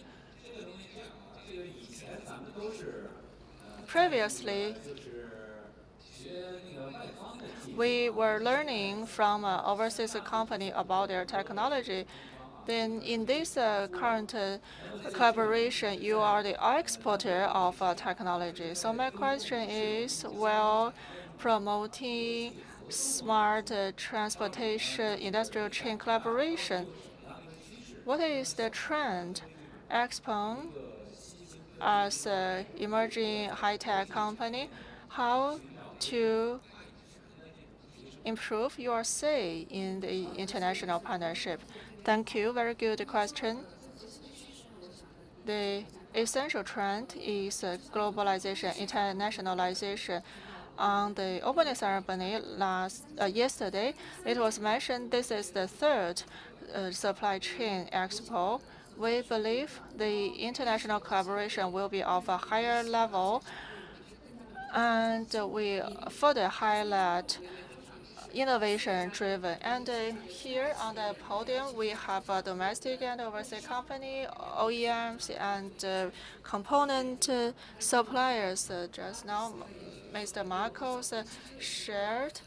Previously, we were learning from an overseas company about their technology. Then in this current collaboration, you are the exporter of technology. So my question is, while promoting smart transportation industrial chain collaboration, what is the trend? Expo, as an emerging high-tech company, how to improve your say in the international partnership? Thank you. Very good question. The essential trend is globalization, internationalization. On the opening ceremony yesterday, it was mentioned this is the 3rd supply chain expo. We believe the international collaboration will be of a higher level, and we further highlight innovation-driven. And here on the podium, we have domestic and overseas company, OEMs, and component suppliers. Just now, Mr. Marcos shared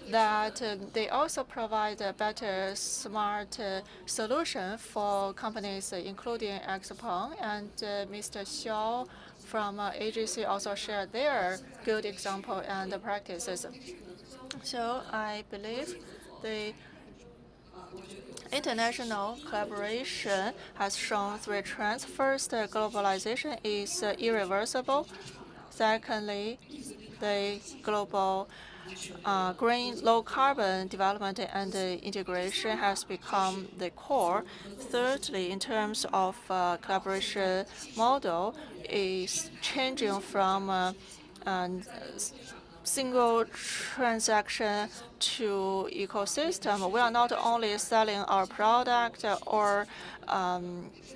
that they also provide a better, smart solution for companies, including Expo. And Mr. Xiao from AGC also shared their good example and practices. So I believe the international collaboration has shown three trends. First, globalization is irreversible. Secondly, the global green, low-carbon development and integration has become the core. Thirdly, in terms of collaboration model, is changing from single transaction to ecosystem. We are not only selling our product or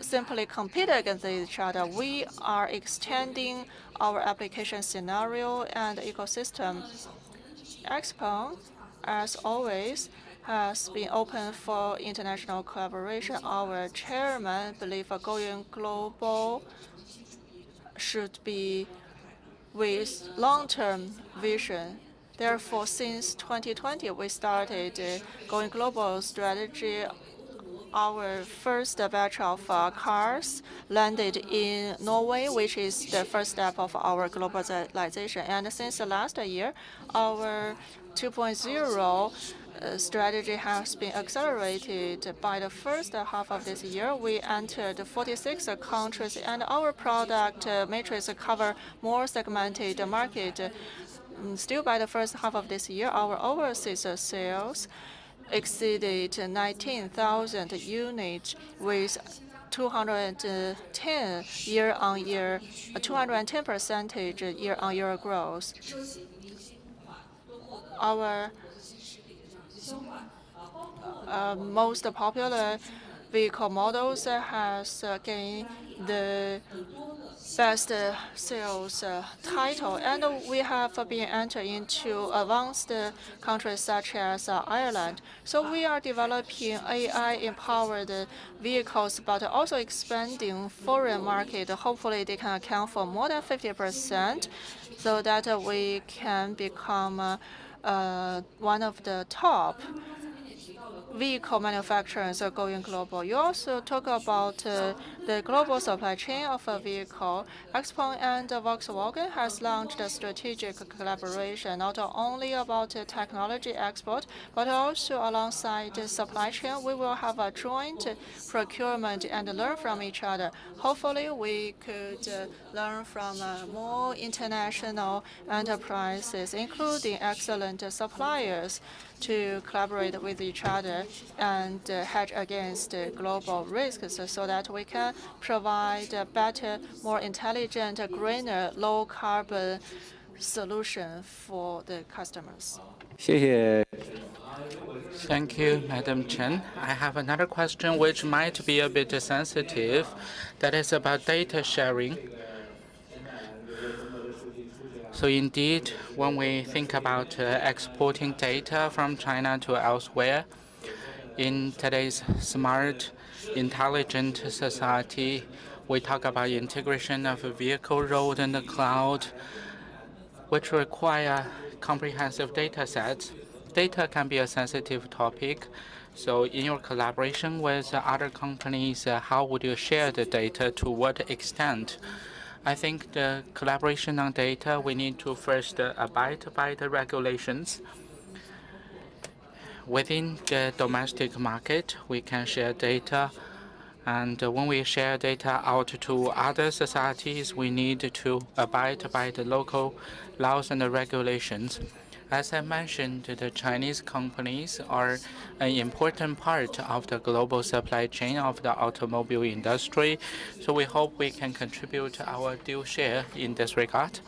simply compete against each other. We are extending our application scenario and ecosystem. Expo, as always, has been open for international collaboration. Our chairman believes going global should be with long-term vision. Therefore, since 2020, we started going global strategy. Our first batch of cars landed in Norway, which is the first step of our globalization. And since last year, our 2.0 strategy has been accelerated. By the first half of this year, we entered 46 countries, and our product matrix cover more segmented market. Still, by the first half of this year, our overseas sales exceeded 19,000 units with 210 year-on-year, 210% year-on-year growth. Our most popular vehicle models has gained the best sales title, and we have been entered into advanced countries such as Ireland. So we are developing AI-empowered vehicles, but also expanding foreign market. Hopefully, they can account for more than 50%, so that we can become one of the top vehicle manufacturers are going global. You also talk about the global supply chain of a vehicle. Expo and Volkswagen has launched a strategic collaboration, not only about technology export, but also alongside the supply chain. We will have a joint procurement and learn from each other. Hopefully, we could learn from more international enterprises, including excellent suppliers, to collaborate with each other and hedge against global risks so that we can provide a better, more intelligent, greener, low-carbon solution for the customers. Thank you, Madam Chen. I have another question which might be a bit sensitive. That is about data sharing. So indeed, when we think about exporting data from China to elsewhere, in today's smart, intelligent society, we talk about integration of vehicle, road, and the cloud, which require comprehensive data sets. Data can be a sensitive topic. So in your collaboration with other companies, how would you share the data? To what extent? I think the collaboration on data, we need to first abide by the regulations. Within the domestic market, we can share data. And when we share data out to other societies, we need to abide by the local laws and the regulations. As I mentioned, the Chinese companies are an important part of the global supply chain of the automobile industry. So we hope we can contribute our due share in this regard.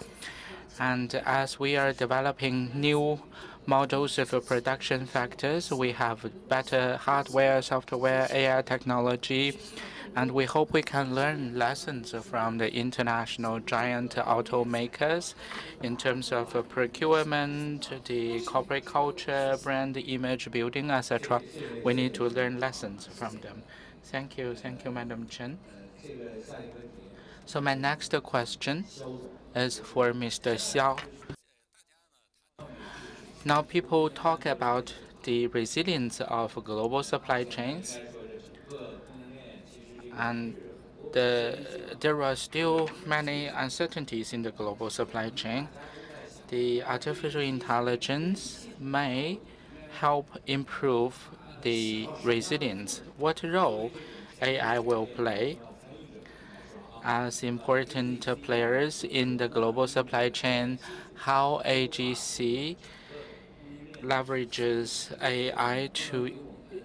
And as we are developing new models of production factors. We have better hardware, software, AI technology, and we hope we can learn lessons from the international giant automakers in terms of procurement, the corporate culture, brand image building, etc. We need to learn lessons from them. Thank you, Madam Chen. So my next question is for Mr. Xiao. Now people talk about the resilience of global supply chains, and there are still many uncertainties in the global supply chain. The artificial intelligence may help improve the resilience. What role AI will play as important players in the global supply chain? How AGC leverages AI to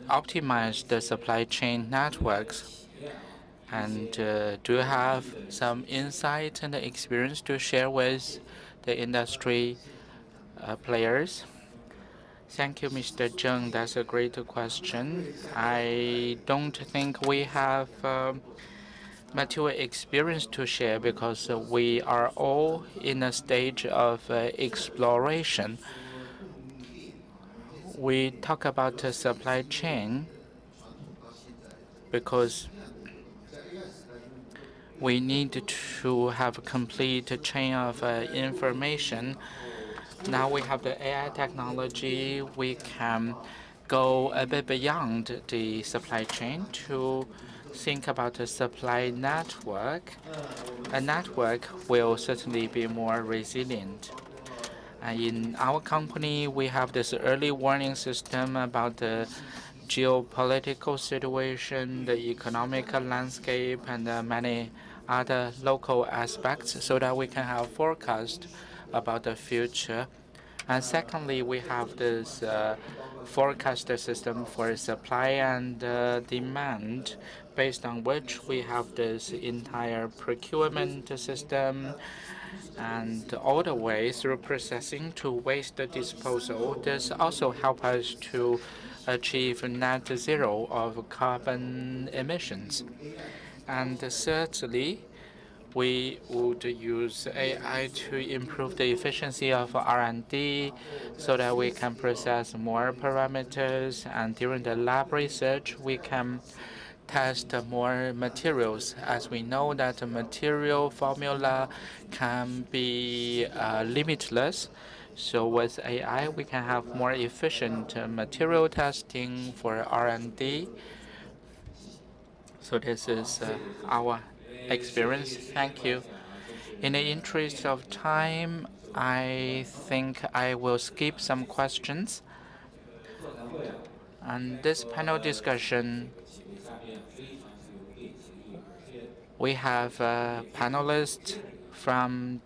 optimize the supply chain networks? And do you have some insight and experience to share with the industry players? Thank you, Mr. Zheng. That's a great question. I don't think we have mature experience to share because we are all in a stage of exploration. We talk about supply chain because we need to have a complete chain of information. Now we have the AI technology. We can go a bit beyond the supply chain to think about a supply network. A network will certainly be more resilient. In our company, we have this early warning system about the geopolitical situation, the economic landscape, and many other local aspects so that we can have forecast about the future. And secondly, we have this forecast system for supply and demand, based on which we have this entire procurement system and all the way through processing to waste disposal. This also helps us to achieve net zero of carbon emissions. And thirdly, we would use AI to improve the efficiency of R&D so that we can process more parameters, and during the lab research we can test more materials, as we know that the material formula can be limitless. So with AI, we can have more efficient material testing for R&D. So this is our experience. Thank you. In the interest of time, I think I will skip some questions. And this panel discussion, we have panelists from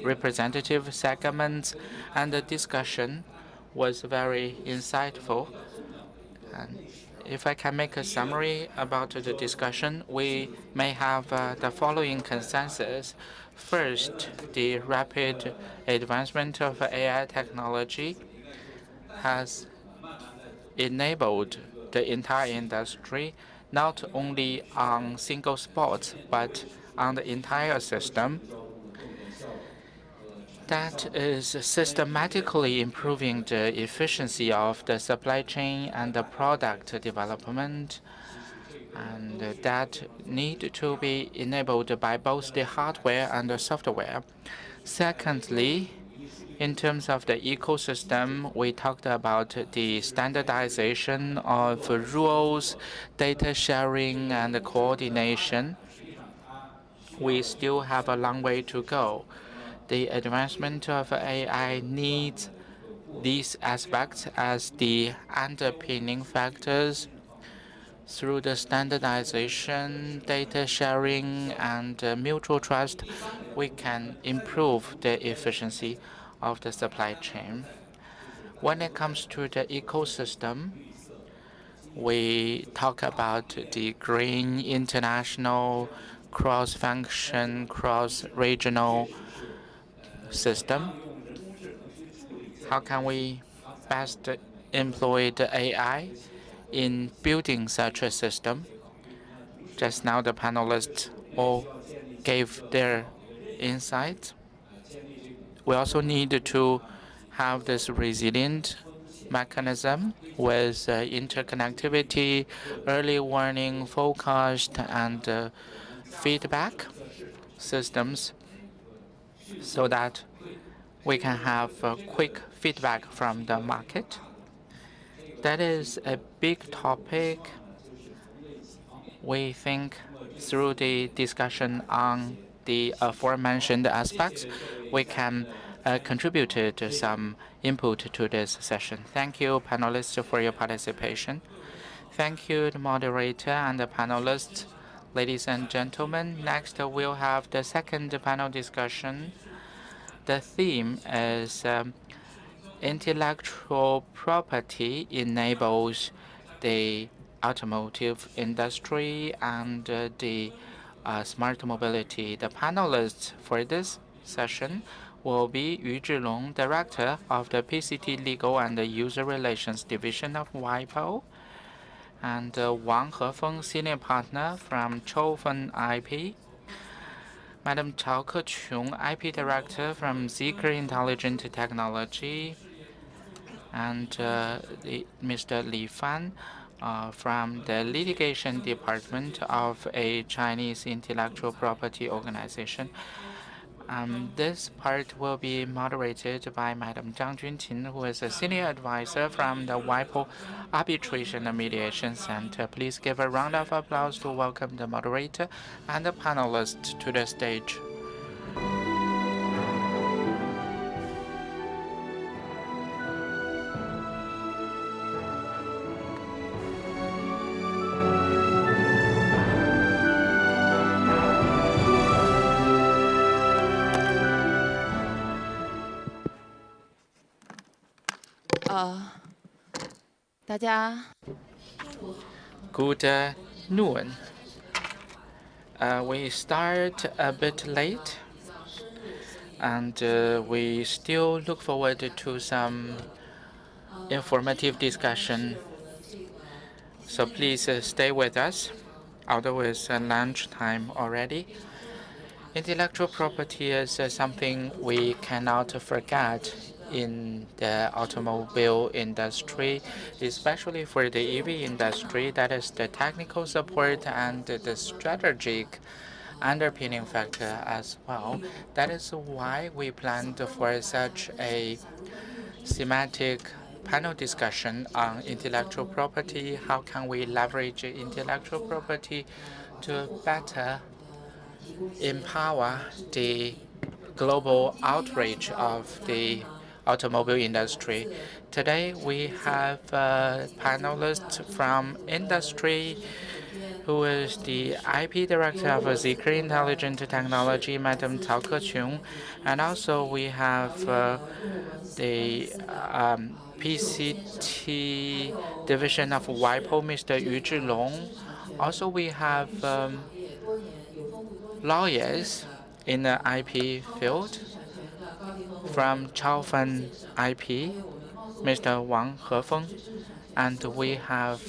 representative segments, and the discussion was very insightful. And if I can make a summary about the discussion, we may have the following consensus. First, the rapid advancement of AI technology has enabled the entire industry, not only on single spots, but on the entire system. That is systematically improving the efficiency of the supply chain and the product development, and that need to be enabled by both the hardware and the software. Secondly, in terms of the ecosystem, we talked about the standardization of rules, data sharing, and coordination. We still have a long way to go. The advancement of AI needs these aspects as the underpinning factors. Through the standardization, data sharing, and mutual trust, we can improve the efficiency of the supply chain. When it comes to the ecosystem, we talk about the green, international, cross-function, cross-regional system. How can we best employed AI in building such a system. Just now, the panelists all gave their insights. We also need to have this resilient mechanism with interconnectivity, early warning, forecast, and feedback systems so that we can have quick feedback from the market. That is a big topic. We think through the discussion on the aforementioned aspects, we can contribute to some input to this session. Thank you, panelists, for your participation. Thank you, the moderator and the panelists. Ladies and gentlemen, next we'll have the second panel discussion. The theme is intellectual property enables the automotive industry and the smart mobility. The panelists for this session will be Yu Zhilong, Director of the PCT Legal and User Relations Division of WIPO, and Wang Hefeng, Senior Partner from Choufen IP, Madam Chao Keqiong, IP Director from Zeekr Intelligent Technology, and Mr. Li Fan from the Litigation Department of a Chinese intellectual property organization. This part will be moderated by Madam Zhang Junqin, who is a senior advisor from the WIPO Arbitration and Mediation Center. Please give a round of applause to welcome the moderator and the panelists to the stage. Good noon. We start a bit late, and we still look forward to some informative discussion. So please stay with us, although it's lunch time already. Intellectual property is something we cannot forget in the automobile industry, especially for the EV industry. That is the technical support and the strategic underpinning factor as well. That is why we planned for such a thematic panel discussion on intellectual property. How can we leverage intellectual property to better empower the global outreach of the automobile industry? Today, we have panelists from industry, who is the IP Director of Zeekr Intelligent Technology, Madam Cao Keqiong, and also we have the PCT Division of WIPO, Mr. Yu Zhilong. Also, we have lawyers in the IP field from Choufen IP, Mr. Wang Hefeng, and we have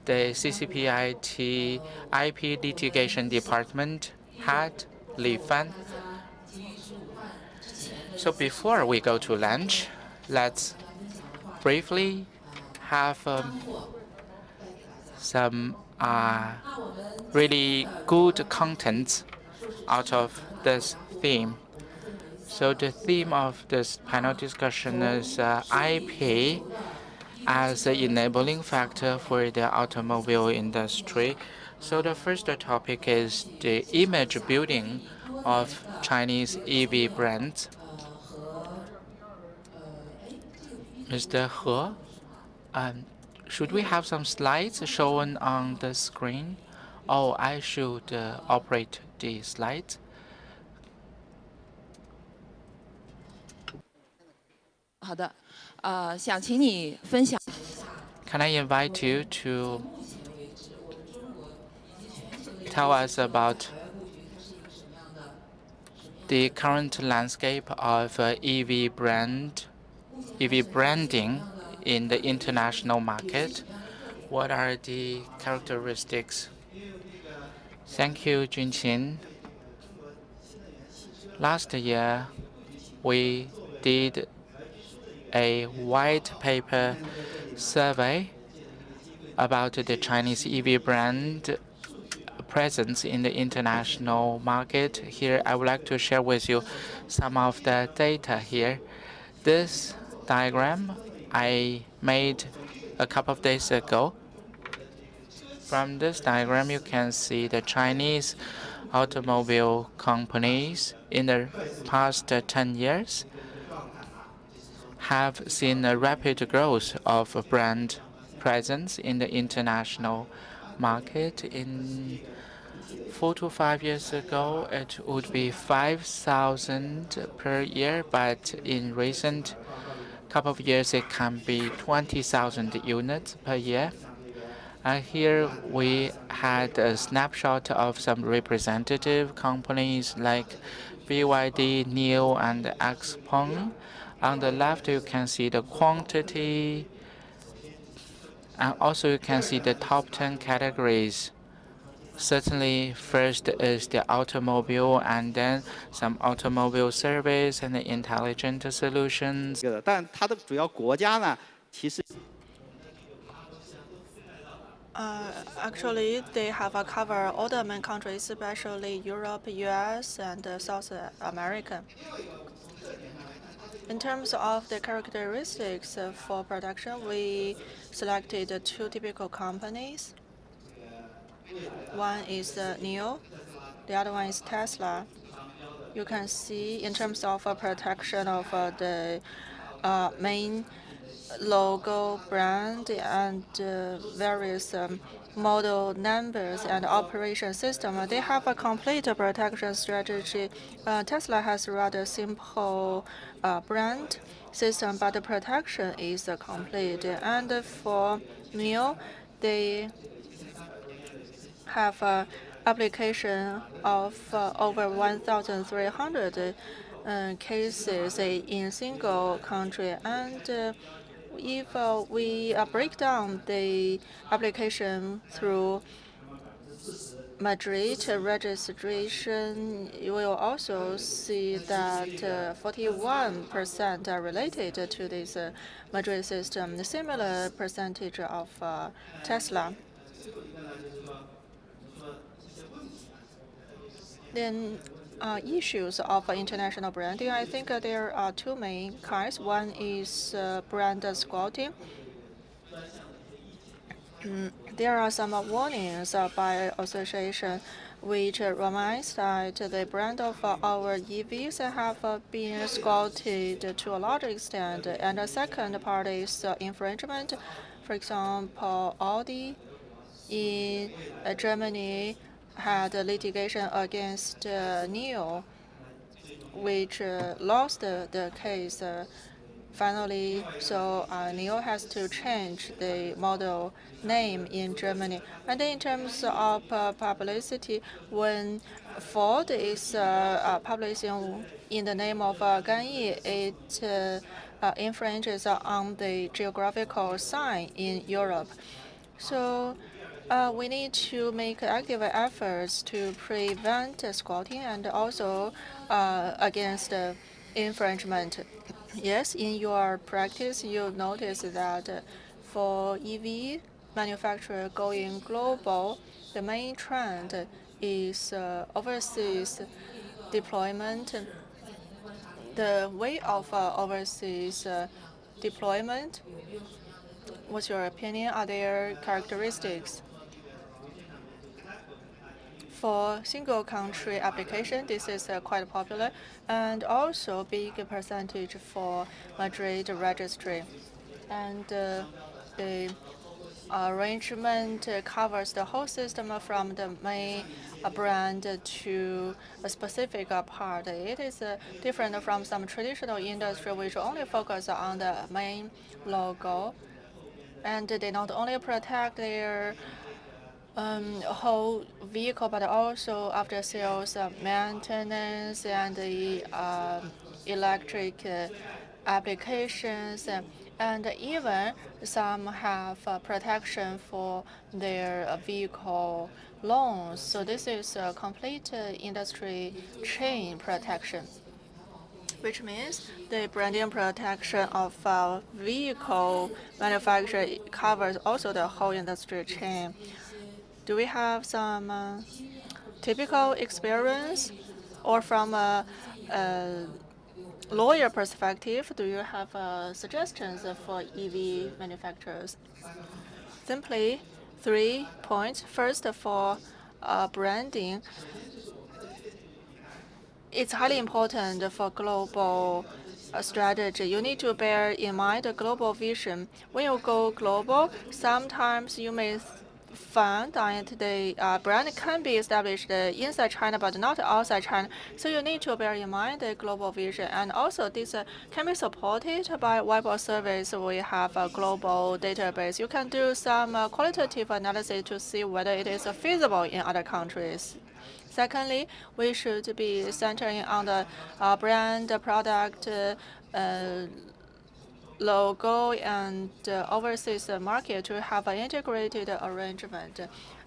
the CCPIT IP Litigation Department Head Li Fan. So before we go to lunch, let's briefly have some really good contents out of this theme. So the theme of this panel discussion is IP as an enabling factor for the automobile industry. So the first topic is the image building of Chinese EV brands. Mr. He, should we have some slides shown on the screen? Oh, I should operate the slides. Can I invite you to tell us about the current landscape of EV brand EV branding in the international market. What are the characteristics? Thank you, Junqin. Last year, we did a white paper survey about the Chinese EV brand presence in the international market. Here, I would like to share with you some of the data here. This diagram I made a couple of days ago. From this diagram, you can see the Chinese automobile companies in the past 10 years have seen a rapid growth of brand presence in the international market. In 4 to 5 years ago, it would be 5,000 per year, but in recent couple of years, it can be 20,000 units per year. Here we had a snapshot of some representative companies like BYD, NIO, and Expo. On the left, you can see the quantity, and also you can see the top 10 categories. Certainly, first is the automobile, and then some automobile service and intelligent solutions. Actually, they have covered all the main countries, especially Europe, US, and South America. In terms of the characteristics for production, we selected 2 typical companies. One is NIO, the other one is Tesla. You can see in terms of protection of the main logo, brand, and various model numbers and operation system. They have a complete protection strategy. Tesla has a rather simple brand system, but the protection is complete. And for NIO, they have application of over 1,300 cases in single country. And if we break down the application through Madrid registration, you will also see that 41% are related to this Madrid system, a similar percentage of Tesla. Then issues of international branding, I think there are 2 main kinds. One is brand squatting. There are some warnings by association which reminds that the brand of our EVs have been squatted to a large extent. And the second part is infringement. For example, Audi in Germany had litigation against NIO, which lost the case finally. So NIO has to change the model name in Germany. And in terms of publicity, when Ford is publishing in the name of Ganyi, it infringes on the geographical sign in Europe. So we need to make active efforts to prevent squatting and also against infringement. Yes, in your practice, you notice that for EV manufacturer going global, the main trend is overseas deployment. The way of overseas deployment, what's your opinion? Are there characteristics? For single country application, this is quite popular, and also big percentage for Madrid registry. And the arrangement covers the whole system from the main brand to a specific part. It is different from some traditional industry which only focus on the main logo. And they not only protect their whole vehicle, but also after sales maintenance and the electric applications, and even some have protection for their vehicle loans. So this is a complete industry chain protection, which means the branding protection of vehicle manufacturer covers also the whole industry chain. Do we have some typical experience, or from a lawyer perspective, do you have suggestions for EV manufacturers? Simply 3 points. First, for branding, it's highly important for global strategy. You need to bear in mind the global vision. When you go global, sometimes you may find that the brand can be established inside China but not outside China. So you need to bear in mind the global vision. And also this can be supported by WIPO service. We have a global database. You can do some qualitative analysis to see whether it is feasible in other countries. Secondly, we should be centering on the brand, product, logo, and overseas market to have an integrated arrangement.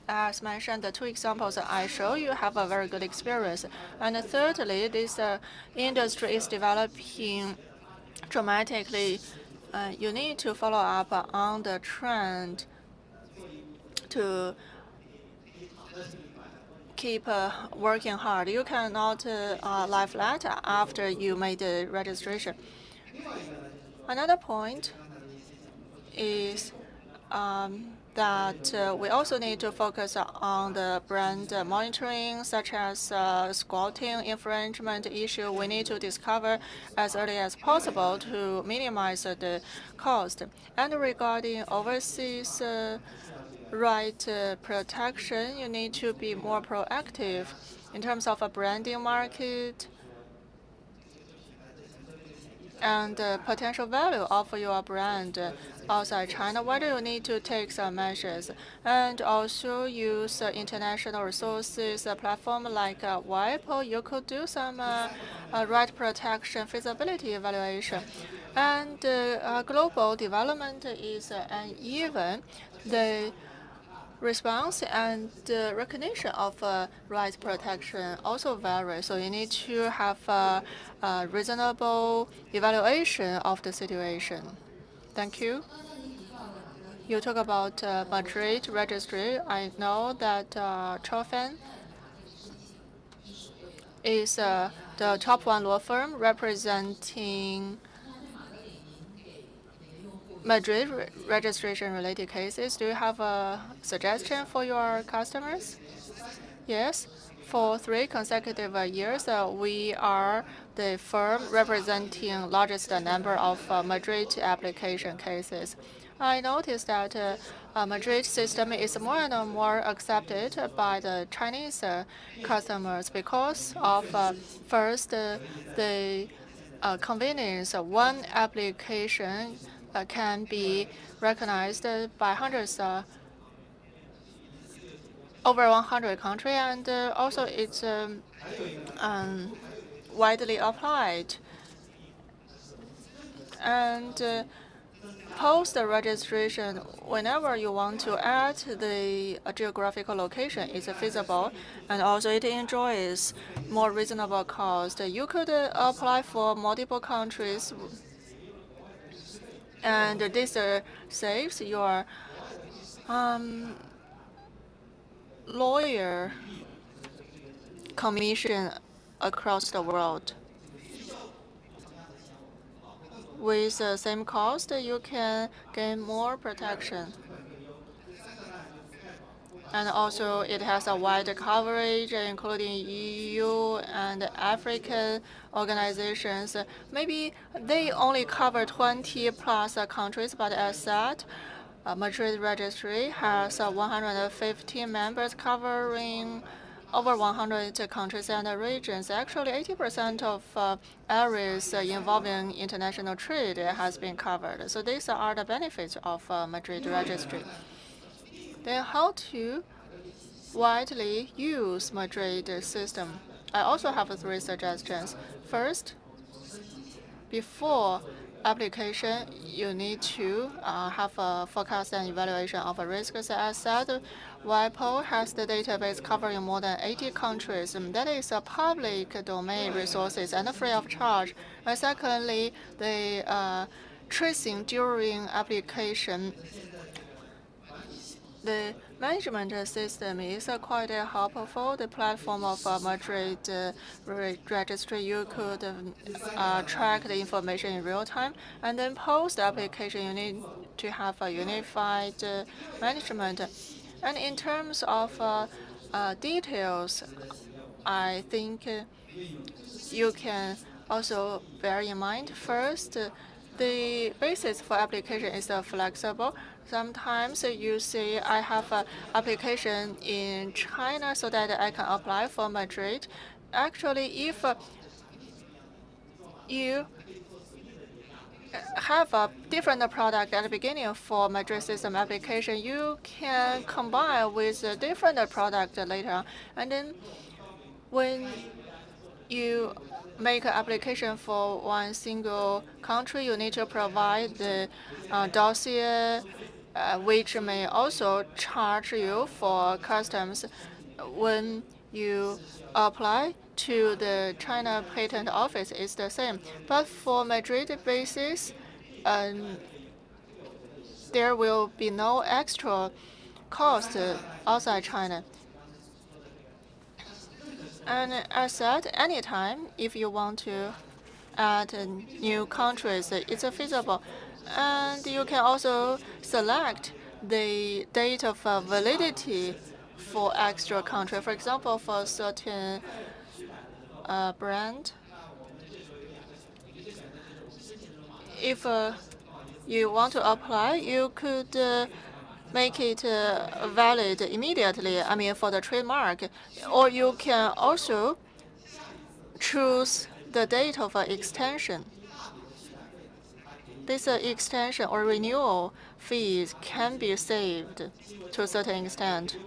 As mentioned, the 2 examples I show you have a very good experience. And thirdly, this industry is developing dramatically. You need to follow up on the trend to keep working hard. You cannot leave that after you made the registration. Another point is that we also need to focus on the brand monitoring, such as squatting infringement issue. We need to discover as early as possible to minimize the cost. And regarding overseas right protection, you need to be more proactive in terms of a branding market and the potential value of your brand outside China. Why do you need to take some measures? And also use international resources, a platform like WIPO. You could do some right protection feasibility evaluation. And global development is uneven. The response and recognition of rights protection also vary. So you need to have a reasonable evaluation of the situation. Thank you. You talk about Madrid registry. I know that Chofan is the top 1 law firm representing Madrid registration-related cases. Do you have a suggestion for your customers? Yes. For 3 consecutive years, we are the firm representing largest number of Madrid application cases. I noticed that Madrid system is more and more accepted by the Chinese customers because of first the convenience. One application can be recognized by hundreds, over 100 countries, and also it's widely applied. And post-registration, whenever you want to add the geographical location, it's feasible, and also it enjoys more reasonable cost. You could apply for multiple countries, and this saves your lawyer commission across the world. With the same cost, you can gain more protection. And also, it has a wide coverage, including EU and African organizations. Maybe they only cover 20 plus countries, but as said, Madrid registry has 115 members covering over 100 countries and regions. Actually, 80% of areas involving international trade has been covered. So these are the benefits of Madrid registry. Then how to widely use Madrid system. I also have 3 suggestions. First, before application, you need to have a forecast and evaluation of risks. As said, WIPO has the database covering more than 80 countries. That is a public domain resources and free of charge. And secondly, the tracing during application. The management system is quite helpful. The platform of Madrid registry, you could track the information in real time. And then post application, you need to have a unified management. And in terms of details, I think you can also bear in mind first, the basis for application is flexible. Sometimes you say I have an application in China so that I can apply for Madrid. Actually, if you have a different product at the beginning for Madrid system application, you can combine with a different product later on. And then when you make an application for one single country, you need to provide the dossier, which may also charge you for customs. When you apply to the China Patent Office, it's the same. But for Madrid basis, there will be no extra cost outside China. And as said, anytime if you want to add new countries, it's feasible. And you can also select the date of validity for extra country. For example, for a certain brand, if you want to apply, you could make it valid immediately, I mean, for the trademark. Or you can also choose the date of extension. This extension or renewal fees can be saved to a certain extent.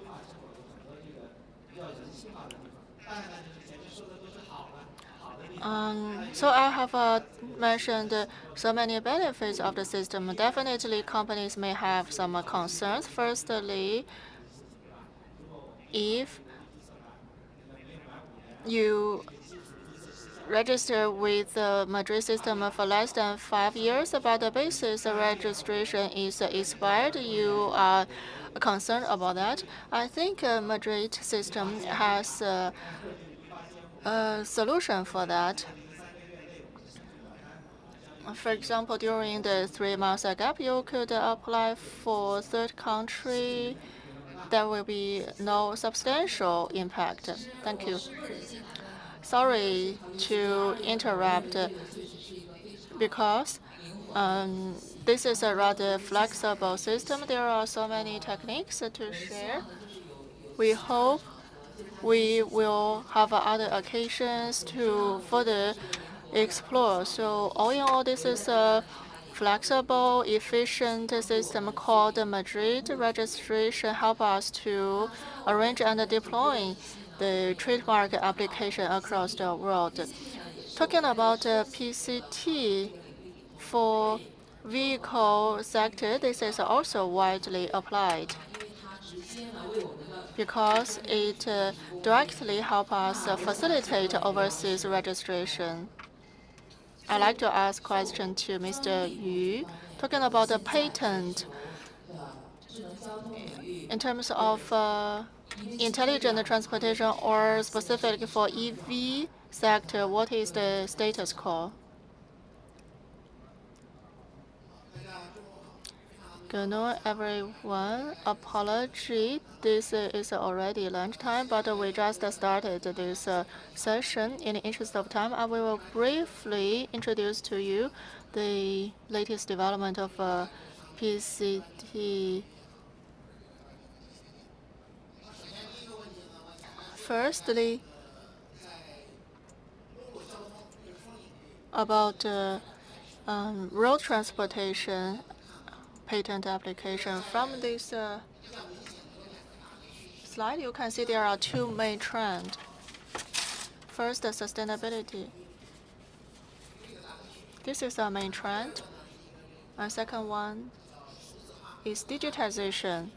So I have mentioned so many benefits of the system. Definitely, companies may have some concerns. Firstly, if you register with the Madrid system for less than 5 years, but the basis registration is expired, you are concerned about that. I think Madrid system has a solution for that. For example, during the 3 months gap, you could apply for third country. There will be no substantial impact. Thank you. Sorry to interrupt, because this is a rather flexible system. There are so many techniques to share. We hope we will have other occasions to further explore. So all in all, this is a flexible, efficient system called Madrid registration. Help us to arrange and deploy the trademark application across the world. Talking about PCT for vehicle sector, this is also widely applied because it directly helps us facilitate overseas registration. I'd like to ask a question to Mr. Yu. Talking about the patent, in terms of intelligent transportation or specifically for EV sector, what is the status quo? Good morning, everyone. Apology, this is already lunchtime, but we just started this session. In the interest of time, I will briefly introduce to you the latest development of PCT. Firstly, about road transportation patent application. From this slide, you can see there are two main trends. First, the sustainability. This is our main trend. And second one is digitization.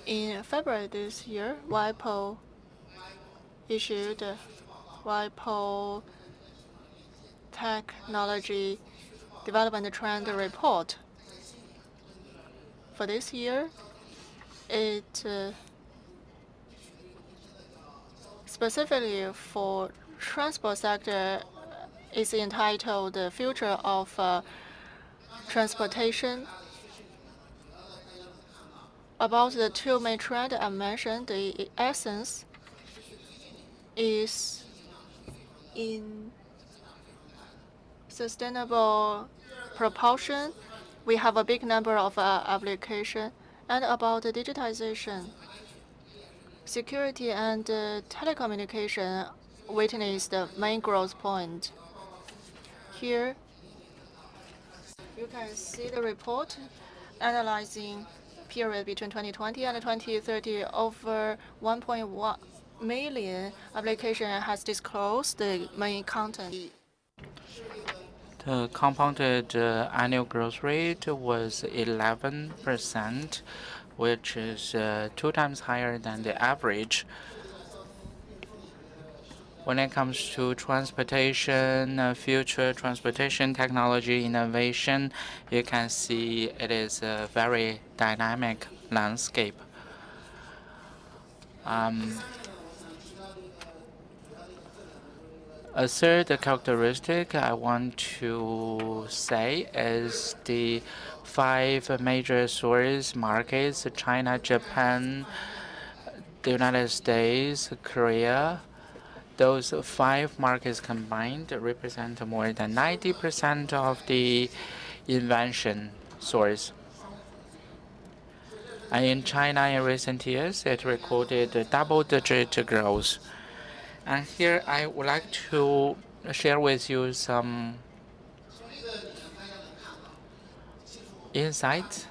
In February this year, WIPO issued WIPO Technology Development Trend Report. For this year, it specifically for transport sector is entitled "The Future of Transportation." About the two main trends I mentioned, the essence is in sustainable propulsion. We have a big number of applications. And about the digitization, security and telecommunication witness the main growth point. Here, you can see the report analyzing period between 2020 and 2030. Over 1.1 million application has disclosed the main content. The compounded annual growth rate was 11%, which is 2 times higher than the average. When it comes to transportation, future transportation technology innovation, you can see it is a very dynamic landscape. A third characteristic I want to say is the 5 major source markets: China, Japan, the United States, Korea. Those 5 markets combined represent more than 90% of the invention source. And in China in recent years, it recorded double-digit growth. And here I would like to share with you some insights.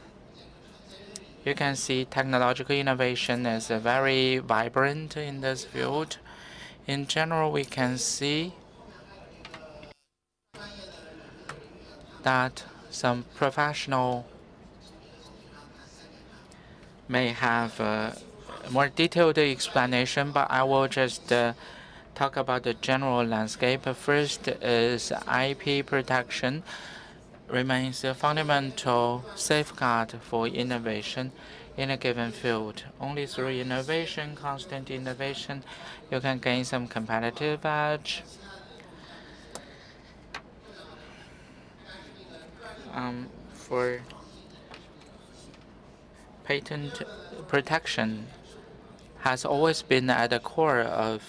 You can see technological innovation is very vibrant in this field. In general, we can see that some professional may have a more detailed explanation, but I will just talk about the general landscape. First is IP protection remains a fundamental safeguard for innovation in a given field. Only through innovation, constant innovation, you can gain some competitive edge. For patent protection has always been at the core of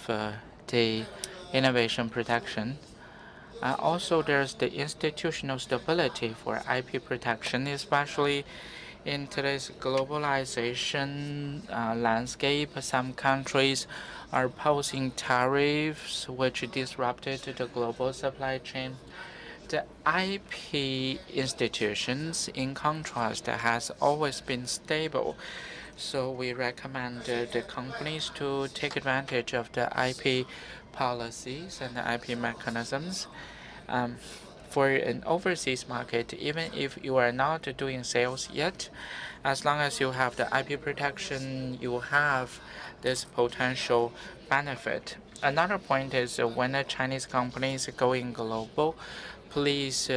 the innovation protection. Also, there's the institutional stability for IP protection, especially in today's globalization landscape. Some countries are posing tariffs which disrupted the global supply chain. The IP institutions, in contrast, has always been stable. So we recommend the companies to take advantage of the IP policies and the IP mechanisms. For an overseas market, even if you are not doing sales yet, as long as you have the IP protection, you have this potential benefit. Another point is when a Chinese company is going global, please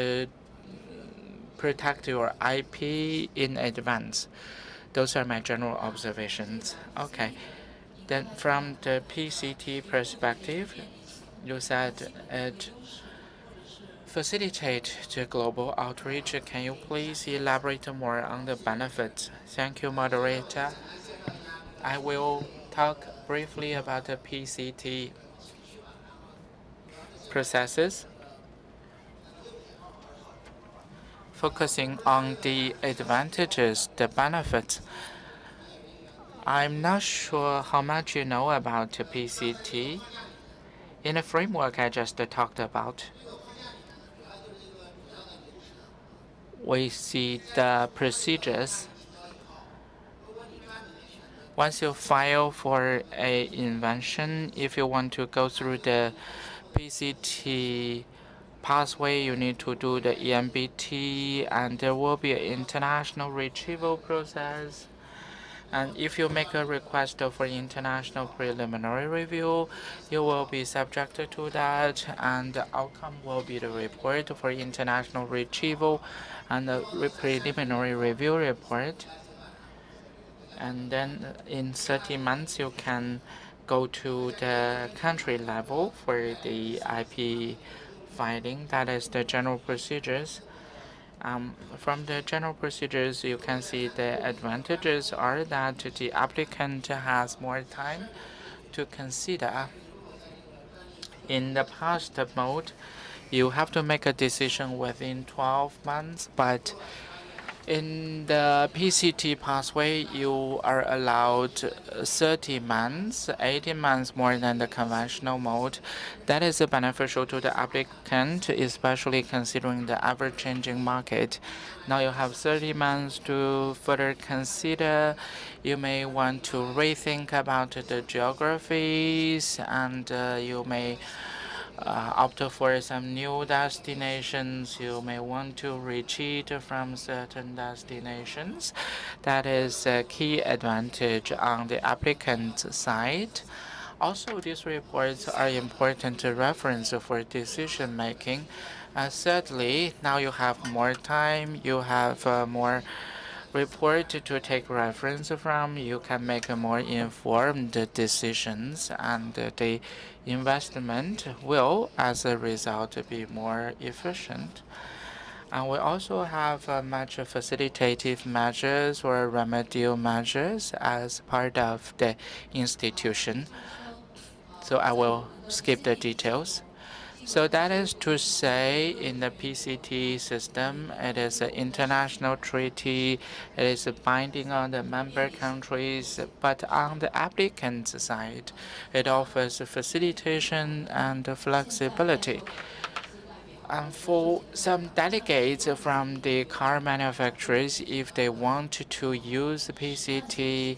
protect your IP in advance. Those are my general observations. Okay. Then from the PCT perspective, you said it facilitate the global outreach. Can you please elaborate more on the benefits? Thank you, moderator. I will talk briefly about the PCT processes, focusing on the advantages, the benefits. I'm not sure how much you know about PCT. In the framework I just talked about, we see the procedures. Once you file for a invention, if you want to go through the PCT pathway, you need to do the EMBT, and there will be an international retrieval process. And if you make a request for international preliminary review, you will be subjected to that, and the outcome will be the report for international retrieval and the preliminary review report. And then in 30 months, you can go to the country level for the IP filing. That is the general procedures. From the general procedures, you can see the advantages are that the applicant has more time to consider. In the past mode, you have to make a decision within 12 months, but in the PCT pathway, you are allowed 30 months, 18 months more than the conventional mode. That is beneficial to the applicant, especially considering the ever-changing market. Now you have 30 months to further consider. You may want to rethink about the geographies, and you may opt for some new destinations. You may want to retreat from certain destinations. That is a key advantage on the applicant side. Also, these reports are important reference for decision making. Thirdly, now you have more time, you have more report to take reference from, you can make more informed decisions, and the investment will, as a result, be more efficient. And we also have much facilitative measures or remedial measures as part of the institution. So I will skip the details. So that is to say, in the PCT system, it is an international treaty. It is binding on the member countries, but on the applicant's side, it offers facilitation and flexibility. And for some delegates from the car manufacturers, if they want to use PCT,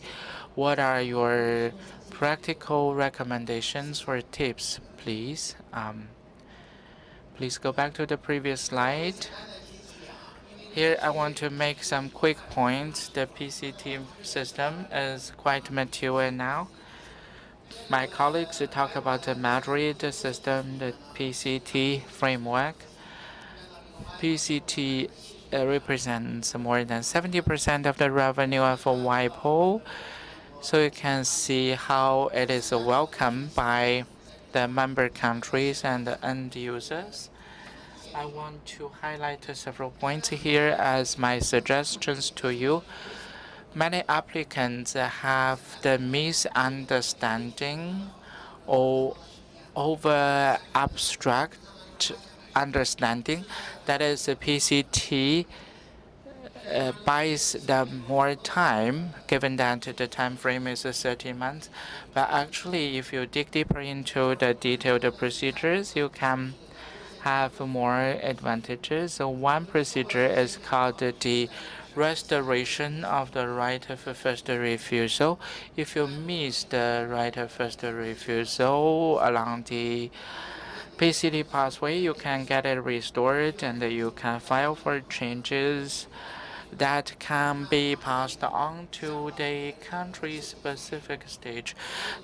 what are your practical recommendations or tips, please? Please go back to the previous slide. Here I want to make some quick points. The PCT system is quite mature now. My colleagues talk about the Madrid system, the PCT framework. PCT represents more than 70% of the revenue of a WIPO. So you can see how it is welcomed by the member countries and the end users. I want to highlight several points here as my suggestions to you. Many applicants have the misunderstanding or over abstract understanding that is PCT buys them more time, given that the time frame is 30 months. But actually, if you dig deeper into the detailed procedures, you can have more advantages. So one procedure is called the restoration of the right of first refusal. If you miss the right of first refusal along the PCT pathway, you can get it restored and you can file for changes that can be passed on to the country-specific stage.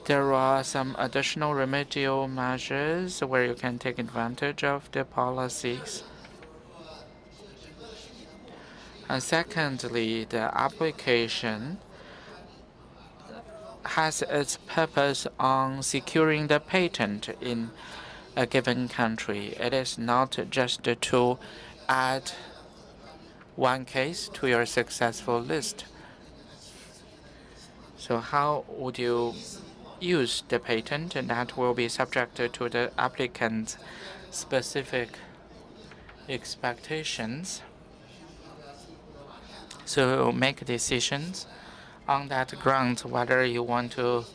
There are some additional remedial measures where you can take advantage of the policies. And secondly, the application has its purpose on securing the patent in a given country. It is not just to add one case to your successful list. So how would you use the patent? And that will be subject to the applicant's specific expectations. So make decisions on that ground, whether you want to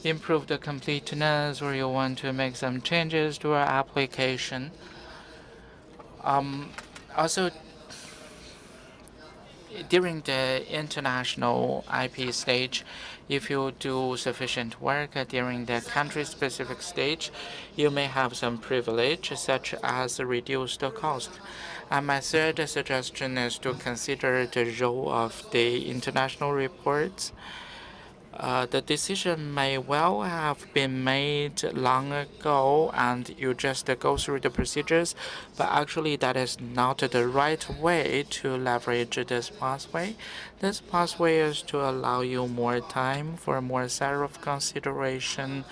improve the completeness or you want to make some changes to our application. Also, during the international IP stage, if you do sufficient work during the country-specific stage, you may have some privilege, such as reduced cost. And my third suggestion is to consider the role of the international reports. The decision may well have been made long ago and you just go through the procedures, but actually that is not the right way to leverage this pathway. This pathway is to allow you more time for more thorough consideration,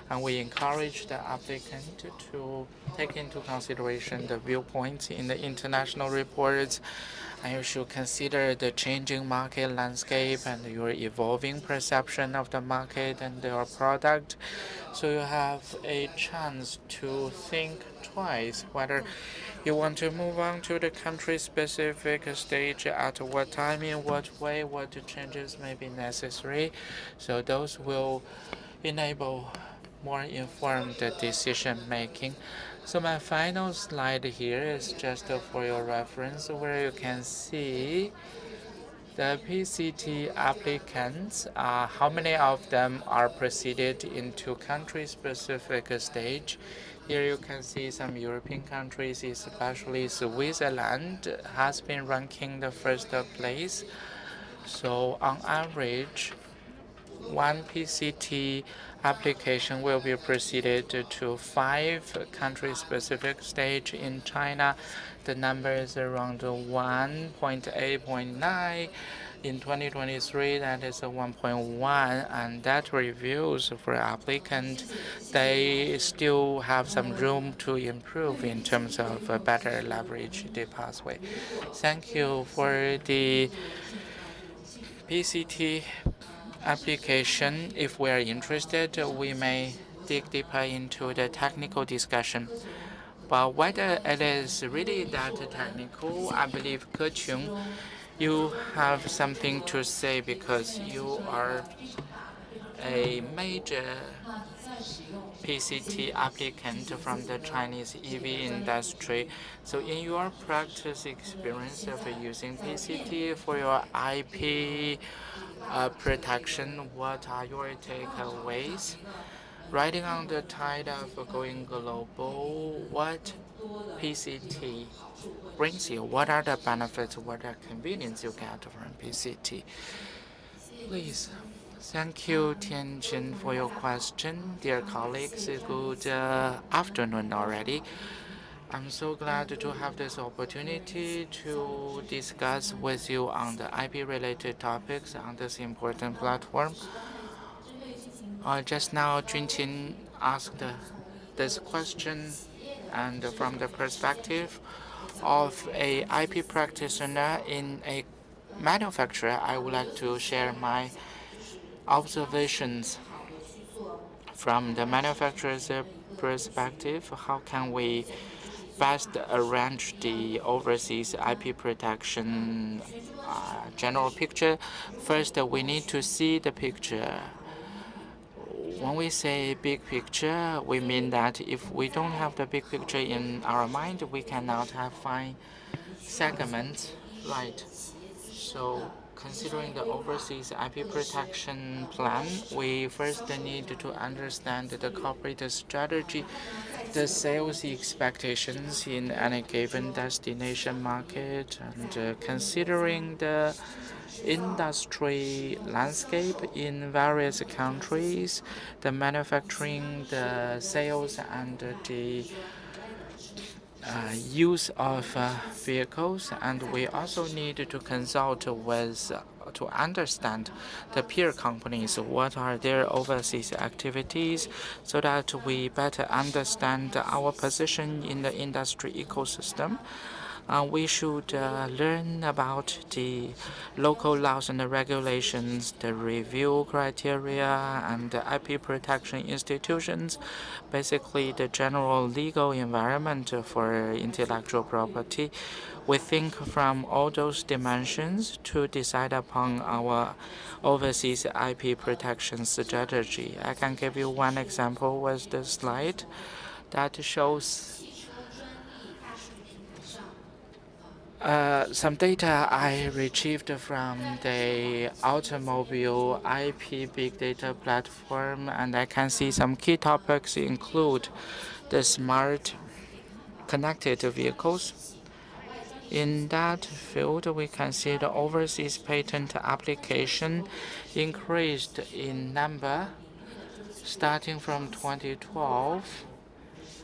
and we encourage the applicant to take into consideration the viewpoints in the international reports, and you should consider the changing market landscape and your evolving perception of the market and your product. So you have a chance to think twice whether you want to move on to the country-specific stage, at what time, in what way, what changes may be necessary. So those will enable more informed decision making. So my final slide here is just for your reference, where you can see the PCT applicants, how many of them are proceeded into country-specific stage. Here you can see some European countries, especially Switzerland, has been ranking the first place. So on average, one PCT application will be proceeded to 5 country-specific stage. In China, the number is around 1.8.9. In 2023, that is 1.1, and that reveals for applicant they still have some room to improve in terms of better leverage the pathway. Thank you for the PCT application. If we are interested, we may dig deeper into the technical discussion. But whether it is really that technical, I believe Ke Qing, you have something to say because you are a major PCT applicant from the Chinese EV industry. So in your practice experience of using PCT for your IP protection, what are your takeaways? Riding on the tide of going global, what PCT brings you? What are the benefits, what are convenience you get from PCT? Please. Thank you, Tianjin, for your question. Dear colleagues, good afternoon already. I'm so glad to have this opportunity to discuss with you on the IP-related topics on this important platform. Just now, Junqin asked this question, and from the perspective of a IP practitioner in a manufacturer, I would like to share my observations from the manufacturer's perspective. How can we best arrange the overseas IP protection general picture? First, we need to see the picture. When we say big picture, we mean that if we don't have the big picture in our mind, we cannot have fine segments, right? So considering the overseas IP protection plan, we first need to understand the corporate strategy, the sales expectations in any given destination market, and considering the industry landscape in various countries, the manufacturing, the sales, and the use of vehicles. And we also need to consult with to understand the peer companies, what are their overseas activities, so that we better understand our position in the industry ecosystem. We should learn about the local laws and the regulations, the review criteria, and the IP protection institutions, basically the general legal environment for intellectual property. We think from all those dimensions to decide upon our overseas IP protection strategy. I can give you one example with this slide that shows Some data I retrieved from the automobile IP big data platform, and I can see some key topics include the smart connected vehicles. In that field, we can see the overseas patent application increased in number starting from 2012.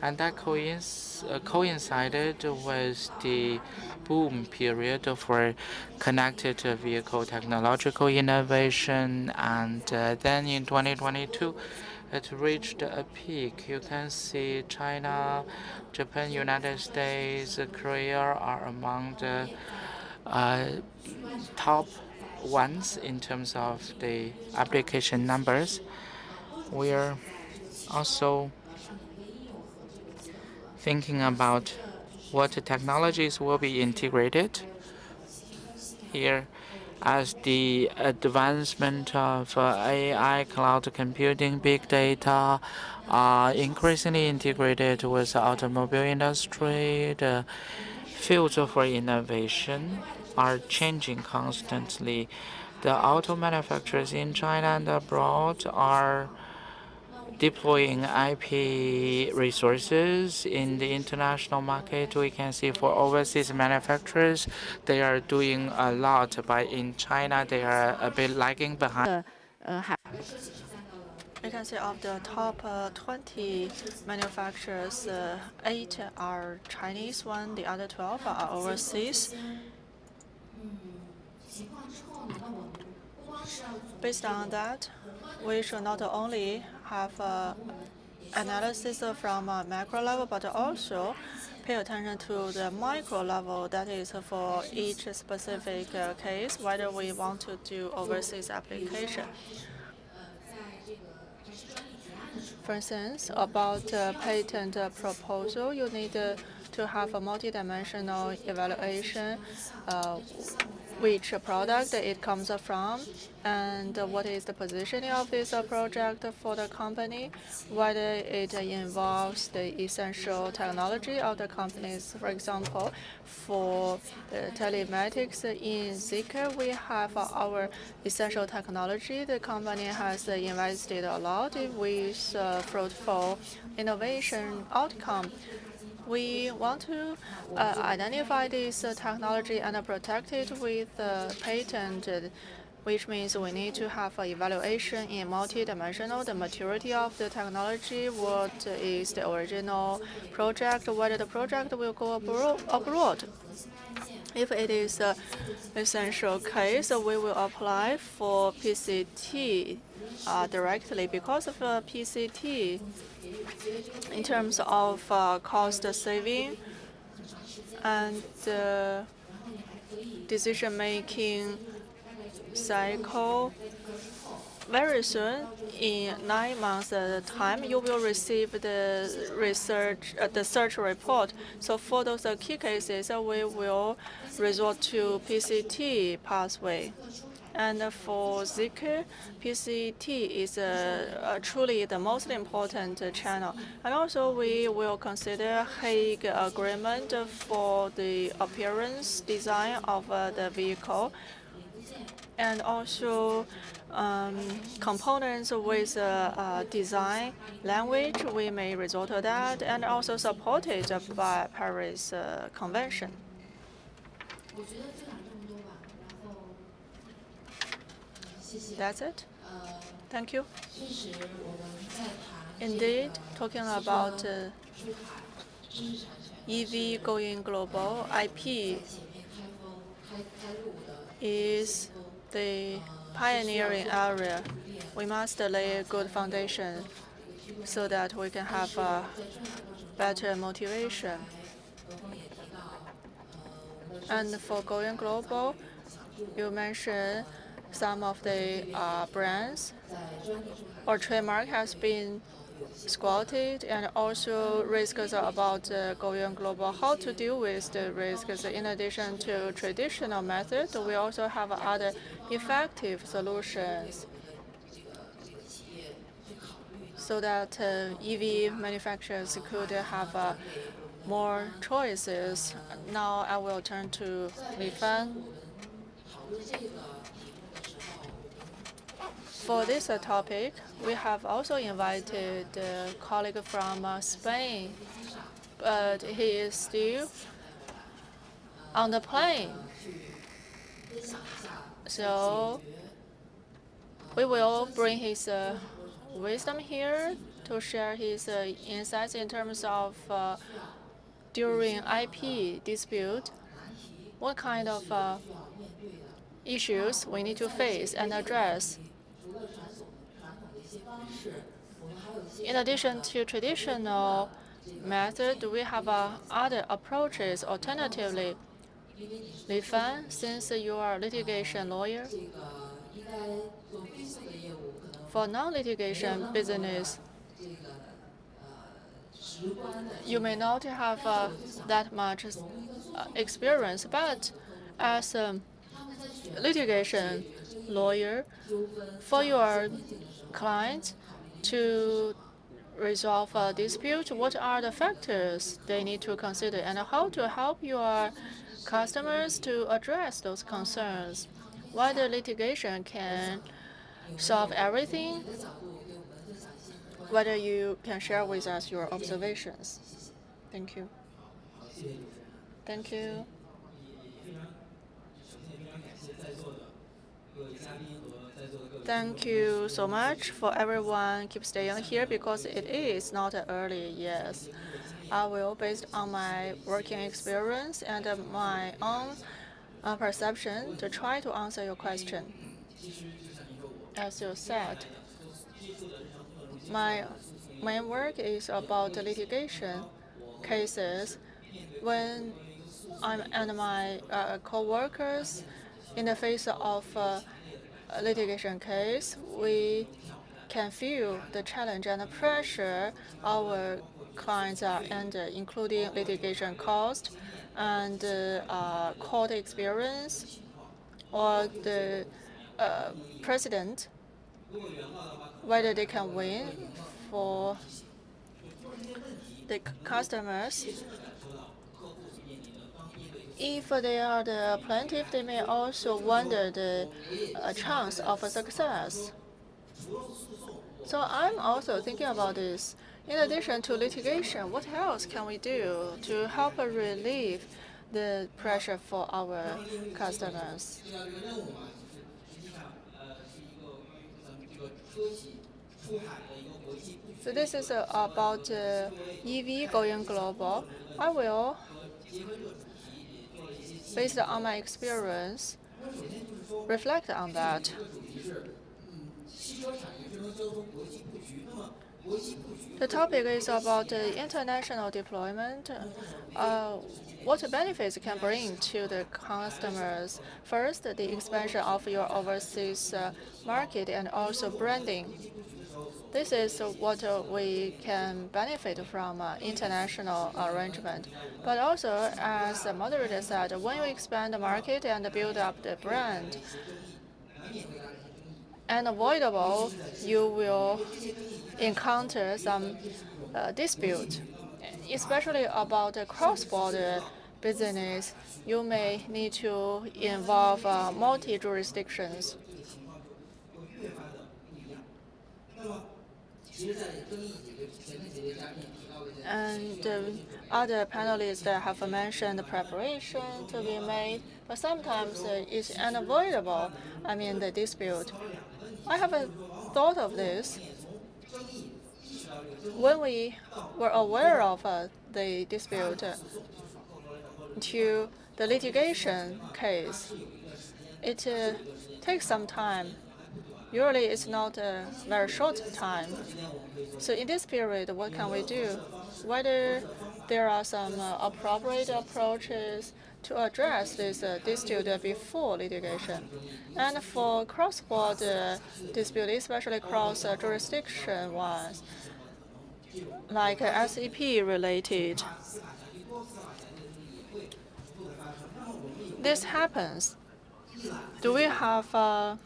And that coincided with the boom period for connected vehicle technological innovation. And then in 2022, it reached a peak. You can see China, Japan, United States, Korea are among the top ones in terms of the application numbers. We are also thinking about what technologies will be integrated here as the advancement of AI, cloud computing, big data are increasingly integrated with the automobile industry. The fields for innovation are changing constantly. The auto manufacturers in China and abroad are deploying IP resources in the international market. We can see for overseas manufacturers, they are doing a lot, but in China, they are a bit lagging behind. You can see of the top 20 manufacturers, 8 are Chinese one, the other 12 are overseas. Based on that, we should not only have analysis from a macro level, but also pay attention to the micro level, that is for each specific case, whether we want to do overseas application. For instance, about patent proposal, you need to have a multidimensional evaluation, which product it comes from, and what is the positioning of this project for the company, whether it involves the essential technology of the companies. For example, for the telematics in CISCE, we have our essential technology. The company has invested a lot with fruitful innovation outcome. We want to identify this technology and protect it with patent, which means we need to have an evaluation in multidimensional, the maturity of the technology, what is the original project, whether the project will go abroad. If it is an essential case, we will apply for PCT directly because of PCT. In terms of cost saving and decision-making cycle, very soon, in 9 months' time, you will receive the search report. So for those key cases, we will resort to PCT pathway. And for CISCE, PCT is truly the most important channel. And also, we will consider Hague Agreement for the appearance design of the vehicle, and also components with design language. We may resort to that, and also supported by Paris Convention. That's it. Thank you. Indeed, talking about EV going global, IP is the pioneering area. We must lay a good foundation so that we can have a better motivation. And for going global, you mentioned some of the brands or trademark has been squatted, and also risks about going global. How to deal with the risks? In addition to traditional methods, we also have other effective solutions so that EV manufacturers could have more choices. Now I will turn to Li Fan. For this topic, we have also invited a colleague from Spain, but he is still on the plane. So we will bring his wisdom here to share his insights in terms of during IP dispute, what kind of issues we need to face and address. In addition to traditional method, we have other approaches alternatively. Li Fan, since you are a litigation lawyer, for non-litigation business, you may not have that much experience, but as a litigation lawyer, for your client to resolve a dispute, what are the factors they need to consider and how to help your customers to address those concerns? Whether litigation can solve everything, whether you can share with us your observations. Thank you. Thank you. Thank you so much for everyone keep staying here because it is not early, yes. I will, based on my working experience and my own perception, to try to answer your question. As you said, my main work is about litigation cases. When I'm and my co-workers in the face of a litigation case, we can feel the challenge and the pressure our clients are under, including litigation cost and court experience, or the precedent, whether they can win for the customers. If they are the plaintiff, they may also wonder the chance of a success. So I'm also thinking about this. In addition to litigation, what else can we do to help relieve the pressure for our customers? So this is about EV going global. I will, based on my experience, reflect on that. The topic is about international deployment. What benefits can bring to the customers? First, the expansion of your overseas market and also branding. This is what we can benefit from international arrangement. But also, as the moderator said, when you expand the market and build up the brand, unavoidable, you will encounter some dispute, especially about the cross-border business. You may need to involve multi-jurisdictions. And other panelists have mentioned preparation to be made, but sometimes it's unavoidable. I mean, the dispute. I haven't thought of this. When we were aware of the dispute to the litigation case, it takes some time. Usually, it's not a very short time. So in this period, what can we do? Whether there are some appropriate approaches to address this dispute before litigation. And for cross-border dispute, especially cross-jurisdiction ones, like SEP-related, this happens. Do we have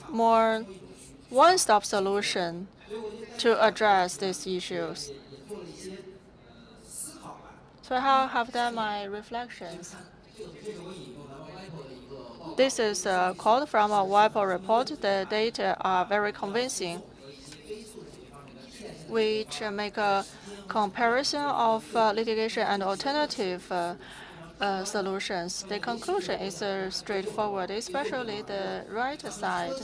more one-stop solution to address these issues? So I have done my reflections. This is a quote from a WIPO report. The data are very convincing, which make a comparison of litigation and alternative solutions. The conclusion is straightforward, especially the right side.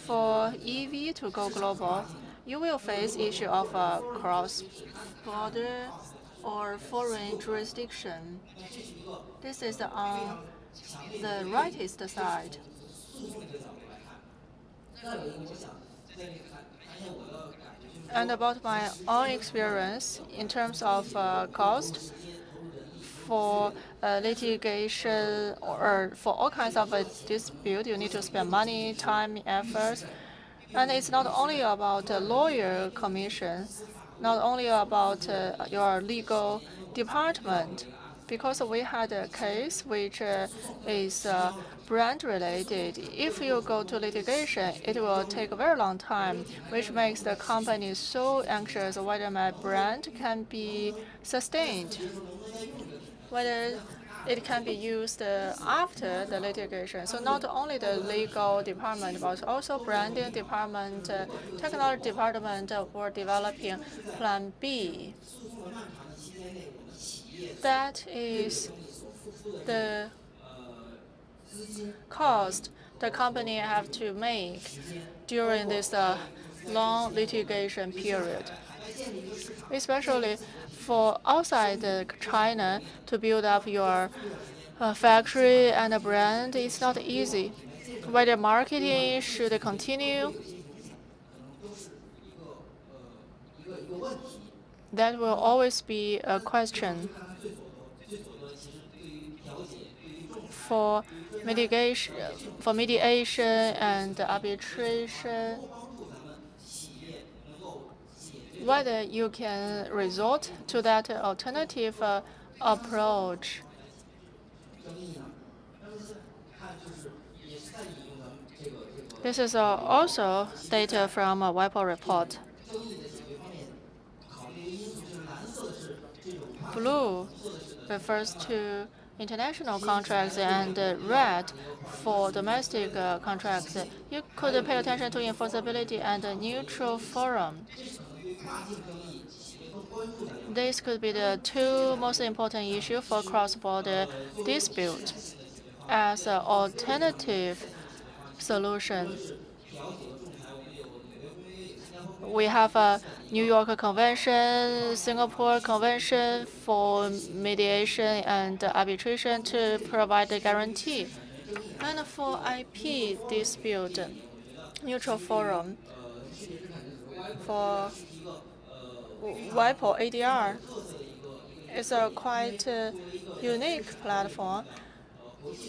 For EV to go global, you will face issue of cross-border or foreign jurisdiction. This is on the rightist side. And about my own experience in terms of cost for litigation or for all kinds of dispute, you need to spend money, time, effort. And it's not only about lawyer commission, not only about your legal department, because we had a case which is brand related. If you go to litigation, it will take a very long time, which makes the company so anxious whether my brand can be sustained, whether it can be used after the litigation. So not only the legal department, but also branding department, technology department were developing Plan B. That is the cost the company have to make during this long litigation period, especially for outside China to build up your factory and a brand. It's not easy. Whether marketing should continue, that will always be a question. For mediation and arbitration, whether you can resort to that alternative approach. This is also data from a WIPO report. Blue refers to international contracts and red for domestic contracts. You could pay attention to enforceability and a neutral forum. This could be the two most important issues for cross-border dispute. As an alternative solution, we have a New York Convention, Singapore Convention for mediation and arbitration to provide a guarantee. And for IP dispute, neutral forum for WIPO ADR is a quite unique platform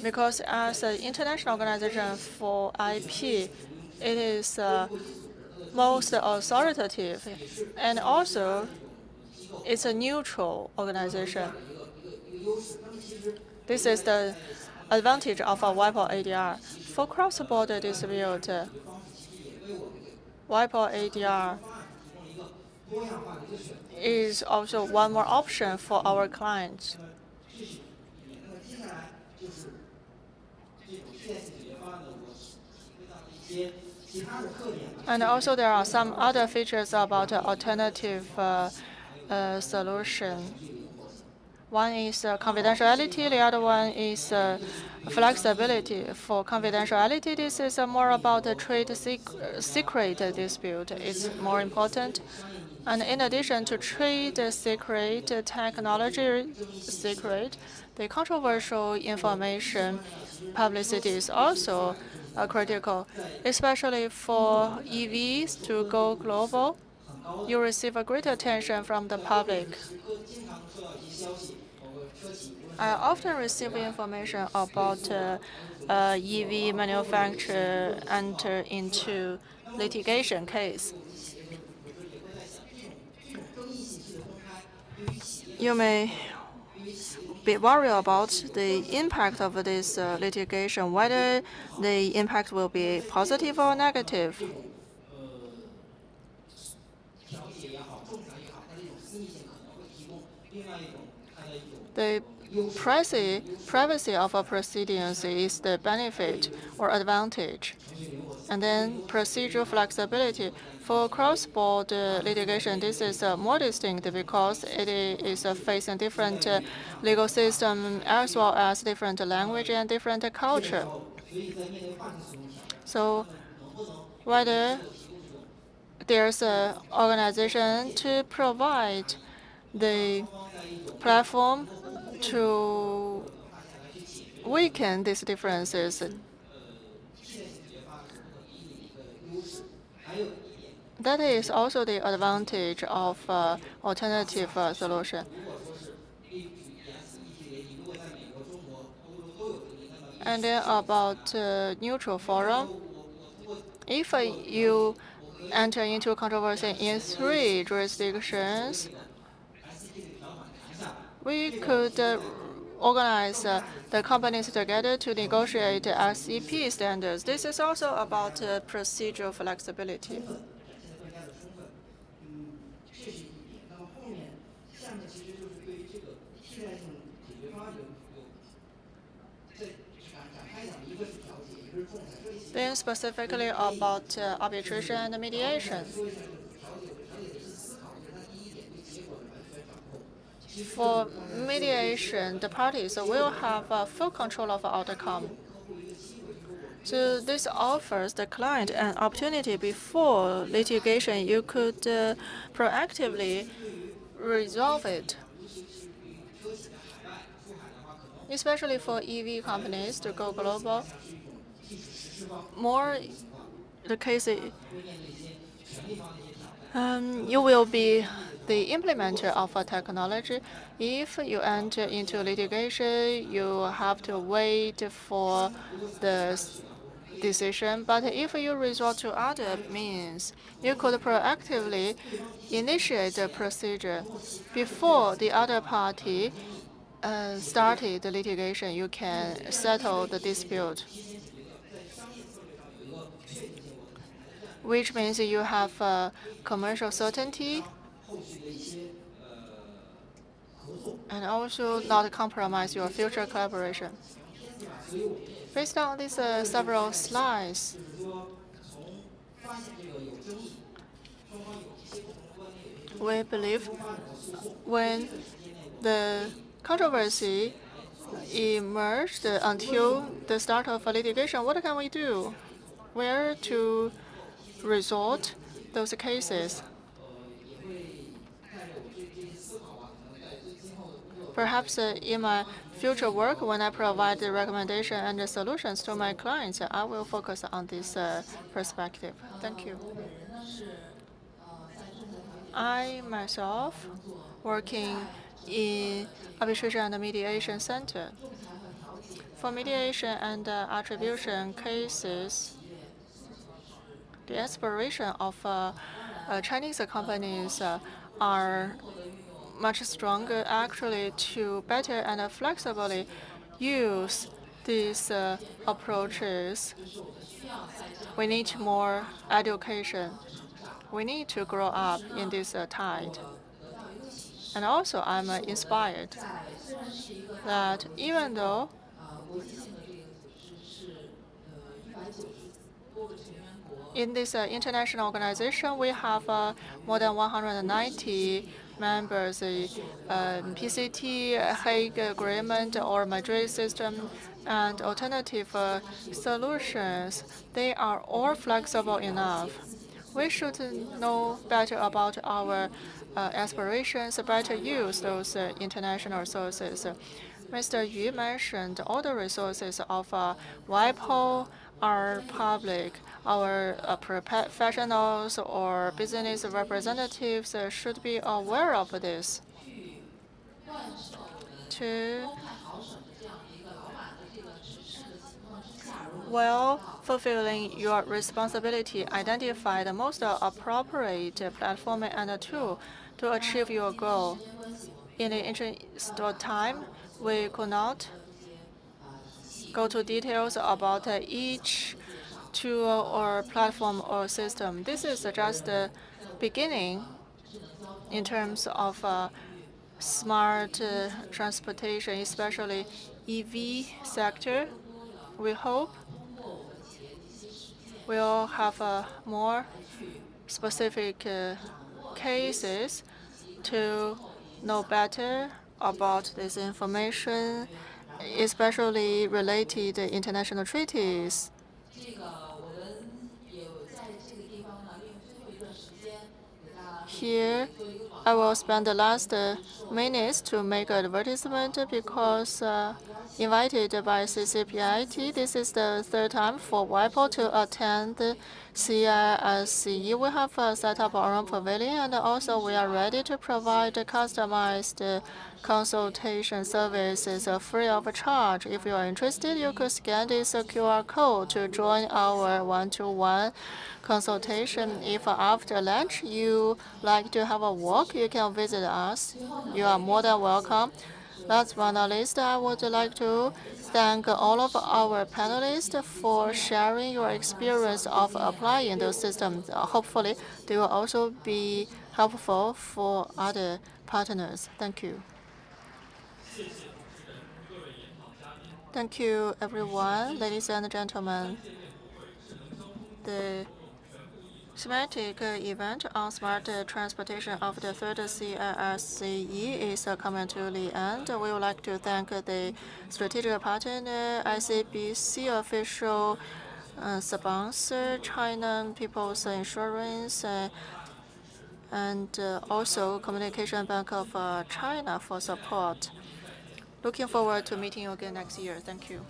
because as an international organization for IP, it is most authoritative, and also it's a neutral organization. This is the advantage of a WIPO ADR. For cross-border dispute, WIPO ADR is also one more option for our clients. And also there are some other features about alternative solution. One is confidentiality, the other one is flexibility. For confidentiality, this is more about the trade secret dispute. It's more important. And in addition to trade secret, technology secret, the controversial information publicity is also critical, especially for EVs to go global. You receive a great attention from the public. I often receive information about EV manufacturer enter into litigation case. You may be worried about the impact of this litigation, whether the impact will be positive or negative. The privacy of a proceedings is the benefit or advantage. And then procedural flexibility. For cross-border litigation, this is more distinct because it is facing different legal system as well as different language and different culture. So whether there's an organization to provide the platform to weaken these differences. That is also the advantage of alternative solution. And then about neutral forum, if you enter into controversy in 3 jurisdictions, we could organize the companies together to negotiate SEP standards. This is also about procedural flexibility. Then specifically about arbitration and mediation. For mediation, the parties will have full control of outcome. So this offers the client an opportunity before litigation. You could proactively resolve it, especially for EV companies to go global. More the case, you will be the implementer of a technology. If you enter into litigation, you have to wait for the decision. But if you resort to other means, you could proactively initiate the procedure before the other party started the litigation. You can settle the dispute, which means you have commercial certainty and also not compromise your future collaboration. Based on these several slides, we believe when the controversy emerged until the start of litigation, what can we do? Where to resort those cases? Perhaps in my future work, when I provide the recommendation and the solutions to my clients, I will focus on this perspective. Thank you. I myself working in arbitration and mediation center. For mediation and attribution cases, the aspiration of Chinese companies are much stronger actually to better and flexibly use these approaches. We need more education. We need to grow up in this tide. And also I'm inspired that even though in this international organization, we have more than 190 members, PCT, Hague Agreement, or Madrid system, and alternative solutions. They are all flexible enough. We should know better about our aspirations, better use those international resources. Mr. Yu mentioned all the resources of WIPO are public. Our professionals or business representatives should be aware of this. While fulfilling your responsibility, identify the most appropriate platform and tool to achieve your goal. In the interest of time, we could not go to details about each tool or platform or system. This is just the beginning in terms of smart transportation, especially EV sector. We hope we'll have more specific cases to know better about this information, especially related to international treaties. Here, I will spend the last minutes to make an advertisement because invited by CCPIT, this is the third time for WIPO to attend CISCE. We have set up our own pavilion, and also we are ready to provide customized consultation services free of charge. If you are interested, you could scan this QR code to join our one-to-one consultation. If after lunch you like to have a walk, you can visit us. You are more than welcome. Last but not least, I would like to thank all of our panelists for sharing your experience of applying those systems. Hopefully, they will also be helpful for other partners. Thank you. Thank you, everyone, ladies and gentlemen. The thematic event on smart transportation of the third CISCE is coming to the end. We would like to thank the strategic partner, ICBC official sponsor, China People's Insurance, and also Communication Bank of China for support. Looking forward to meeting you again next year. Thank you.